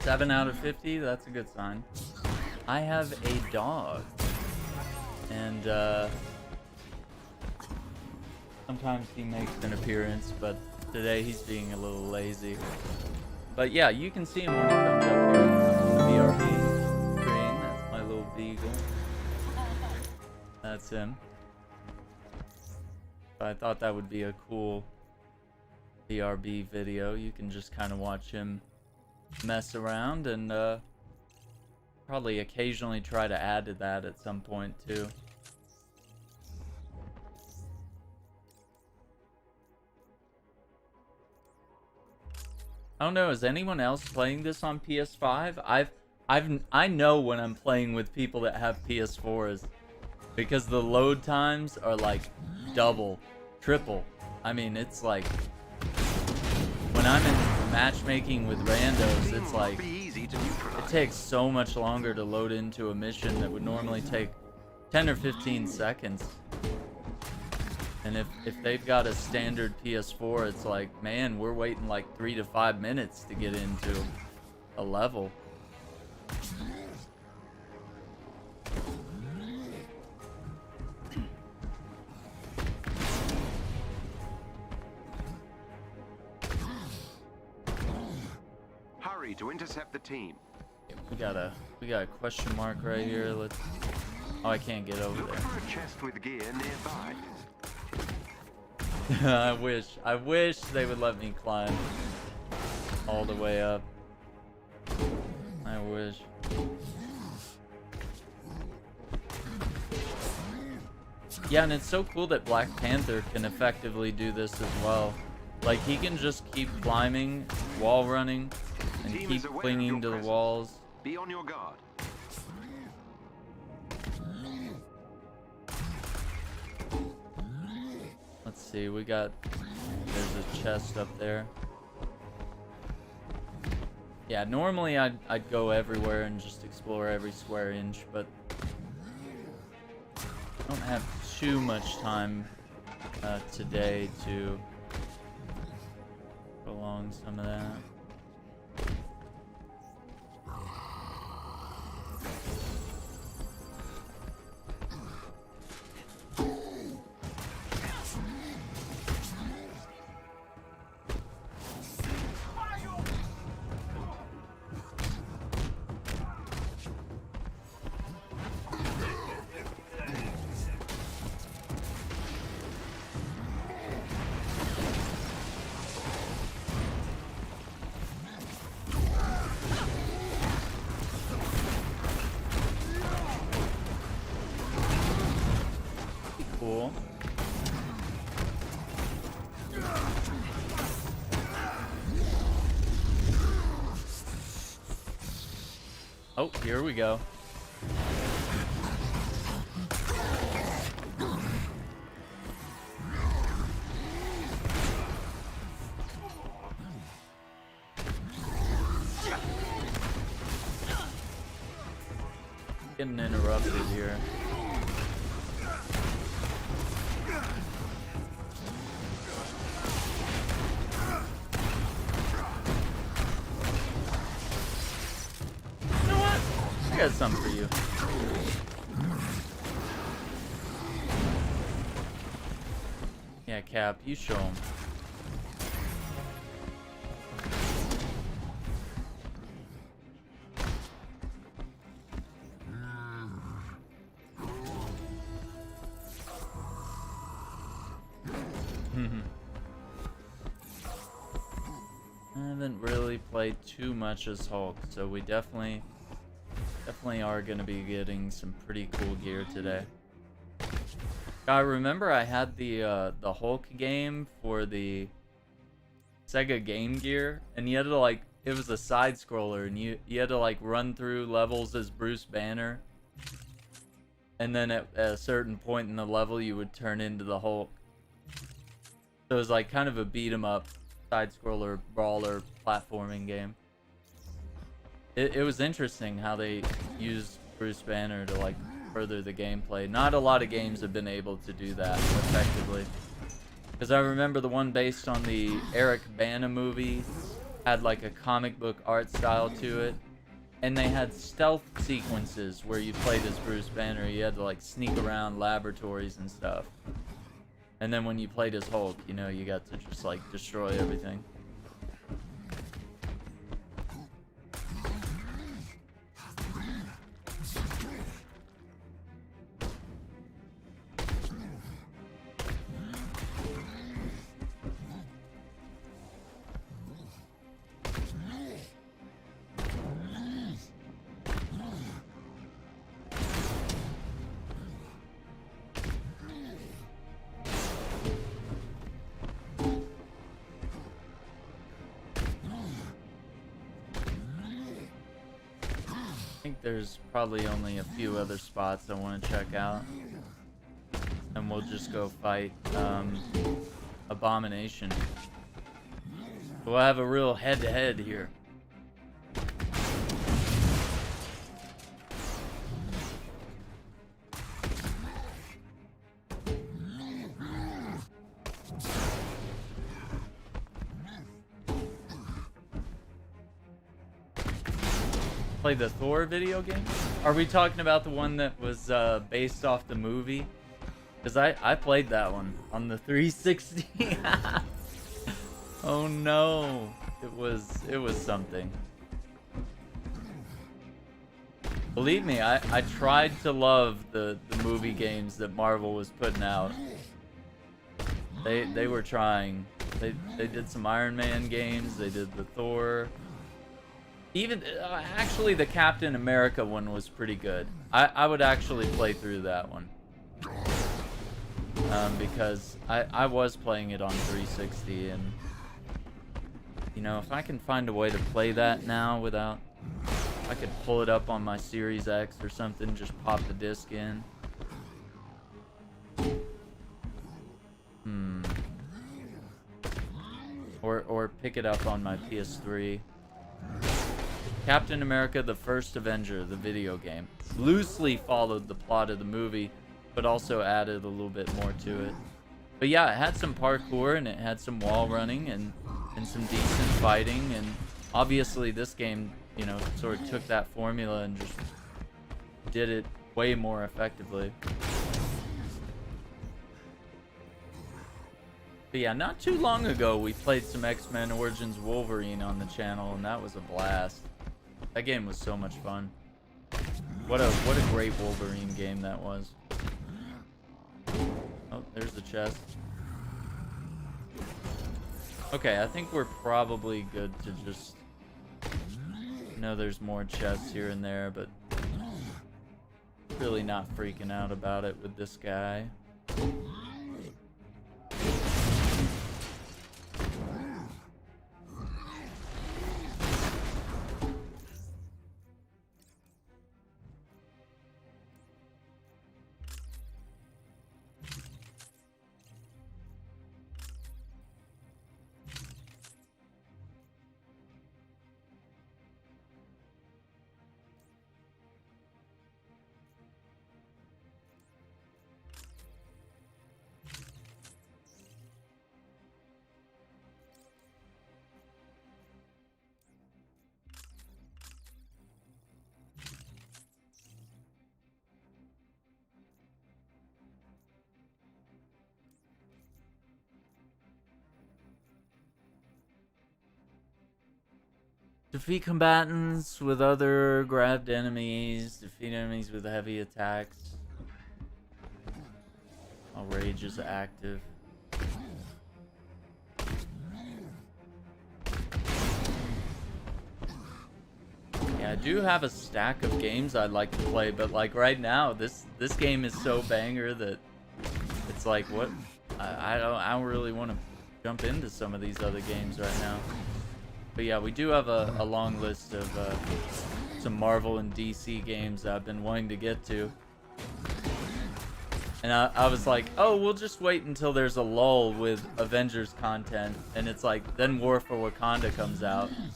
Seven out of 50, that's a good sign. I have a dog. And sometimes he makes an appearance, but today he's being a little lazy. But yeah, you can see him when he comes up here on the VRB screen. That's my little beagle. That's him. I thought that would be a cool VRB video. You can just kind of watch him mess around and probably occasionally try to add to that at some point too. I don't know, is anyone else playing this on PS5? I know when I'm playing with people that have PS4s because the load times are like double, triple. I mean, it's like when I'm in matchmaking with randos, it's like it takes so much longer to load into a mission that would normally take 10 or 15 seconds. And if they've got a standard PS4, it's like, man, we're waiting like 3 to 5 minutes to get into a level. Hurry to intercept the team. We got a question mark right here. Let's. Oh, I can't get over Look there. for a chest with gear nearby. I wish they would let me climb all the way up. I wish. Yeah, and it's so cool that Black Panther can effectively do this as well. Like, he can just keep climbing, wall running, and keep clinging to the walls. Be on your guard. Let's see, there's a chest up there. Yeah, normally I'd go everywhere and just explore every square inch, but I don't have too much time today to prolong some of that. Cool. Oh, here we go. Getting interrupted here. I got something for you. Yeah, Cap, you show him. I haven't really played too much as Hulk, so we definitely are going to be getting some pretty cool gear today. I remember I had the Hulk game for the Sega Game Gear, and you had to, like, it was a side scroller, and you had to, like, run through levels as Bruce Banner, and then at a certain point in the level you would turn into the Hulk. So it was like kind of a beat 'em up side scroller brawler platforming game. It was interesting how they used Bruce Banner to, like, further the gameplay. Not a lot of games have been able to do that effectively. Because I remember the one based on the Eric Bana movie had, like, a comic book art style to it. And they had stealth sequences where you played as Bruce Banner. You had to, like, sneak around laboratories and stuff. And then when you played as Hulk, you know, you got to just, like, destroy everything. I think there's probably only a few other spots I want to check out, and we'll just go fight Abomination. We'll have a real head-to-head here. Play the Thor video game? Are we talking about the one that was based off the movie? Because I played that one on the 360. Oh no, it was something. Believe me, I tried to love the movie games that Marvel was putting out. They were trying. They did some Iron Man games. They did the Thor. Even actually, the Captain America one was pretty good. I would actually play through that one. Because I was playing it on 360, and you know, if I can find a way to play that now without, I could pull it up on my Series X or something, just pop the disc in. Or pick it up on my PS3. Captain America: The First Avenger, the video game, loosely followed the plot of the movie, but also added a little bit more to it. But yeah, it had some parkour, and it had some wall running, and some decent fighting, and obviously this game, you know, sort of took that formula and just did it way more effectively. But yeah, not too long ago we played some X-Men Origins Wolverine on the channel, and that was a blast. That game was so much fun. What a great Wolverine game that was. Oh, there's the chest. Okay, I think we're probably good to just... I know there's more chests here and there, but really not freaking out about it with this guy. Defeat combatants with other grabbed enemies. Defeat enemies with heavy attacks. While rage is active. Yeah, I do have a stack of games I'd like to play, but like right now, this game is so banger that it's like, what? I don't really want to jump into some of these other games right now. But yeah, we do have a long list of some Marvel and DC games that I've been wanting to get to. And I was like, oh, we'll just wait until there's a lull with Avengers content. And it's like, then War for Wakanda comes out. And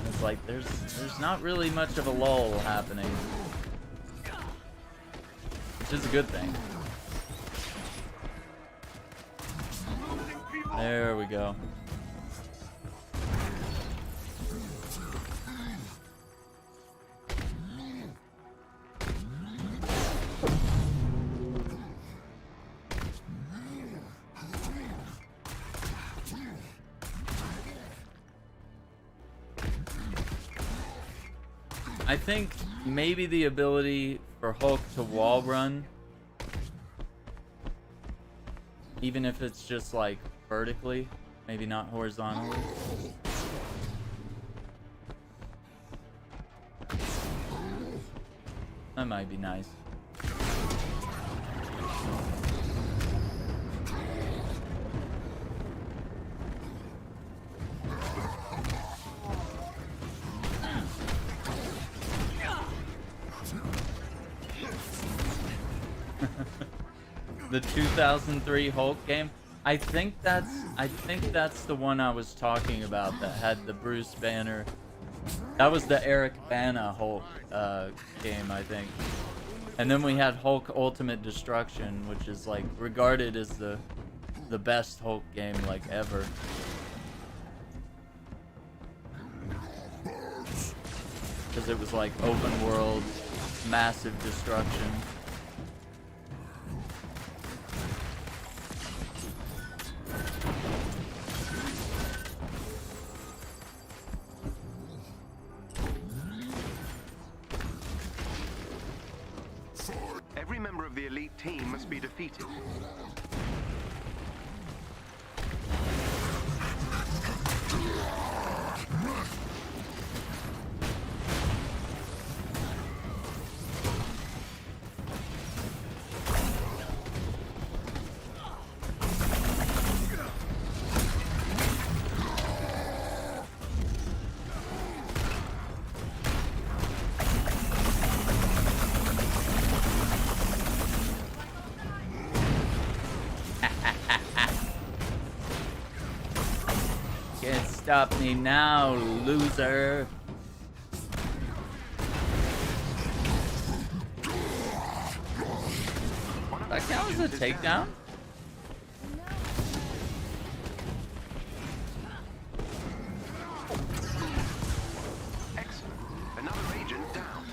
it's like, there's not really much of a lull happening. Which is a good thing. There we go. I think maybe the ability for Hulk to wall run, even if it's just like vertically, maybe not horizontally. That might be nice. The 2003 Hulk game. I think that's the one I was talking about that had the Bruce Banner. That was the Eric Bana Hulk game, I think. And then we had Hulk Ultimate Destruction, which is like regarded as the best Hulk game like ever. Because it was like open world, massive destruction. Every member of the elite team must be defeated. Can't stop me now, loser. That count as a takedown? Excellent. Another agent down.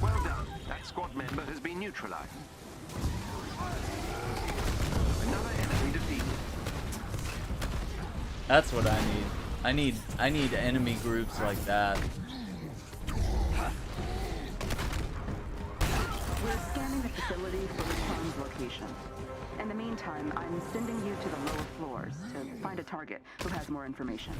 Well done. That squad member has been neutralized. Another enemy defeated. That's what I need. I need enemy groups like that. We're scanning the facility for Respawn's location. In the meantime, I'm sending you to the lower floors to find a target who has more information.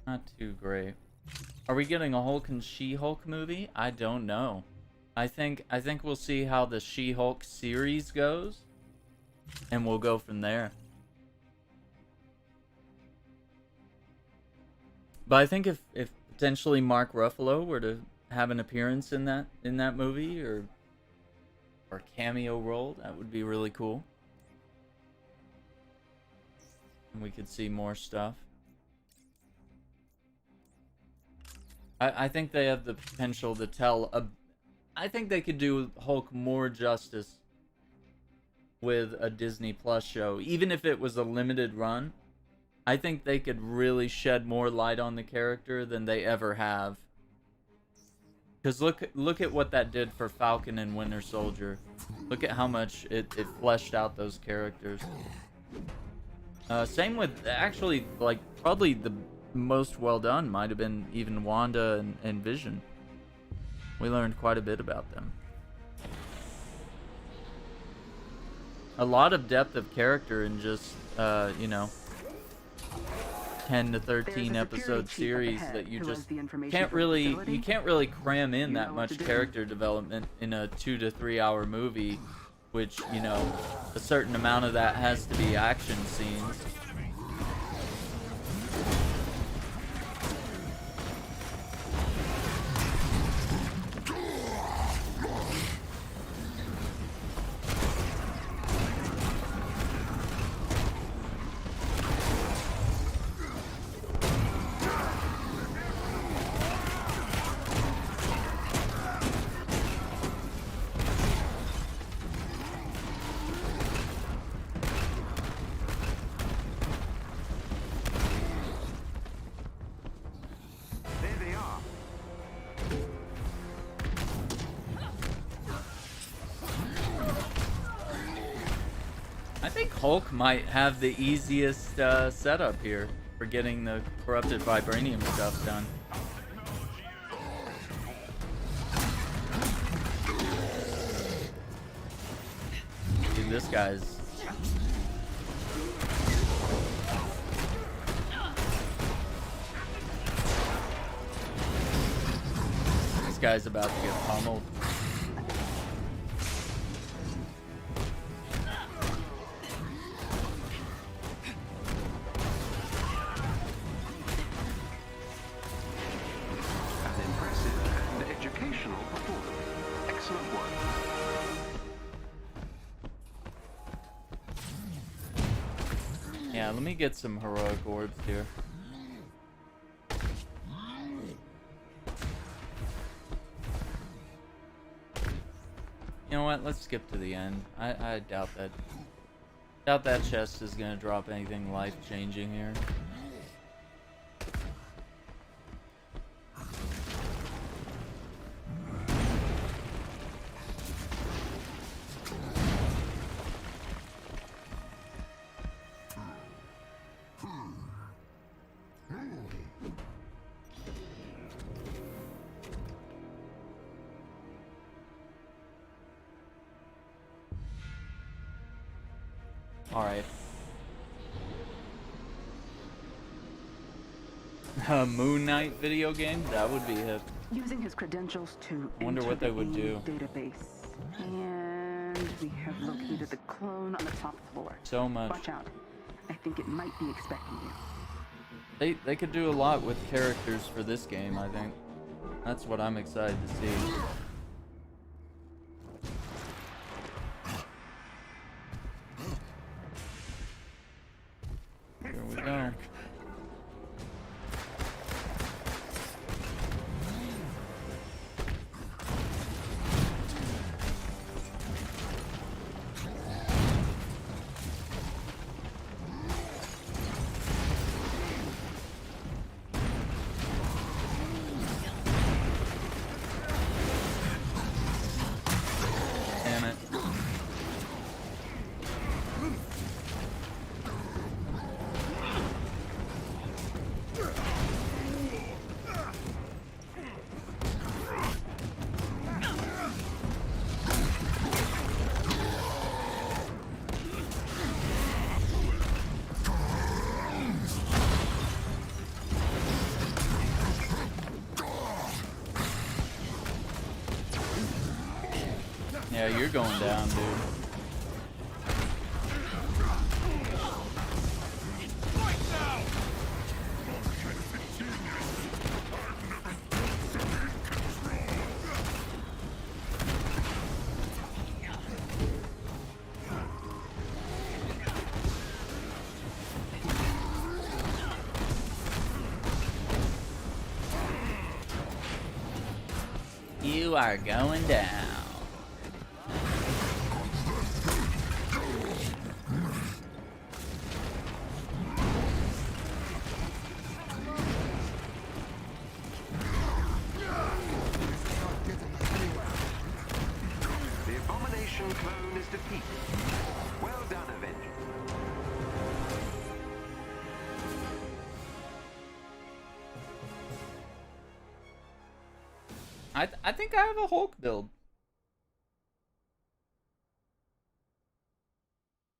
Not too great. Are we getting a Hulk and She-Hulk movie? I don't know. I think we'll see how the She-Hulk series goes, and we'll go from there. But I think if potentially Mark Ruffalo were to have an appearance in that movie or cameo role, that would be really cool. And we could see more stuff. I think they have the potential to tell I think they could do Hulk more justice with a Disney Plus show, even if it was a limited run. I think they could really shed more light on the character than they ever have. Because look at what that did for Falcon and Winter Soldier. Look at how much it fleshed out those characters. Same with, actually, like, probably the most well done might have been even Wanda and Vision. We learned quite a bit about them. A lot of depth of character in just, 10 to 13 episode series that you just can't really cram in that much character development in a 2 to 3 hour movie, which, a certain amount of that has to be action scenes. Hulk might have the easiest setup here for getting the corrupted vibranium stuff done. Dude, this guy's... This guy's about to get pummeled. Yeah, let me get some heroic orbs here. You know what? Let's skip to the end. I doubt that chest is gonna drop anything life-changing here. Alright. Moon Knight video game? That would be hip. Using his credentials to I wonder enter what they the would do. database. And we have located the clone on the top floor. So much. Watch out. I think it might be expecting you. They could do a lot with characters for this game, I think. That's what I'm excited to see. Here we go. Damn it. Yeah, you're going down, dude. You are going down. The abomination clone is defeated. Well done, Avengers. I think I have a Hulk build.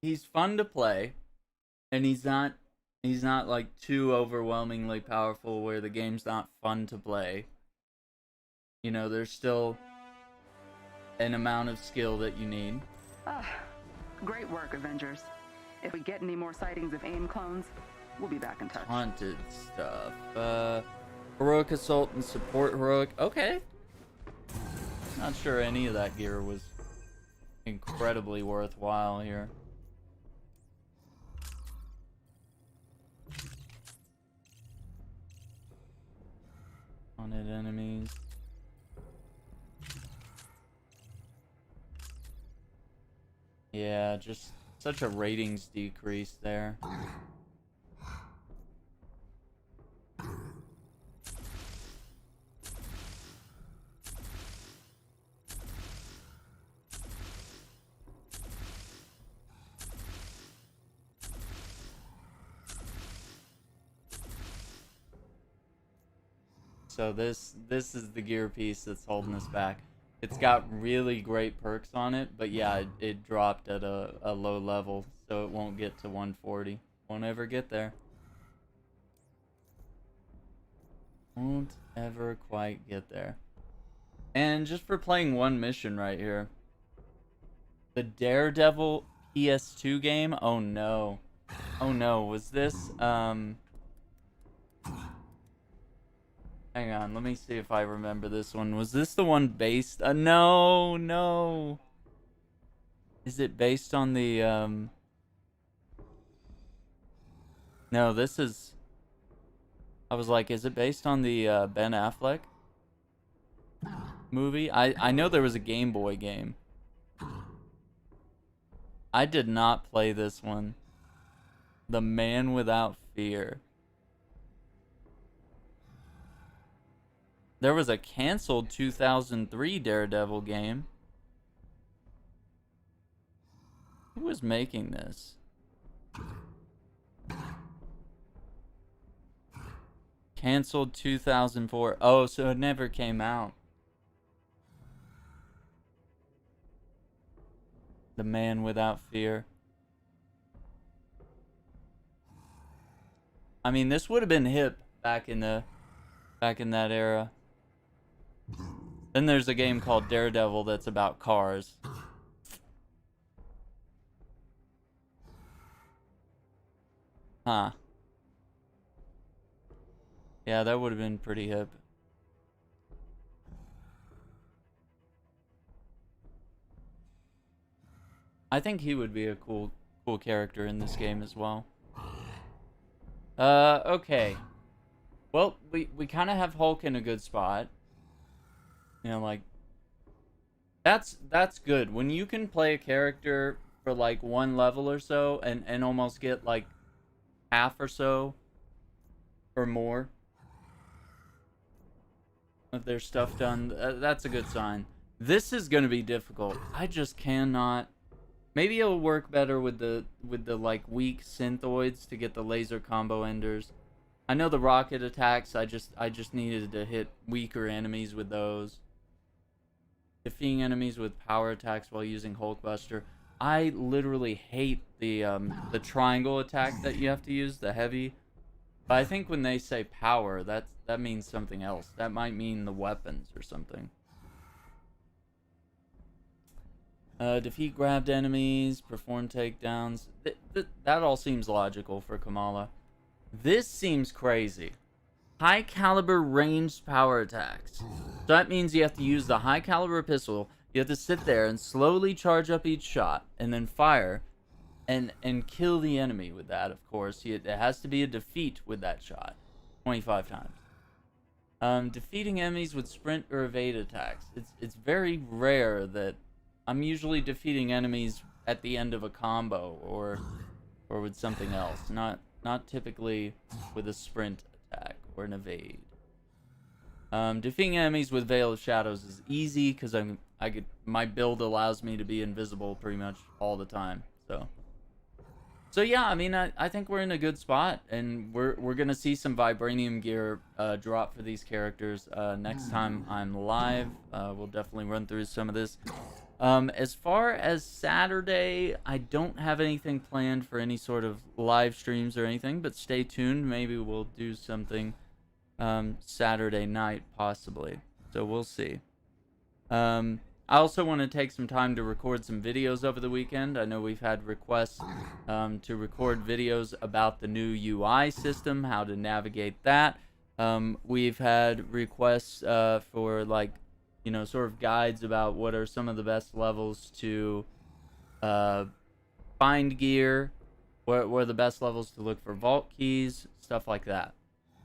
He's fun to play, and he's not like too overwhelmingly powerful where the game's not fun to play. You know, there's still an amount of skill that you need. Great work, Avengers. If we get any more sightings of AIM clones, we'll be back in touch. Haunted stuff. Heroic assault and support heroic. Okay. Not sure any of that gear was incredibly worthwhile here. Haunted enemies. Yeah, just such a ratings decrease there. So this is the gear piece that's holding us back. It's got really great perks on it, but yeah, it dropped at a low level, so it won't get to 140. Won't ever get there. Won't ever quite get there. And just for playing one mission right here. The Daredevil PS2 game? Oh no. Oh no, was this, hang on, let me see if I remember this one. Was this the one based... no. Is it based on the, No, this is... I was like, is it based on the, Ben Affleck movie? I know there was a Game Boy game. I did not play this one. The Man Without Fear. There was a canceled 2003 Daredevil game. Who was making this? Canceled 2004. Oh, so it never came out. The Man Without Fear. I mean, this would have been hip back in that era. Then there's a game called Daredevil that's about cars. Huh. Yeah, that would have been pretty hip. I think he would be a cool character in this game as well. Okay. Well, we kind of have Hulk in a good spot. You know, like, that's good. When you can play a character for like one level or so and almost get like half or so or more of their stuff done, that's a good sign. This is going to be difficult. I just cannot. Maybe it'll work better with the like weak synthoids to get the laser combo enders. I know the rocket attacks, I just needed to hit weaker enemies with those. Defeating enemies with power attacks while using Hulkbuster. I literally hate the triangle attack that you have to use, the heavy. But I think when they say power, that means something else. That might mean the weapons or something. Defeat grabbed enemies, perform takedowns. That all seems logical for Kamala. This seems crazy. High caliber ranged power attacks. So that means you have to use the high caliber pistol. You have to sit there and slowly charge up each shot and then fire and kill the enemy with that, of course. It has to be a defeat with that shot 25 times. Defeating enemies with sprint or evade attacks. It's very rare that I'm usually defeating enemies at the end of a combo or with something else. Not typically with a sprint attack or an evade. Defeating enemies with Veil of Shadows is easy because my build allows me to be invisible pretty much all the time. So yeah, I mean, I think we're in a good spot, and we're gonna see some Vibranium gear drop for these characters next time I'm live. We'll definitely run through some of this. As far as Saturday, I don't have anything planned for any sort of live streams or anything, but stay tuned. Maybe we'll do something Saturday night, possibly. So we'll see. I also want to take some time to record some videos over the weekend. I know we've had requests to record videos about the new UI system, how to navigate that. We've had requests for, like, you know, sort of guides about what are some of the best levels to find gear, where are the best levels to look for vault keys, stuff like that.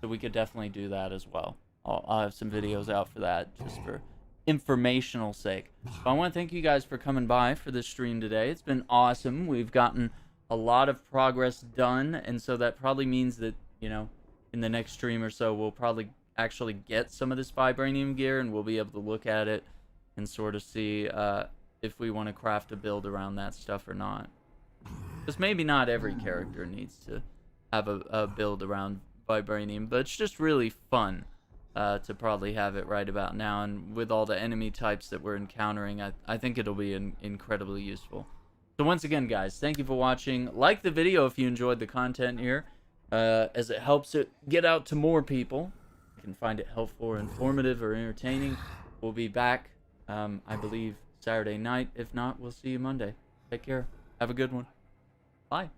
So we could definitely do that as well. I'll have some videos out for that, just for informational sake. But I want to thank you guys for coming by for this stream today. It's been awesome. We've gotten a lot of progress done, and so that probably means that, you know, in the next stream or so, we'll probably actually get some of this Vibranium gear, and we'll be able to look at it and sort of see if we want to craft a build around that stuff or not. Because maybe not every character needs to have a build around Vibranium, but it's just really fun to probably have it right about now. And with all the enemy types that we're encountering, I think it'll be incredibly useful. So once again, guys, thank you for watching. Like the video if you enjoyed the content here, as it helps it get out to more people. You can find it helpful or informative or entertaining. We'll be back, I believe, Saturday night. If not, we'll see you Monday. Take care. Have a good one. Bye.